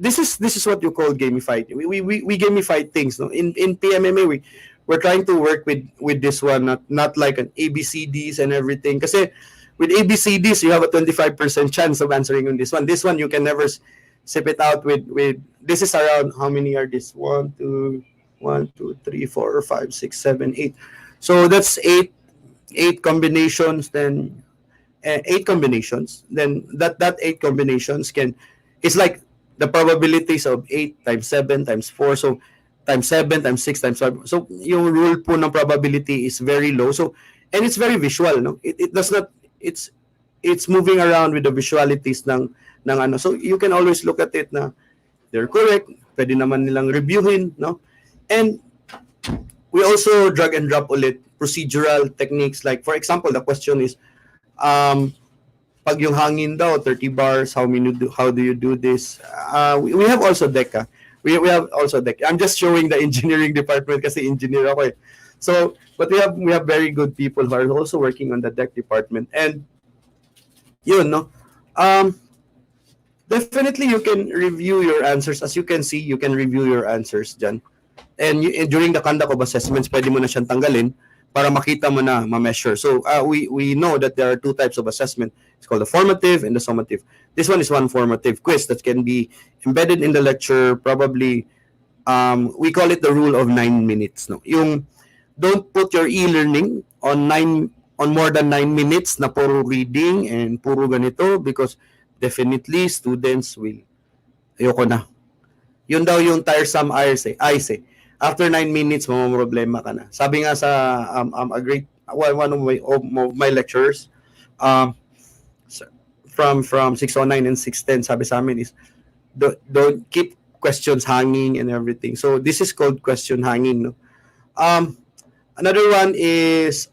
this is what you call gamified. We gamify things, no? In PMMA we're trying to work with this one, not like an ABCDs and everything. Kasi with ABCDs, you have a 25% chance of answering on this one. This one, you can never sip it out with this is around, how many are this? 1, 2, 3, 4, 5, 6, 7, 8. So that's eight combinations, then 8 combinations. Then that 8 combinations it's like the probabilities of 8 times 7 times 4. So times 7 times 6 times 5. So yung rule po ng probability is very low. So, and it's very visual, no? It does not, it's moving around with the visualities ng ano. So you can always look at it na they're correct. Pwede naman nilang reviewin, no? And we also drag and drop ulit procedural techniques. Like for example, the question is pag yung hangin daw 30 bars, how do you do this? We have also DECA. We have also DECA. I'm just showing the engineering department kasi engineer ako eh. So, but we have very good people who are also working on the DEC department. And yun, no? Definitely you can review your answers. As you can see, you can review your answers dyan. And during the conduct of assessments, pwede mo na siyang tanggalin para makita mo na, ma-measure. So we know that there are 2 types of assessment. It's called the formative and the summative. This one is one formative quiz that can be embedded in the lecture. Probably, we call it the rule of 9 minutes. No, yung don't put your e-learning on more than 9 minutes na puro reading and puro ganito, because definitely students will, ayoko na. Yun daw yung tiresome eyes eh. After 9 minutes, problema ka na. Sabi nga sa a great one of my lecturers, from 609 and 610, sabi sa amin is don't keep questions hanging and everything. So this is called question hanging, no? Another one is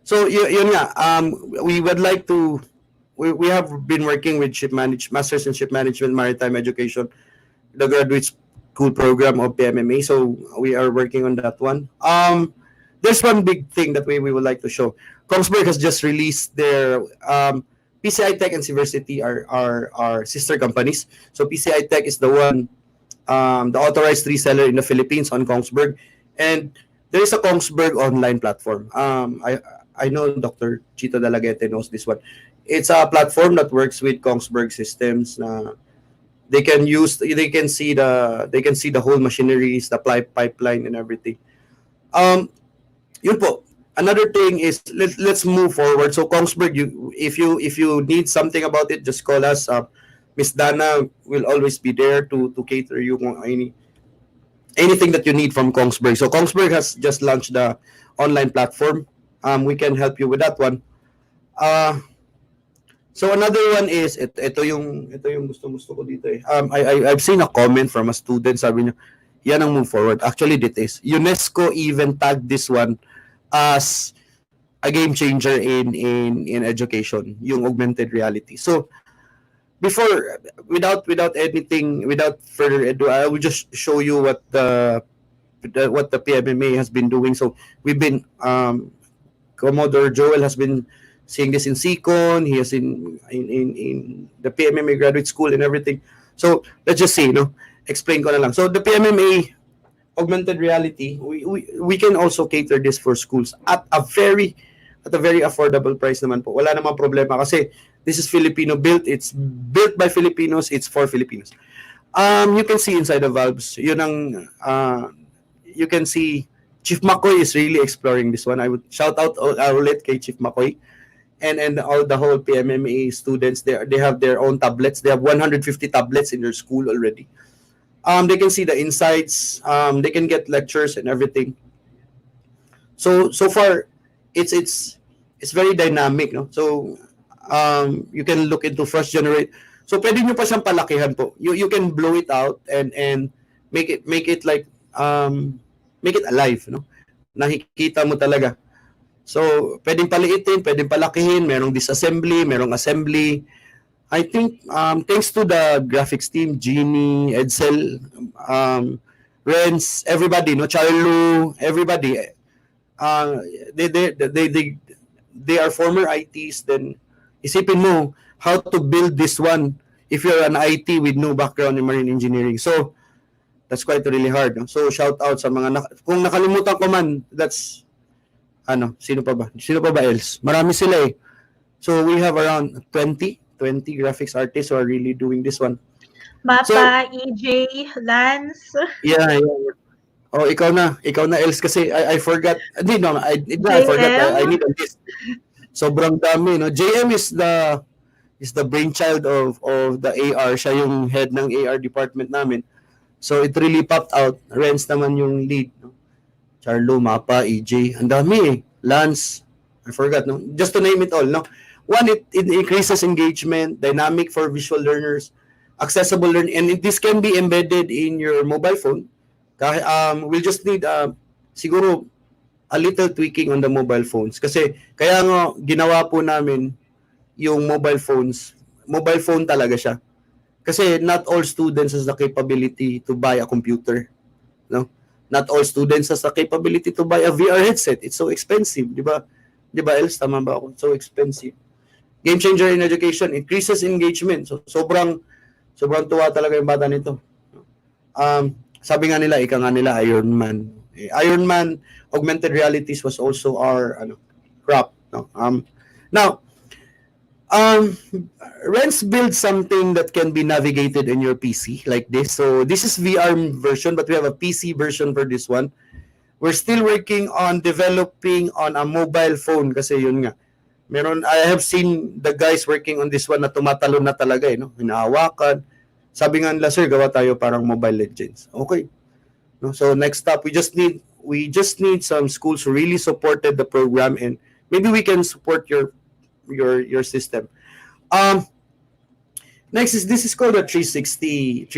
so yun nga, we would like to, we have been working with Masters in Ship Management Maritime Education, the graduate school program of PMMA. So we are working on that one. There's one big thing that we would like to show. Kongsberg has just released their PCI Tech and Seaversity are sister companies. So PCI Tech is the one, the authorized reseller in the Philippines on Kongsberg, and there is a Kongsberg online platform. I know Dr. Chito Dalaguete knows this one. It's a platform that works with Kongsberg systems. They can see the whole machineries, the pipeline and everything. Yun po. Another thing is let's move forward. So Kongsberg, if you need something about it, just call us. Miss Dana will always be there to cater you kung anything that you need from Kongsberg. So Kongsberg has just launched the online platform. We can help you with that one. So another one is ito yung gusto ko dito eh. I've seen a comment from a student, sabi niya, yan ang move forward. Actually, it is. UNESCO even tagged this one as a game changer in education, yung augmented reality. So before, without further ado, I will just show you what the PMMA has been doing. So we've been Commodore Joel has been seeing this in Seacon. He has in the PMMA graduate school and everything. So let's just see, explain ko na lang. So the PMMA augmented reality, we can also cater this for schools at a very affordable price naman po. Wala namang problema kasi this is Filipino built. It's built by Filipinos. It's for Filipinos. You can see inside the valves. Yun ang you can see Chief McCoy is really exploring this one. I would shout out ulit kay Chief McCoy and all the whole PMMA students. They have their own tablets. They have 150 tablets in their school already. They can see the insights. They can get lectures and everything. So far, it's very dynamic, no? So you can look into first generate. So pwede nyo pa siyang palakihan po. You can blow it out and make it like make it alive, no? Nakikita mo talaga. So pwedeng paliitin, pwedeng palakihin, merong disassembly, merong assembly. I think thanks to the graphics team, Jeannie, Edsel, Renz, everybody, no, Charlo, everybody, they are former ITs. Then isipin mo how to build this one if you're an IT with no background in marine engineering. So that's quite really hard. No? So shout out sa mga kung nakalimutan ko man, that's sino pa ba else? Marami sila eh. So we have around 20 graphics artists who are really doing this one. Mapa, So, EJ, Lance. yeah. Oh, ikaw na else kasi I forgot. I forgot. I need a list. Sobrang dami, no. JM is the brainchild of the AR. Siya yung head ng AR department namin. So it really popped out. Renz naman yung lead, no. Charlo, Mapa, EJ, ang dami eh. Lance, I forgot, no. Just to name it all, no. One, it increases engagement, dynamic for visual learners, accessible learning, and this can be embedded in your mobile phone. We'll just need siguro a little tweaking on the mobile phones. Kasi kaya nga ginawa po namin yung mobile phone talaga siya. Kasi not all students has the capability to buy a computer, no? Not all students has the capability to buy a VR headset. It's so expensive, di ba? Di ba, Els? Tama ba ako? So expensive. Game changer in education, increases engagement. So sobrang tuwa talaga yung bata nito. Sabi nga nila, Iron Man. Iron Man augmented realities was also our crop. No? Now, Renz build something that can be navigated in your PC like this. So this is VR version, but we have a PC version for this one. We're still working on developing on a mobile phone kasi yun nga. I have seen the guys working on this one na tumatalon na talaga eh, no? Hinahawakan. Sabi nga nila, sir, gawa tayo parang Mobile Legends. Okay. No? So next step, we just need some schools who really supported the program, and maybe we can support your system. Next this is called a 360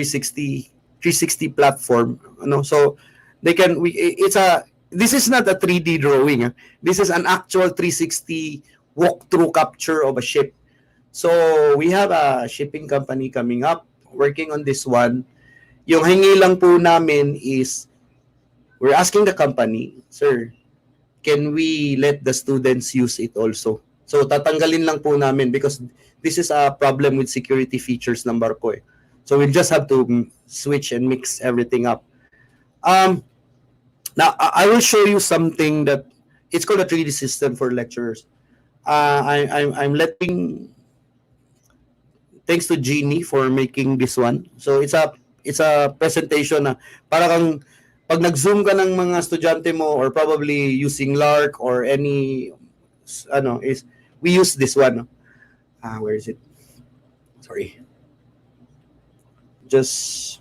platform. So this is not a 3D drawing. This is an actual 360 walkthrough capture of a ship. So we have a shipping company coming up working on this one. Yung hingi lang po namin is we're asking the company, sir, can we let the students use it also? So tatanggalin lang po namin because this is a problem with security features ng barko eh. So we'll just have to switch and mix everything up. Now I will show you something that it's called a 3D system for lecturers. I'm letting thanks to Jeannie for making this one. So it's a presentation na para kang pag nag-zoom ka ng mga estudyante mo or probably using Lark or any is we use this one. Where is it? Sorry. Just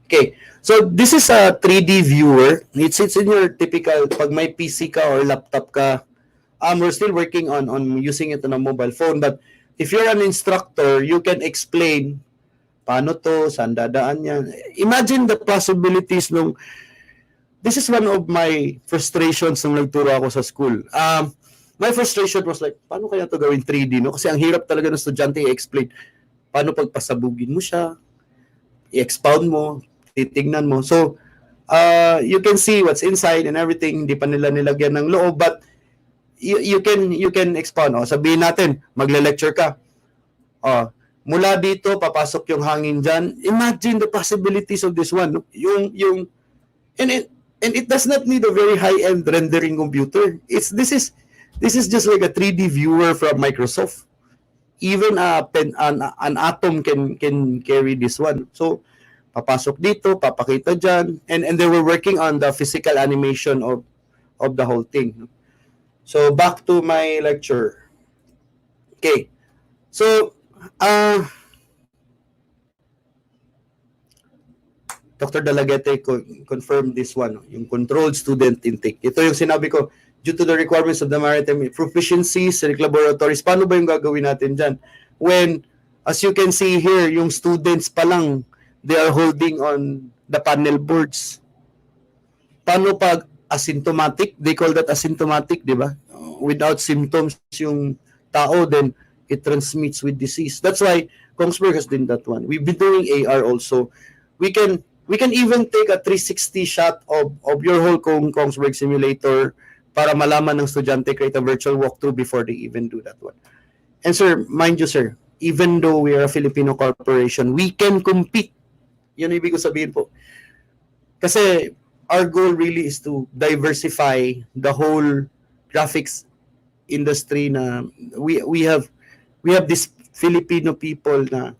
okay. So this is a 3D viewer. It's in your typical pag may PC ka or laptop ka. We're still working on using it on a mobile phone, but if you're an instructor, you can explain paano to, saan dadaan yan. Imagine the possibilities nung this is one of my frustrations nung nagturo ako sa school. My frustration was like, paano kaya to gawin 3D, no? Kasi ang hirap talaga ng estudyante i-explain. Paano pagpasabugin mo siya, i-expound mo, titignan mo. So, you can see what's inside and everything. Hindi pa nila nilagyan ng loob, but you can expound. Sabihin natin, magle-lecture ka. Mula dito, papasok yung hangin dyan. Imagine the possibilities of this one. No? And it does not need a very high-end rendering computer. This is just like a 3D viewer from Microsoft. Even an Atom can carry this one. So, papasok dito, papakita dyan. And they were working on the physical animation of the whole thing. So, back to my lecture. Okay. So, Dr. Dalaguete confirmed this one, yung controlled student intake. Ito yung sinabi ko, due to the requirements of the maritime proficiencies, laboratories, paano ba yung gagawin natin dyan? When, as you can see here, yung students pa lang, they are holding on the panel boards. Paano pag asymptomatic? They call that asymptomatic, di ba? Without symptoms yung tao, then it transmits with disease. That's why Kongsberg has done that one. We've been doing AR also. We can even take a 360 shot of your whole Kongsberg simulator para malaman ng estudyante, create a virtual walkthrough before they even do that one. And sir, mind you sir, even though we are a Filipino corporation, we can compete. Yun ibig ko sabihin po. Kasi our goal really is to diversify the whole graphics industry na we have this Filipino people na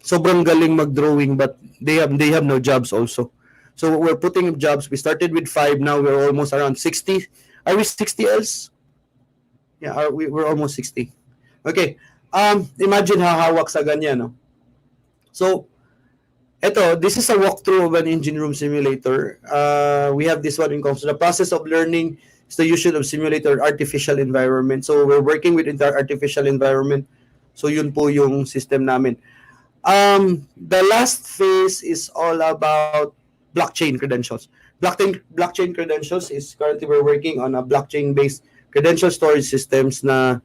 sobrang galing mag-drawing but they have no jobs also. So we're putting up jobs. We started with 5, now we're almost around 60. Are we 60 else? Yeah, we're almost 60. Okay. Imagine hahawak sa ganyan, no? So this is a walkthrough of an engine room simulator. We have this one in Kongsberg. The process of learning is the use of simulator artificial environment. So we're working with artificial environment. So yun po yung system namin. The last phase is all about blockchain credentials. Blockchain credentials is currently we're working on a blockchain-based credential storage systems na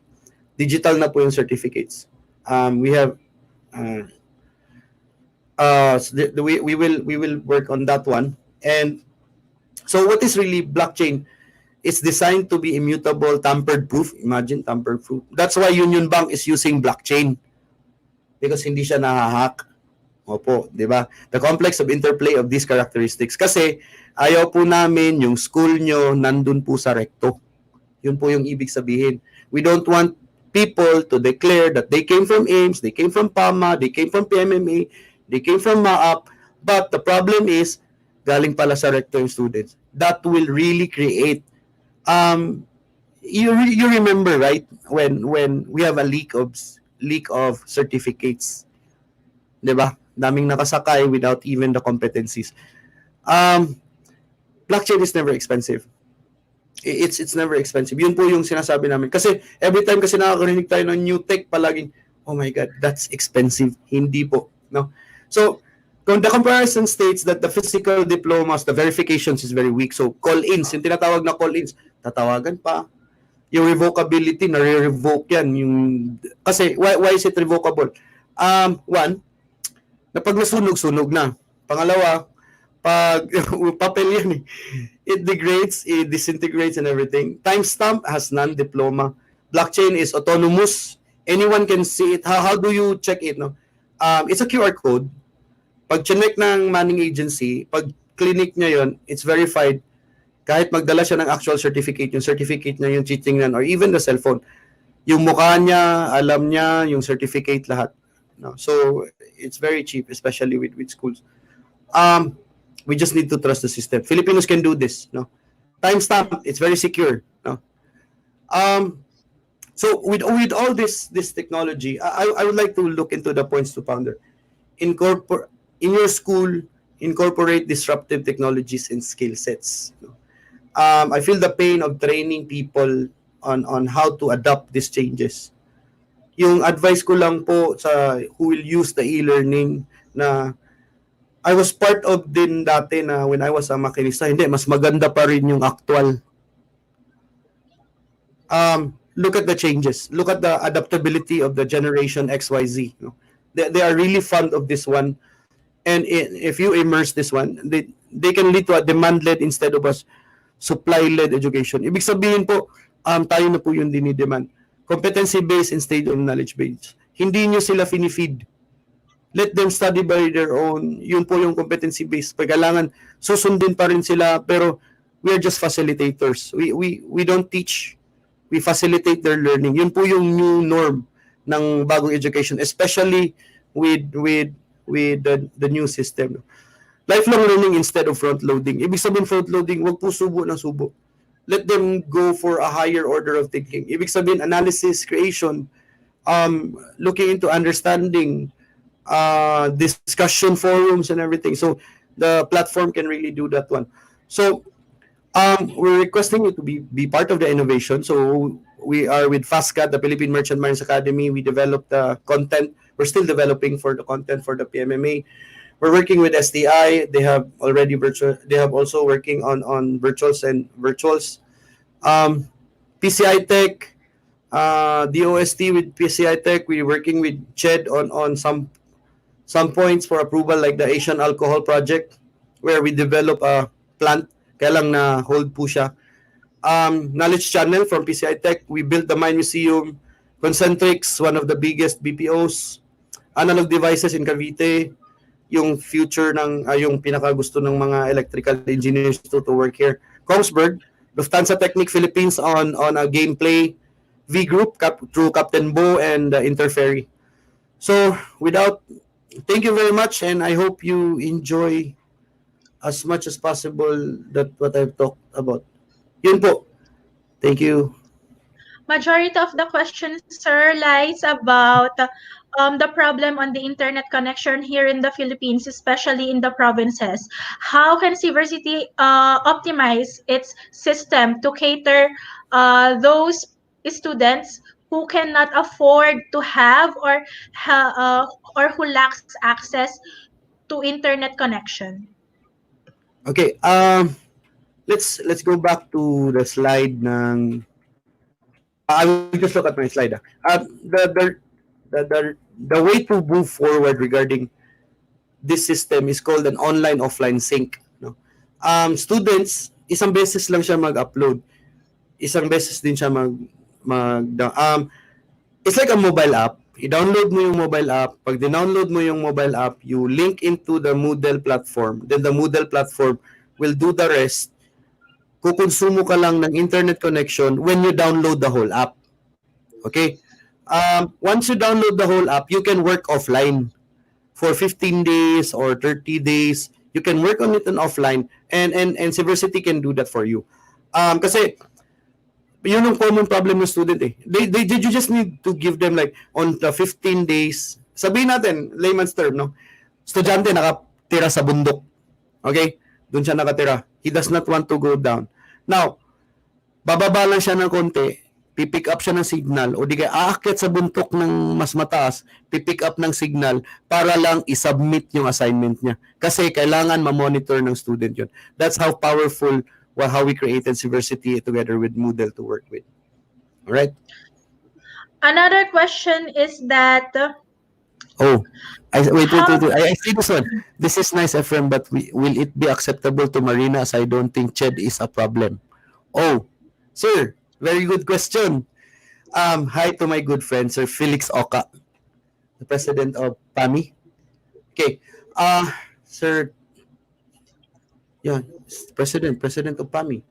digital na po yung certificates. We have we will work on that one. And so what is really blockchain? It's designed to be immutable, tampered-proof. Imagine tampered-proof. That's why Union Bank is using blockchain because hindi siya nahahack. Opo, di ba? The complex of interplay of these characteristics. Kasi ayaw po namin yung school nyo nandun po sa recto. Yun po yung ibig sabihin. We don't want people to declare that they came from AIMS, they came from PAMMA, they came from PMMA, they came from MAAP, but the problem is, galing pala sa recto yung students. That will really create, you remember, right? When we have a leak of certificates. Diba? Daming nakasakay without even the competencies. Blockchain is never expensive. It's never expensive. Yun po yung sinasabi namin. Kasi every time kasi nakakarinig tayo ng new tech, palaging, oh my God, that's expensive. Hindi po. No? So, the comparison states that the physical diplomas, the verifications is very weak. So, call-ins, yung tinatawag na call-ins, tatawagan pa. Yung revocability, nare-revoke yan. Kasi, why is it revocable? One, na pag nasunog na. Pangalawa, pag papel yan eh. It degrades, it disintegrates and everything. Timestamp has non-diploma. Blockchain is autonomous. Anyone can see it. How do you check it? No? It's a QR code. Pag chinek ng manning agency, pag clinic niya yon, it's verified. Kahit magdala siya ng actual certificate, yung certificate niya yung titingnan or even the cellphone. Yung mukha niya, alam niya, yung certificate, lahat. No? So, it's very cheap, especially with schools. We just need to trust the system. Filipinos can do this. No? Timestamp, it's very secure. No? So with all this technology, I would like to look into the points to ponder. In your school, incorporate disruptive technologies and skill sets. I feel the pain of training people on how to adapt these changes. Yung advice ko lang po sa who will use the e-learning na I was part of din dati na when I was a makinista, hindi, mas maganda pa rin yung actual. Look at the changes. Look at the adaptability of the generation XYZ. They are really fond of this one. And if you immerse this one, they can lead to a demand-led instead of a supply-led education. Ibig sabihin po, tayo na po yung dinidemand. Competency-based instead of knowledge-based. Hindi nyo sila finifeed. Let them study by their own. Yun po yung competency-based. Pagkailangan, susundin pa rin sila, pero we are just facilitators. We don't teach. We facilitate their learning. Yun po yung new norm ng bagong education, especially with the new system. Lifelong learning instead of front-loading. Ibig sabihin front-loading, wag po subo ng subo. Let them go for a higher order of thinking. Ibig sabihin analysis, creation, looking into understanding, discussion forums and everything. So the platform can really do that one. So we're requesting you to be part of the innovation. So we are with FASCA, the Philippine Merchant Marines Academy. We developed the content. We're still developing for the content for the PMMA. We're working with STI. They have already virtual. They have also working on virtuals and virtuals. PCI Tech, DOST with PCI Tech. We're working with CHED on some points for approval, like the Asian Alcohol Project, where we develop a plant. Kaya lang na hold po siya. Knowledge Channel from PCI Tech. We built the Mine Museum. Concentrix, one of the biggest BPOs. Analog Devices in Cavite. Yung future ng, yung pinakagusto ng mga electrical engineers to work here. Kongsberg, Lufthansa Technic Philippines on a gameplay. V Group through Captain Bo and Interferry. So, thank you very much, and I hope you enjoy as much as possible that what I've talked about. Yun po. Thank you. Majority of the questions, sir, lies about the problem on the internet connection here in the Philippines, especially in the provinces. How can Seaversity optimize its system to cater those students who cannot afford to have or who lacks access to internet connection? Okay, let's go back to the slide ng I will just look at my slide. The way to move forward regarding this system is called an online-offline sync. No? Students, isang beses lang siya mag-upload. Isang beses din siya it's like a mobile app. I-download mo yung mobile app. Pag dinownload mo yung mobile app, you link into the Moodle platform. Then the Moodle platform will do the rest. Kukonsumo ka lang ng internet connection when you download the whole app. Okay? Once you download the whole app, you can work offline for 15 days or 30 days. You can work on it offline, and Seaversity can do that for you. Kasi yun ang common problem ng student eh. You just need to give them like on the 15 days. Sabihin natin, layman's term, no? Estudyante nakatira sa bundok. Okay? Doon siya nakatira. He does not want to go down. Now, bababa lang siya ng konti, pipick up siya ng signal, o di kaya aakyat sa buntok ng mas mataas, pipick up ng signal para lang isubmit yung assignment niya. Kasi kailangan ma-monitor ng student yun. That's how powerful how we created Seaversity together with Moodle to work with. All right? Another question is that Wait. I see this one. This is nice, Ephrem, but will it be acceptable to Marina, as I don't think CHED is a problem? Oh, sir, very good question. Hi to my good friend, Sir Felix Oka, the president of PAMMA. Okay. Sir, yeah, president of PAMMA.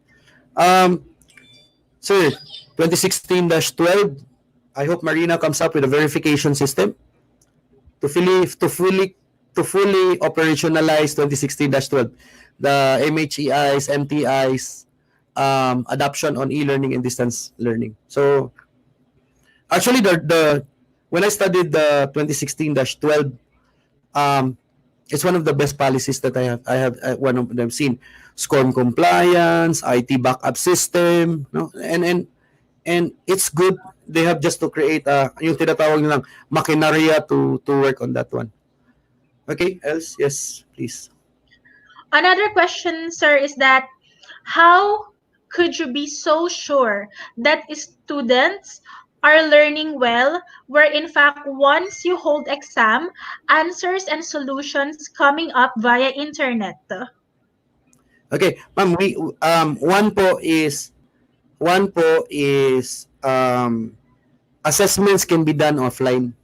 Sir, 2016-12, I hope Marina comes up with a verification system to fully operationalize 2016-12, the MHEIs, MTIs, adoption on e-learning and distance learning. So actually, the when I studied the 2016-12, it's one of the best policies that I have one of them seen. SCORM compliance, IT backup system, no, and it's good. They have just to create yung tinatawag nilang makinarya to work on that one. Okay, else? Yes, please. Another question, sir, is that how could you be so sure that students are learning well, where in fact once you hold exam, answers and solutions coming up via internet? Okay, ma'am, we one po is assessments can be done offline.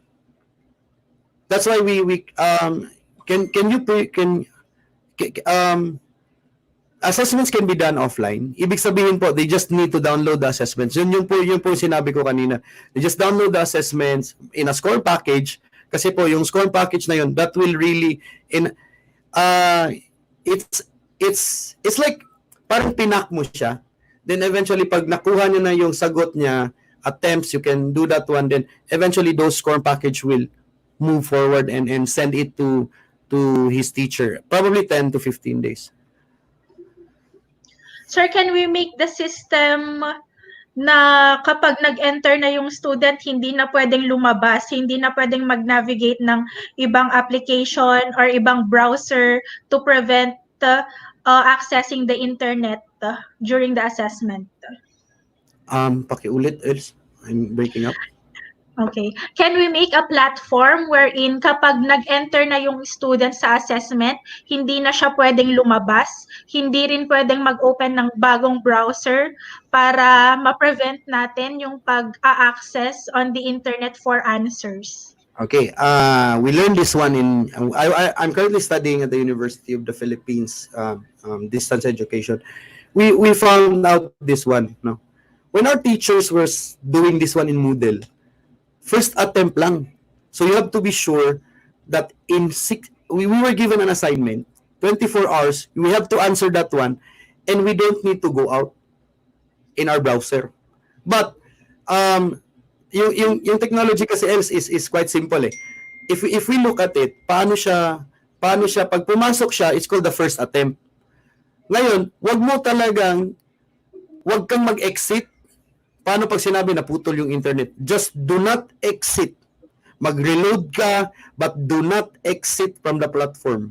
That's why we can you assessments can be done offline. Ibig sabihin po, they just need to download the assessments. Yun po sinabi ko kanina. They just download the assessments in a score package kasi po yung score package na yun, that will really it's like parang pinak mo siya. Then eventually pag nakuha niya na yung sagot niya, attempts, you can do that one, then eventually those score package will move forward and send it to his teacher. Probably 10 to 15 days. Sir, can we make the system na kapag nag-enter na yung student, hindi na pwedeng lumabas, hindi na pwedeng mag-navigate ng ibang application or ibang browser to prevent accessing the internet during the assessment? Pakiulit, else. I'm breaking up. Okay. Can we make a platform wherein kapag nag-enter na yung student sa assessment, hindi na siya pwedeng lumabas, hindi rin pwedeng mag-open ng bagong browser para ma-prevent natin yung pag-a-access on the internet for answers? Okay, we learned this one I'm currently studying at the University of the Philippines, distance education. We found out this one, no? When our teachers were doing this one in Moodle, first attempt lang. So you have to be sure that we were given an assignment, 24 hours, we have to answer that one, and we don't need to go out in our browser. But yung technology kasi else is quite simple eh. If we look at it, paano siya pag pumasok siya, it's called the first attempt. Ngayon, wag kang mag-exit. Paano pag sinabi na putol yung internet? Just do not exit. Mag-reload ka, but do not exit from the platform.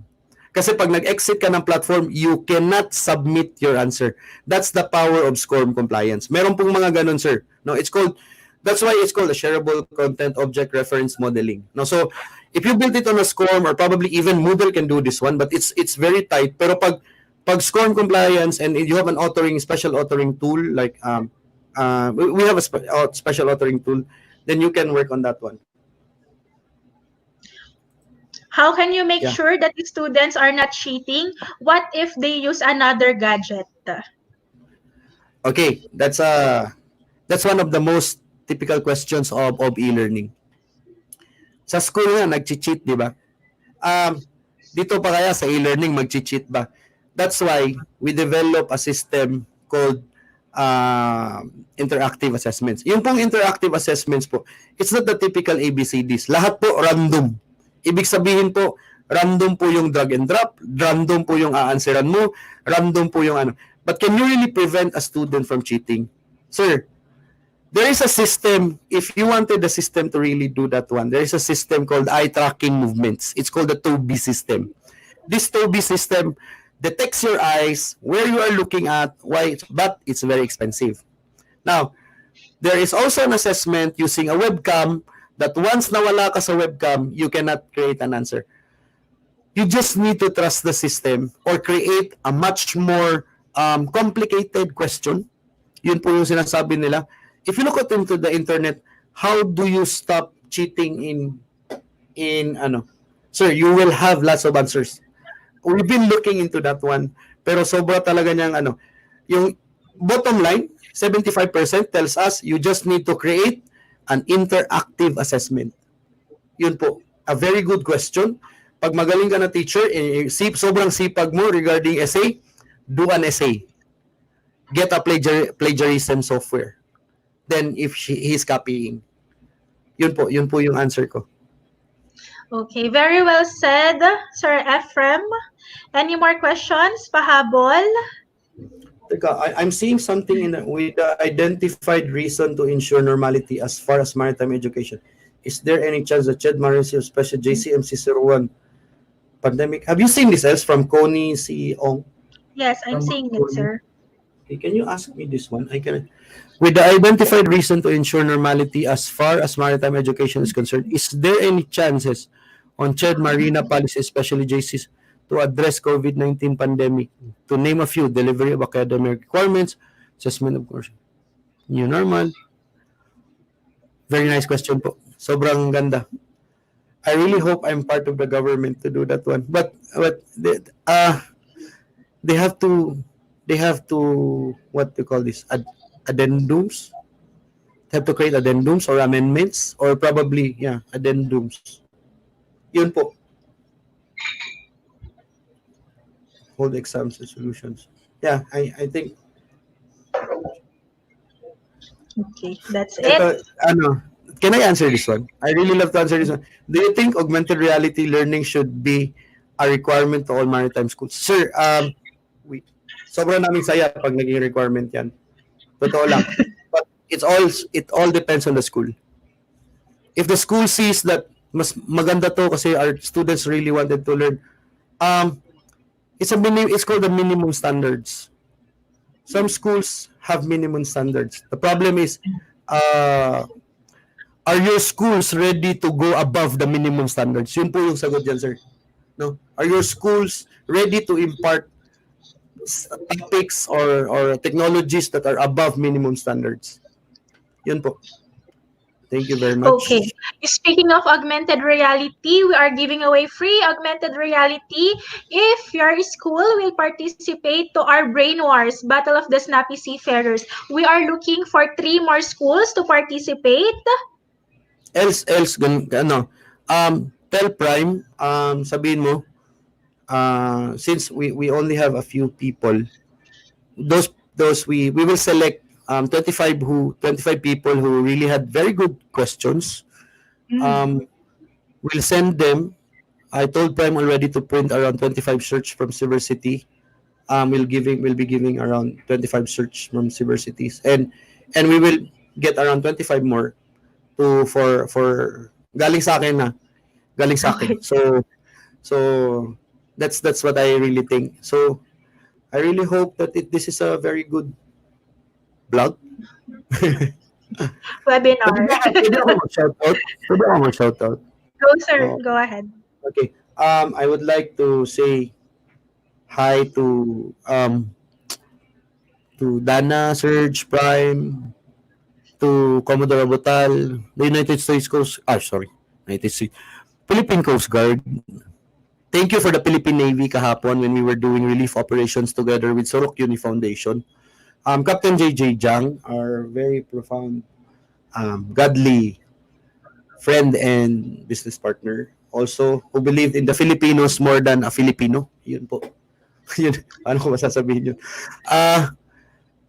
Kasi pag nag-exit ka ng platform, you cannot submit your answer. That's the power of SCORM compliance. Meron pong mga ganun, sir. No, that's why it's called a shareable content object reference modeling. No, so if you build it on a SCORM, or probably even Moodle can do this one, but it's very tight. Pero pag SCORM compliance and you have an special authoring tool like we have a special authoring tool, then you can work on that one. How can you make sure that the students are not cheating? What if they use another gadget? Okay, that's one of the most typical questions of e-learning. Sa school nga, nag-cheat, di ba? Dito pa kaya sa e-learning, mag-cheat ba? That's why we develop a system called interactive assessments. Yung pong interactive assessments po, it's not the typical ABCDs. Lahat po random. Ibig sabihin po, random po yung drag and drop, random po yung aanseran mo, random po yung ano. But can you really prevent a student from cheating? Sir, there is a system, if you wanted the system to really do that one, there is a system called eye tracking movements. It's called the TOBI system. This TOBI system detects your eyes, where you are looking at, but it's very expensive. Now, there is also an assessment using a webcam that once nawala ka sa webcam, you cannot create an answer. You just need to trust the system or create a much more complicated question. Yun po yung sinasabi nila. If you look into the internet, how do you stop cheating in ano? Sir, you will have lots of answers. We've been looking into that one, pero sobra talaga niyang ano. Yung bottom line, 75% tells us you just need to create an interactive assessment? Yun po. A very good question. Pag magaling ka na teacher, sobrang sipag mo regarding essay, do an essay. Get a plagiarism software. Then if he's copying. Yun po yung answer ko. Okay, very well said, Sir Ephrem. Any more questions? Pahabol? Teka, I'm seeing something with the identified reason to ensure normality as far as maritime education. Is there any chance that CHED Maritime, especially JCMC 01 pandemic? Have you seen this else from Connie C. Ong? Yes, I'm seeing it, sir. Okay, can you ask me this one? With the identified reason to ensure normality as far as maritime education is concerned, is there any chances on CHED Marina policy, especially JCs, to address COVID-19 pandemic? To name a few, delivery of academic requirements, assessment of course, new normal. Very nice question po. Sobrang ganda. I really hope I'm part of the government to do that one. But they have to what do you call this? Addendums? They have to create addendums or amendments or probably addendums. Yun po. Hold exams and solutions. Yeah, I think Okay, that's it. Can I answer this one? I really love to answer this one. Do you think augmented reality learning should be a requirement to all maritime schools? Sir, sobrang naming saya pag naging requirement yan. Totoo lang. But it all depends on the school. If the school sees that mas maganda to kasi our students really wanted to learn, it's called the minimum standards. Some schools have minimum standards. The problem is, are your schools ready to go above the minimum standards? Yun po yung sagot dyan, sir. No? Are your schools ready to impart topics or technologies that are above minimum standards? Yun po. Thank you very much. Okay. Speaking of augmented reality, we are giving away free augmented reality if your school will participate to our Brain Wars, Battle of the Snappy Seafarers. We are looking for 3 more schools to participate. Tell Prime, sabihin mo, since we only have a few people, those we will select 25 people who really had very good questions. We'll send them. I told Prime already to print around 25 search from Seaversity. We'll be giving around 25 search from Seaversities, and we will get around 25 more for galing sa akin. So that's what I really think. So I really hope that this is a very good blog. Webinar. Pwede ako mag-shoutout. Go, sir. Go ahead. Okay. I would like to say hi to Dana, Serge, Prime, to Commodore Abutal, the Philippine Coast Guard. Thank you for the Philippine Navy kahapon when we were doing relief operations together with Sorok Uni Foundation. Captain JJ Jang, our very profound, godly friend and business partner, also who believed in the Filipinos more than a Filipino. Yun po. Yun, paano ko masasabihin yun?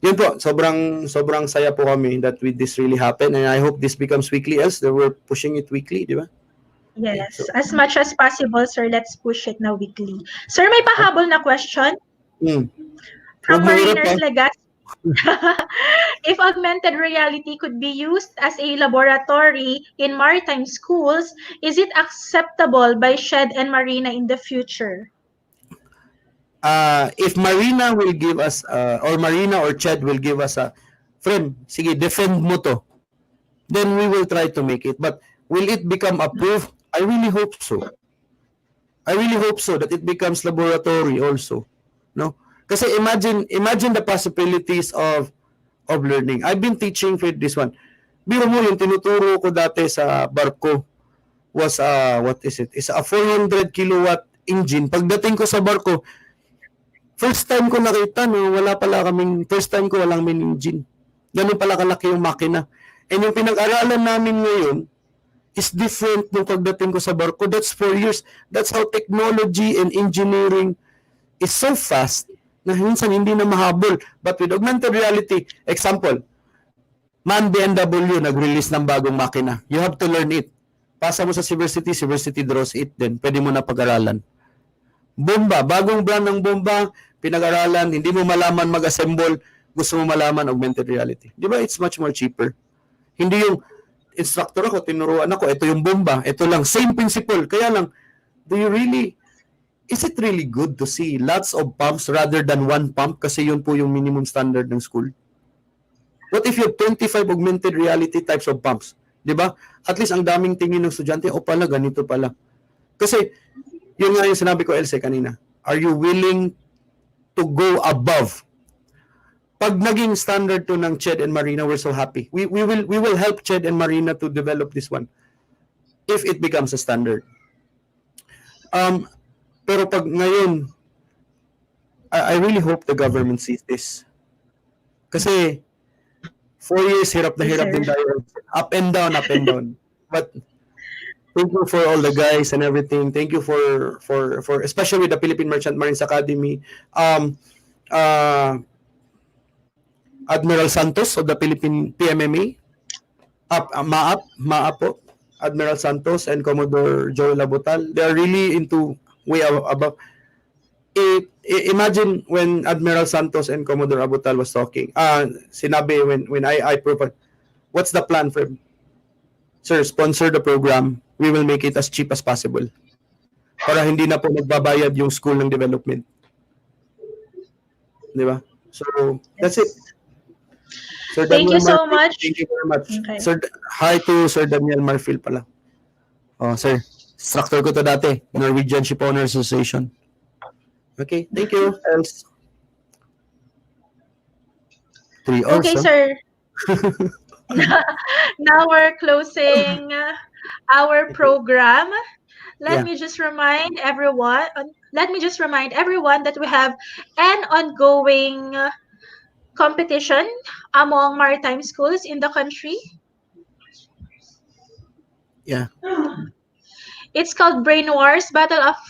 Yun po, sobrang saya po kami that this really happened, and I hope this becomes weekly, else they were pushing it weekly, di ba? Yes, as much as possible, sir. Let's push it now weekly. Sir, may pahabol na question from Mariners Legacy. If augmented reality could be used as a laboratory in maritime schools, is it acceptable by SHED and Marina in the future? If Marina will give us, or Marina or CHED will give us friend, sige, defend mo to, then we will try to make it. But will it become approved? I really hope so. I really hope so that it becomes laboratory also. No? Kasi imagine the possibilities of learning. I've been teaching for this one. Biro mo, yung tinuturo ko dati sa barko was, what is it? It's a 400 kilowatt engine. Pagdating ko sa barko, first time ko nakita, no, first time ko walang main engine. Ganun pala kalaki yung makina. And yung pinag-aralan namin ngayon is different nung pagdating ko sa barko. That's 4 years. That's how technology and engineering is so fast na minsan hindi na mahabol. But with augmented reality, example, Man BMW nag-release ng bagong makina. You have to learn it. Pasa mo sa Seaversity, Seaversity draws it din. Pwede mo na pag-aralan. Bomba, bagong brand ng bomba, pinag-aralan, hindi mo malaman mag-assemble, gusto mo malaman augmented reality. Di ba? It's much more cheaper. Hindi yung instructor ako, tinuruan ako, ito yung bomba, ito lang, same principle. Kaya lang, is it really good to see lots of pumps rather than one pump? Kasi yun po yung minimum standard ng school. What if you have 25 augmented reality types of pumps? Di ba? At least ang daming tingin ng estudyante, pala, ganito pala. Kasi, yun nga yung sinabi ko, Else, kanina. Are you willing to go above? Pag naging standard to ng CHED and Marina, we're so happy. We will help CHED and Marina to develop this one if it becomes a standard. Pero pag ngayon, I really hope the government sees this. Kasi 4 years, hirap na hirap din tayo. Up and down, up and down. But thank you for all the guys and everything. Thank you for especially with the Philippine Merchant Marines Academy. Admiral Santos of the Philippine PMMA, MAAP po, Admiral Santos and Commodore Joel Labotal. They are really into way above. Imagine when Admiral Santos and Commodore Abutal was talking. Sinabi when I provide, what's the plan for him? Sir, sponsor the program. We will make it as cheap as possible. Para hindi na po magbabayad yung school ng development. Di ba? So, that's it. Sir Thank Daniel you so Marfil, much. Thank you very much. Okay. Sir, hi to Sir Daniel Marfil pala. Oh, sir. Instructor ko to dati, Norwegian Shipowner Association. Okay, thank you. Else. 3 hours. Okay, sir. Now we're closing our program. Let me just remind everyone that we have an ongoing competition among maritime schools in the country. Yeah. It's called Brain Wars, Battle of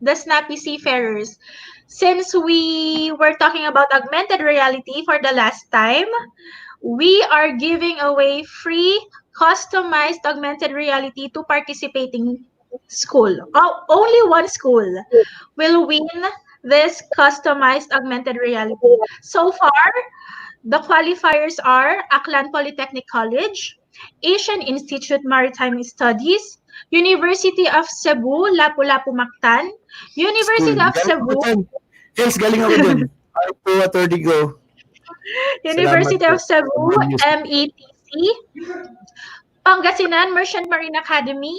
the Snappy Seafarers. Since we were talking about augmented reality for the last time, we are giving away free customized augmented reality to participating school. Only one school will win this customized augmented reality. So far, the qualifiers are Aklan Polytechnic College, Asian Institute Maritime Studies, University of Cebu, Lapu-Lapu Mactan, University of Cebu, Yes, galing ako dun. University of Cebu, Salamat po. METC, Pangasinan Merchant Marine Academy,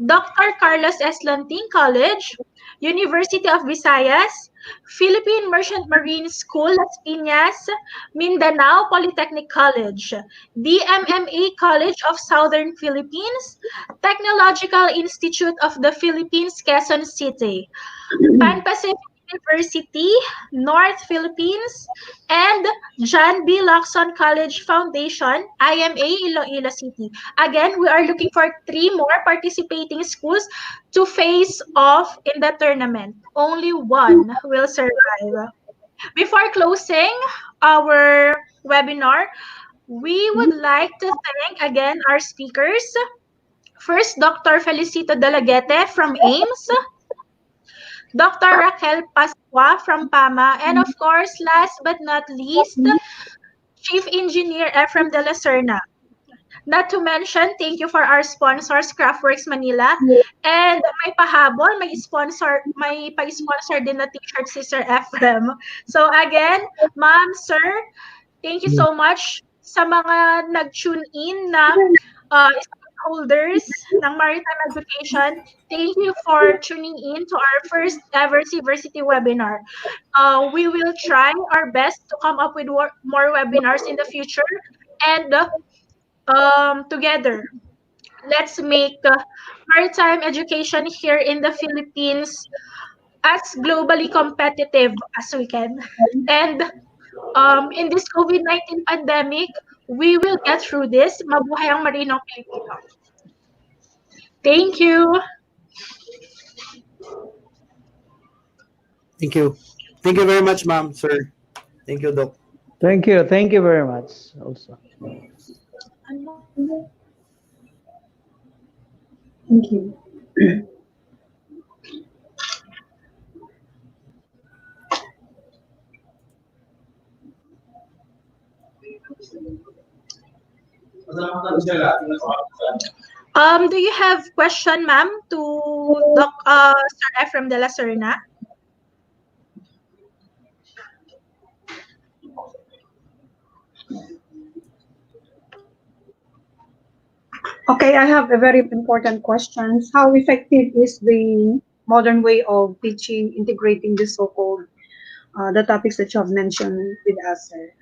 Dr. Carlos S. Lanting College, University of Visayas, Philippine Merchant Marine School, Las Piñas, Mindanao Polytechnic College, DMMA College of Southern Philippines, Technological Institute of the Philippines, Quezon City, Pan Pacific University, North Philippines, and John B. Locson College Foundation, IMA, Iloilo City. Again, we are looking for 3 more participating schools to face off in the tournament. Only one will survive. Before closing our webinar, we would like to thank again our speakers. First, Dr. Felicito Dalaguete from AIMS, Dr. Raquel Pascua from PAMMA, and of course, last but not least, Chief Engineer Ephrem de la Cerna. Not to mention, thank you for our sponsors, Craftworks Manila, and may pahabol, may pa-sponsor din na t-shirt si Sir Ephrem. So again, ma'am, sir, thank you so much sa mga nag-tune in na stakeholders ng Maritime Education. Thank you for tuning in to our first ever Seaversity Webinar. We will try our best to come up with more webinars in the future, and together, let's make maritime education here in the Philippines as globally competitive as we can. And in this COVID-19 pandemic, We will get through this. Mabuhay ang Marinong Pilipino. Thank you. Thank you. Thank you very much, ma'am, sir. Thank you, Doc. Thank you. Thank you very much also. Thank you. Do you have question, ma'am, to Sir Ephrem de la Cerna? Okay, I have a very important question. How effective is the modern way of teaching, integrating the so-called the topics that you have mentioned with us, sir?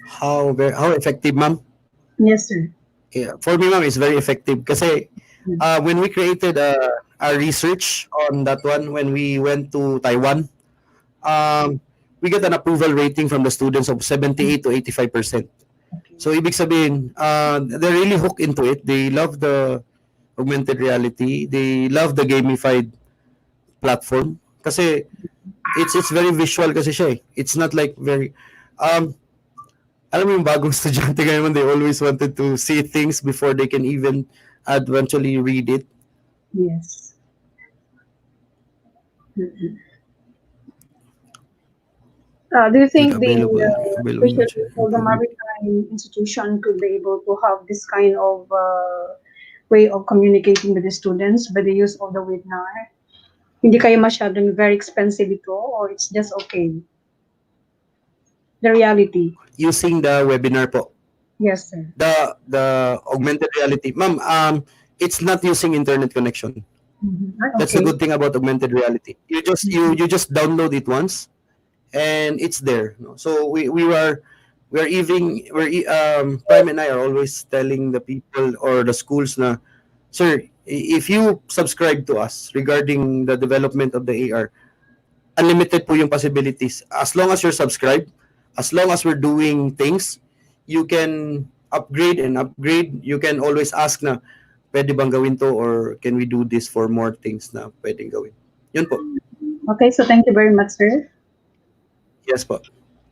How effective, ma'am? Yes, sir. Yeah, for me, ma'am, it's very effective. Kasi when we created a research on that one, when we went to Taiwan, we get an approval rating from the students of 78 to 85%. So, ibig sabihin, they're really hooked into it. They love the augmented reality. They love the gamified platform. Kasi, it's very visual kasi siya eh. It's not like very, alam mo yung bagong estudyante ngayon, they always wanted to see things before they can even eventually read it. Yes. Mhm. Do you think Available especially much for the improvement. maritime institution could be able to have this kind of way of communicating with the students by the use of the webinar? Hindi kayo masyadong very expensive ito or it's just okay? The reality. Using the webinar po. Yes, sir. The augmented reality. Ma'am, it's not using internet connection. That's the Okay. good thing about augmented reality. You just download it once and it's there. No? So we're even Prime and I are always telling the people or the schools na, sir, if you subscribe to us regarding the development of the AR, unlimited po yung possibilities. As long as you're subscribed, as long as we're doing things, you can upgrade and upgrade. You can always ask na, pwede bang gawin to or can we do this for more things na pwedeng gawin. Yun po. Okay, so thank you very much, sir. Yes po.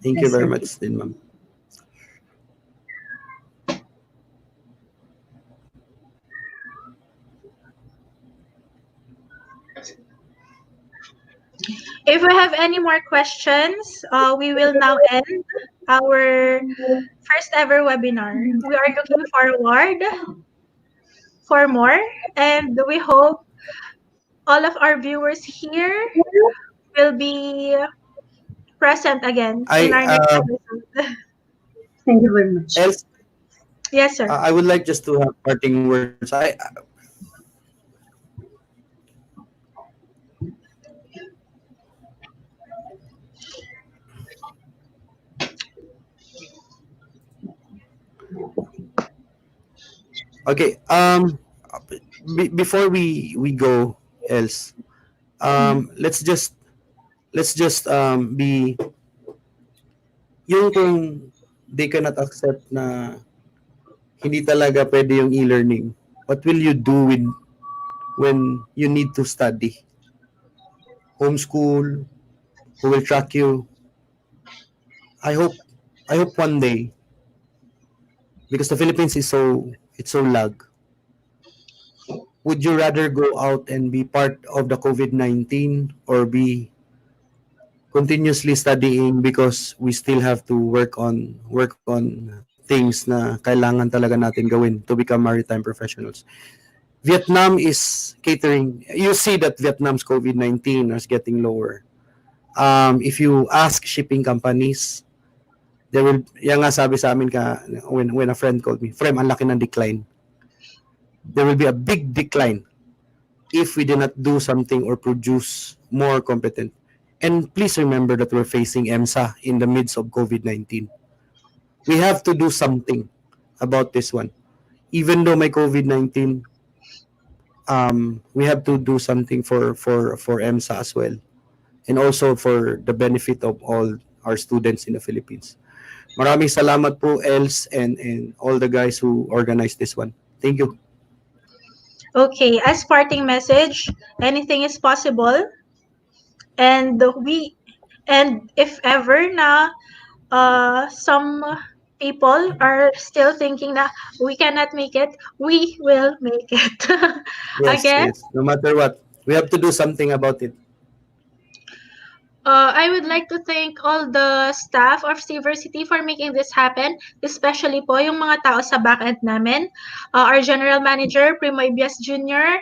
Thank you Yes, very sir. much din, ma'am. If we have any more questions, we will now end our first ever webinar. We are looking forward for more, and we hope all of our viewers here will be present again in our next episode. Thank you very much. Else, Yes, sir. I would like just to have parting words. Okay. Before we go, else, let's just be yung kung they cannot accept na hindi talaga pwede yung e-learning. What will you do when you need to study? Homeschool? Who will track you? I hope one day, because the Philippines is so lag. Would you rather go out and be part of the COVID-19 or be continuously studying because we still have to work on things na kailangan talaga natin gawin to become maritime professionals? Vietnam is catering. You see that Vietnam's COVID-19 is getting lower. If you ask shipping companies, there will, yan nga sabi sa amin when a friend called me, Frem, ang laki ng decline. There will be a big decline if we do not do something or produce more competent. And please remember that we're facing EMSA in the midst of COVID-19. We have to do something about this one. Even though my COVID-19, we have to do something for EMSA as well, and also for the benefit of all our students in the Philippines. Maraming salamat po, Els, and all the guys who organized this one. Thank you. Okay, as parting message, anything is possible, and if ever na some people are still thinking that we cannot make it, we will make it. Yes, Again, yes. No matter what, we have to do something about it. I would like to thank all the staff of Seaversity for making this happen, especially po yung mga tao sa backend namin, our General Manager, Primo Ibias Jr.,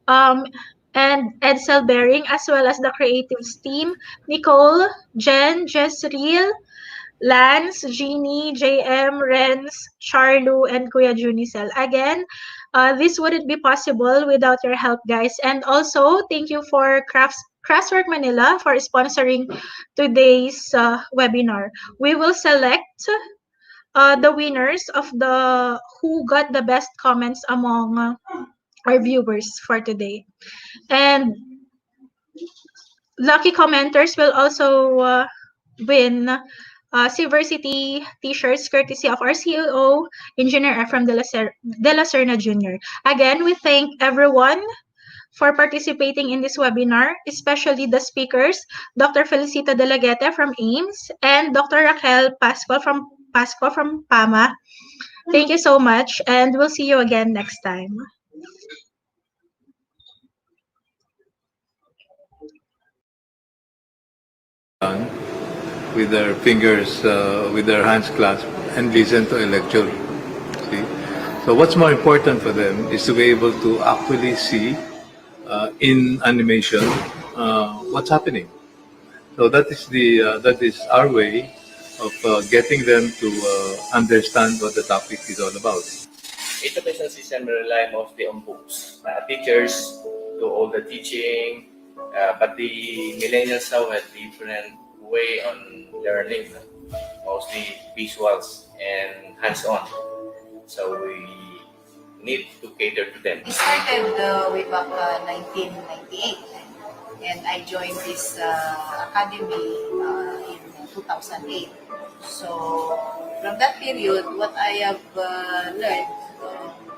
um, and Edsel Bering, as well as the creatives team, Nicole, Jen, Jessreel, Lance, Jeannie, JM, Renz, Charlu, and Kuya Junicel. Again, this wouldn't be possible without your help, guys. And also, thank you for Craftswork Manila for sponsoring today's webinar. We will select the winners of the who got the best comments among our viewers for today. And lucky commenters will also win Seaversity t-shirts courtesy of our CEO, Engineer Ephrem Dela Cerna Jr. Again, we thank everyone for participating in this webinar, especially the speakers, Dr. Felicito Dalaguete from AIMS and Dr. Raquel Pascua from PAMMA. Thank you so much, and we'll see you again next time. With their fingers, with their hands clasped, and listen to a lecture. See? So what's more important for them is to be able to actually see in animation what's happening. So that is our way of getting them to understand what the topic is all about. Education system rely mostly on books. Teachers do all the teaching, but the millennials now have different way on learning, mostly visuals and hands-on. So we need to cater to them. It started way back 1998, and I joined this academy in 2008. So from that period, what I have learned,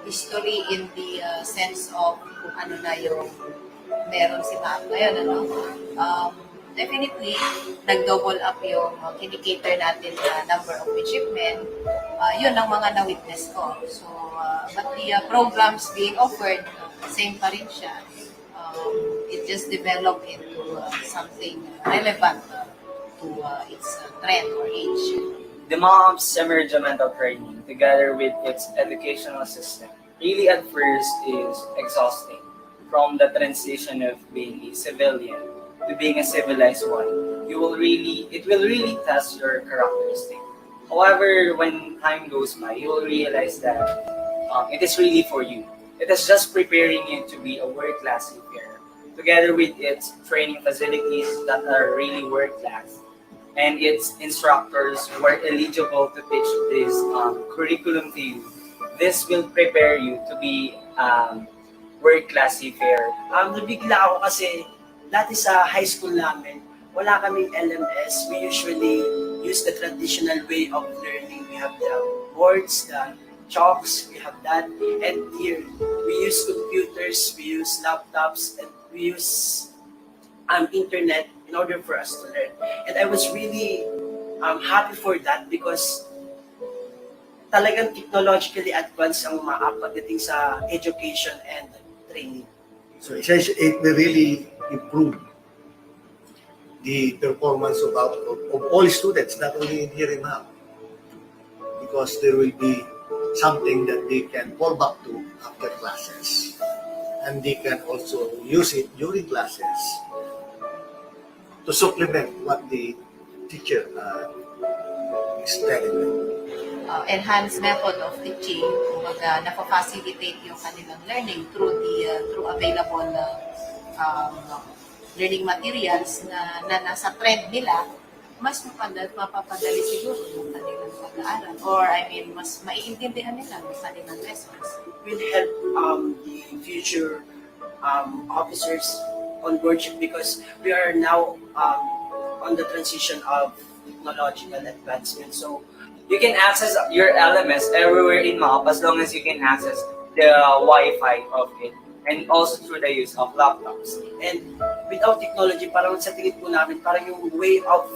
history in the sense of kung ano na yung meron si ma'am ngayon, ano? Definitely, nag-double up yung kinikater natin na number of midshipmen. Yun ang mga na-witness ko. So, but the programs being offered, same pa rin siya. It just developed into something relevant to its trend or age. The mom's semi-regimental training, together with its educational system, really at first is exhausting. From the transition of being a civilian to being a civilized one, it will really test your characteristic. However, when time goes by, you will realize that it is really for you. It is just preparing you to be a world-class seafarer, together with its training facilities that are really world-class, and its instructors who are eligible to teach this curriculum to you. This will prepare you to be world-class seafarer. Nabigla ako kasi dati sa high school namin, wala kaming LMS. We usually use the traditional way of learning. We have the boards, the chalks, we have that. And here, we use computers, we use laptops, and we use internet in order for us to learn. And I was really happy for that because talagang technologically advanced ang mga pagdating sa education and training. So essentially, it will really improve the performance of all students, not only in here in MAP, because there will be something that they can fall back to after classes, and they can also use it during classes to supplement what the teacher is telling them. Enhanced method of teaching, kumbaga na-facilitate yung kanilang learning through available learning materials na nasa trend nila, mas mapapadali siguro yung kanilang pag-aaral. Or mas maiintindihan nila yung kanilang lessons. Will help the future officers on board ship because we are now on the transition of technological advancement. So You can access your LMS everywhere in MAP as long as you can access the Wi-Fi of it, and also through the use of laptops. and without technology, parang sa tingin po namin, parang yung way of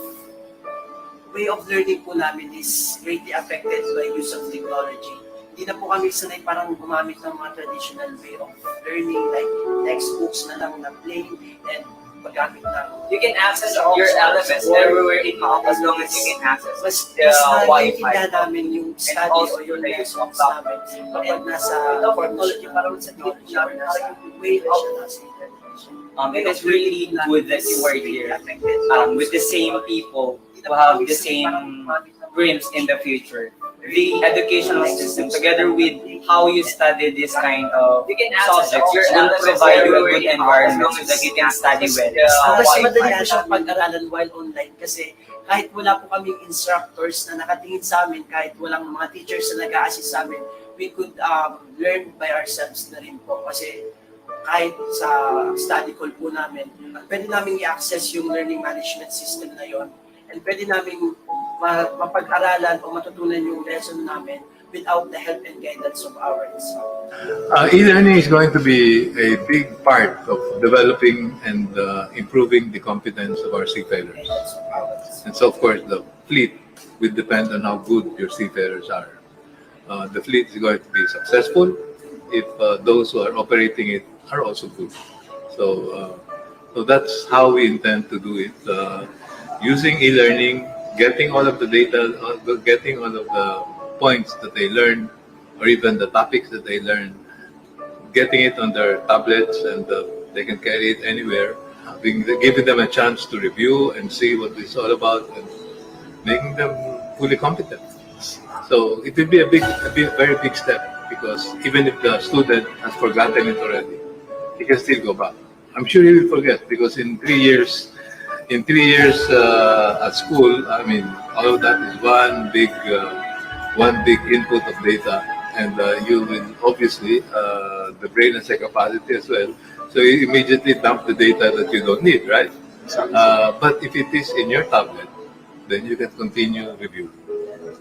learning po namin is greatly affected by use of technology. Hindi na po kami sanay parang gumamit ng mga traditional way of learning like textbooks na lang na plain and paggamit ng You can access your LMS everywhere in MAP as long as you can access mas the Wi-Fi. naiintindihan namin yung study also o yung the use lessons of namin kapag nasa technology, parang sa tingin po namin parang yung way of It is really good that you are here with the same people who have the same dreams in the future. The educational system, together with how you study this kind of subjects, will provide you a good environment so that you can study well. Mas madali na siyang pag-aralan while online kasi kahit wala po kaming instructors na nakatingin sa amin, kahit walang mga teachers na nag-a-assist sa amin, we could learn by ourselves na rin po. Kasi kahit sa study call po namin, pwede namin i-access yung learning management system na yon, and pwede namin mapag-aralan o matutunan yung lesson namin without the help and guidance of our instructor. E-learning is going to be a big part of developing and improving the competence of our seafarers. And so, of course, the fleet will depend on how good your seafarers are. The fleet is going to be successful if those who are operating it are also good. So that's how we intend to do it. Using e-learning, getting all of the data, getting all of the points that they learn, or even the topics that they learn, getting it on their tablets, and they can carry it anywhere, giving them a chance to review and see what it's all about, and making them fully competent. So it will be a very big step, because even if the student has forgotten it already, he can still go back. I'm sure he will forget, because in 3 years at school, I mean, all of that is one big input of data, and you will obviously the brain has a capacity as well, so you immediately dump the data that you don't need, right? But if it is in your tablet, then you can continue review.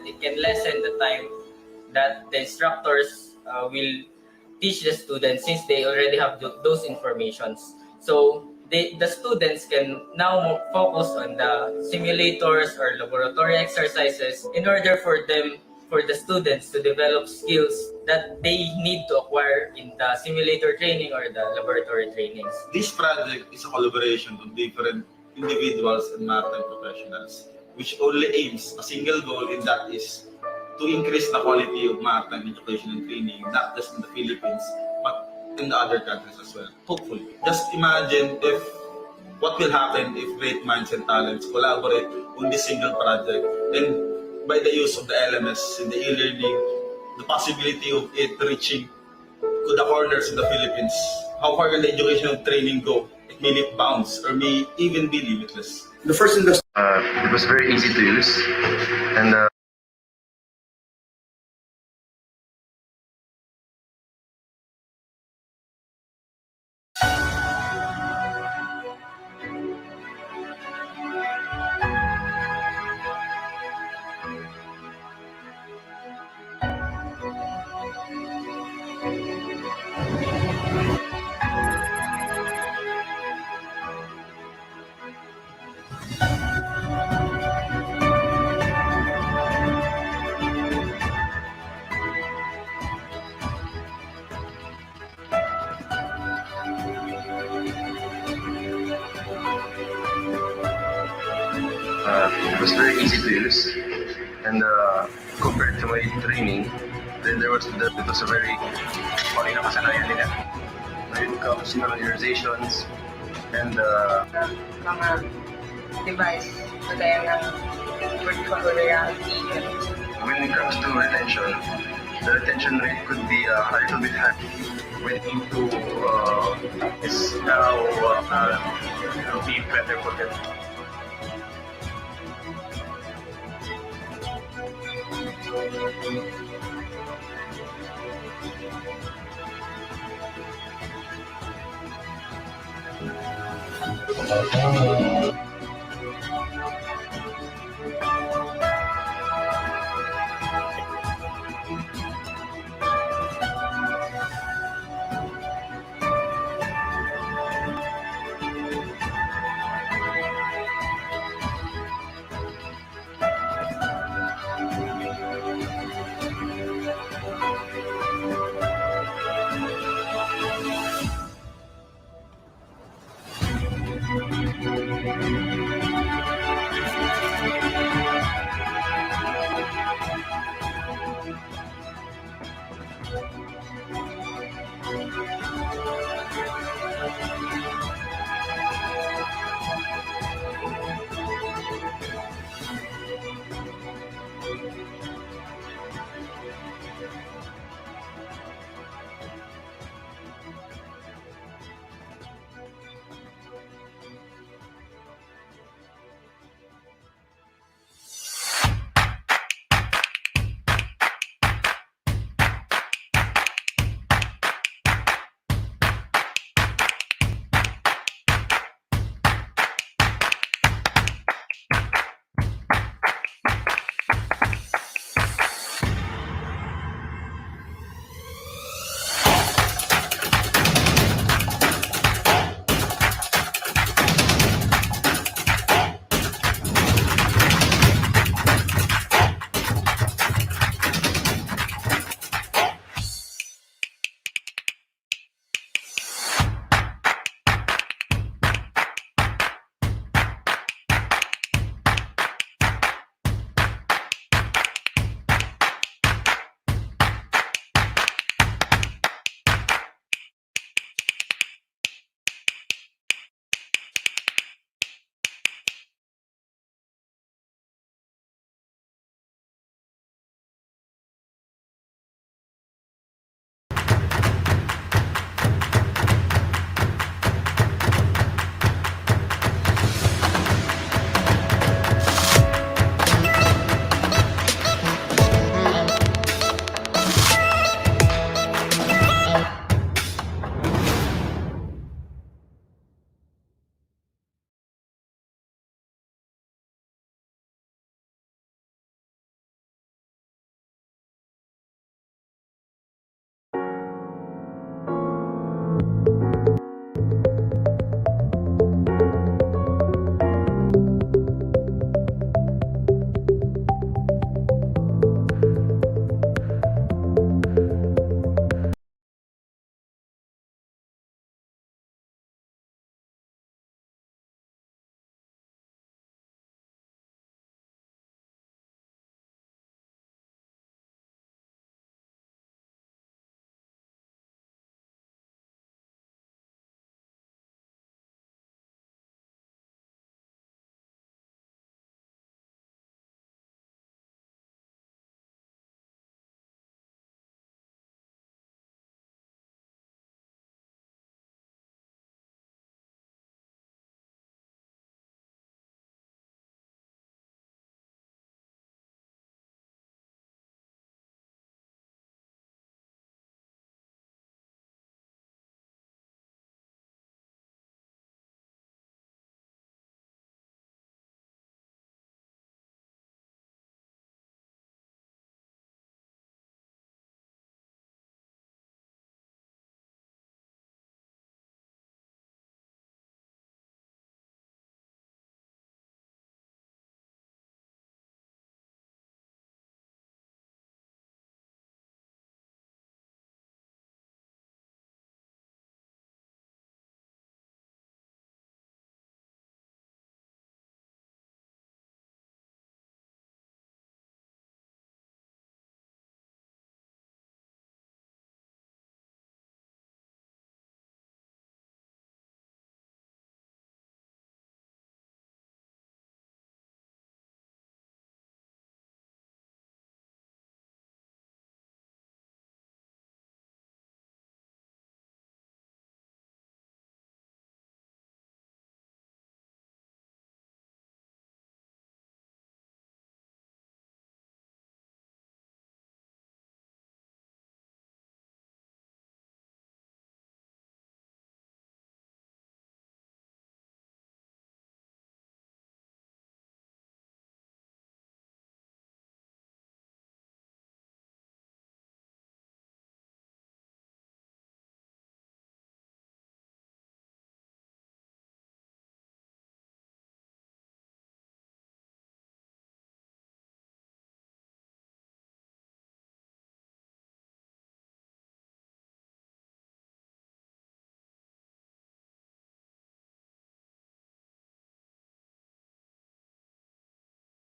It can lessen the time that the instructors will teach the students, since they already have those informations. So the students can now focus on the simulators or laboratory exercises in order for the students to develop skills that they need to acquire in the simulator training or the laboratory trainings. This project is a collaboration of different individuals and maritime professionals, which only aims a single goal, and that is to increase the quality of maritime education and training, not just in the Philippines, but in the other countries as well, hopefully. Just imagine what will happen if great minds and talents collaborate on this single project, and by the use of the LMS and the e-learning, the possibility of it reaching to the corners in the Philippines. How far can the education and training go? It may leap bounds or may even be limitless. The first industry, it was very easy to use, and it was very easy to use, and compared to my training, then it was a very okay na kasanayan nila. When it comes to organizations and mga device kagaya ng virtual reality. When it comes to retention, the retention rate could be a little bit high. When into is now be better for them.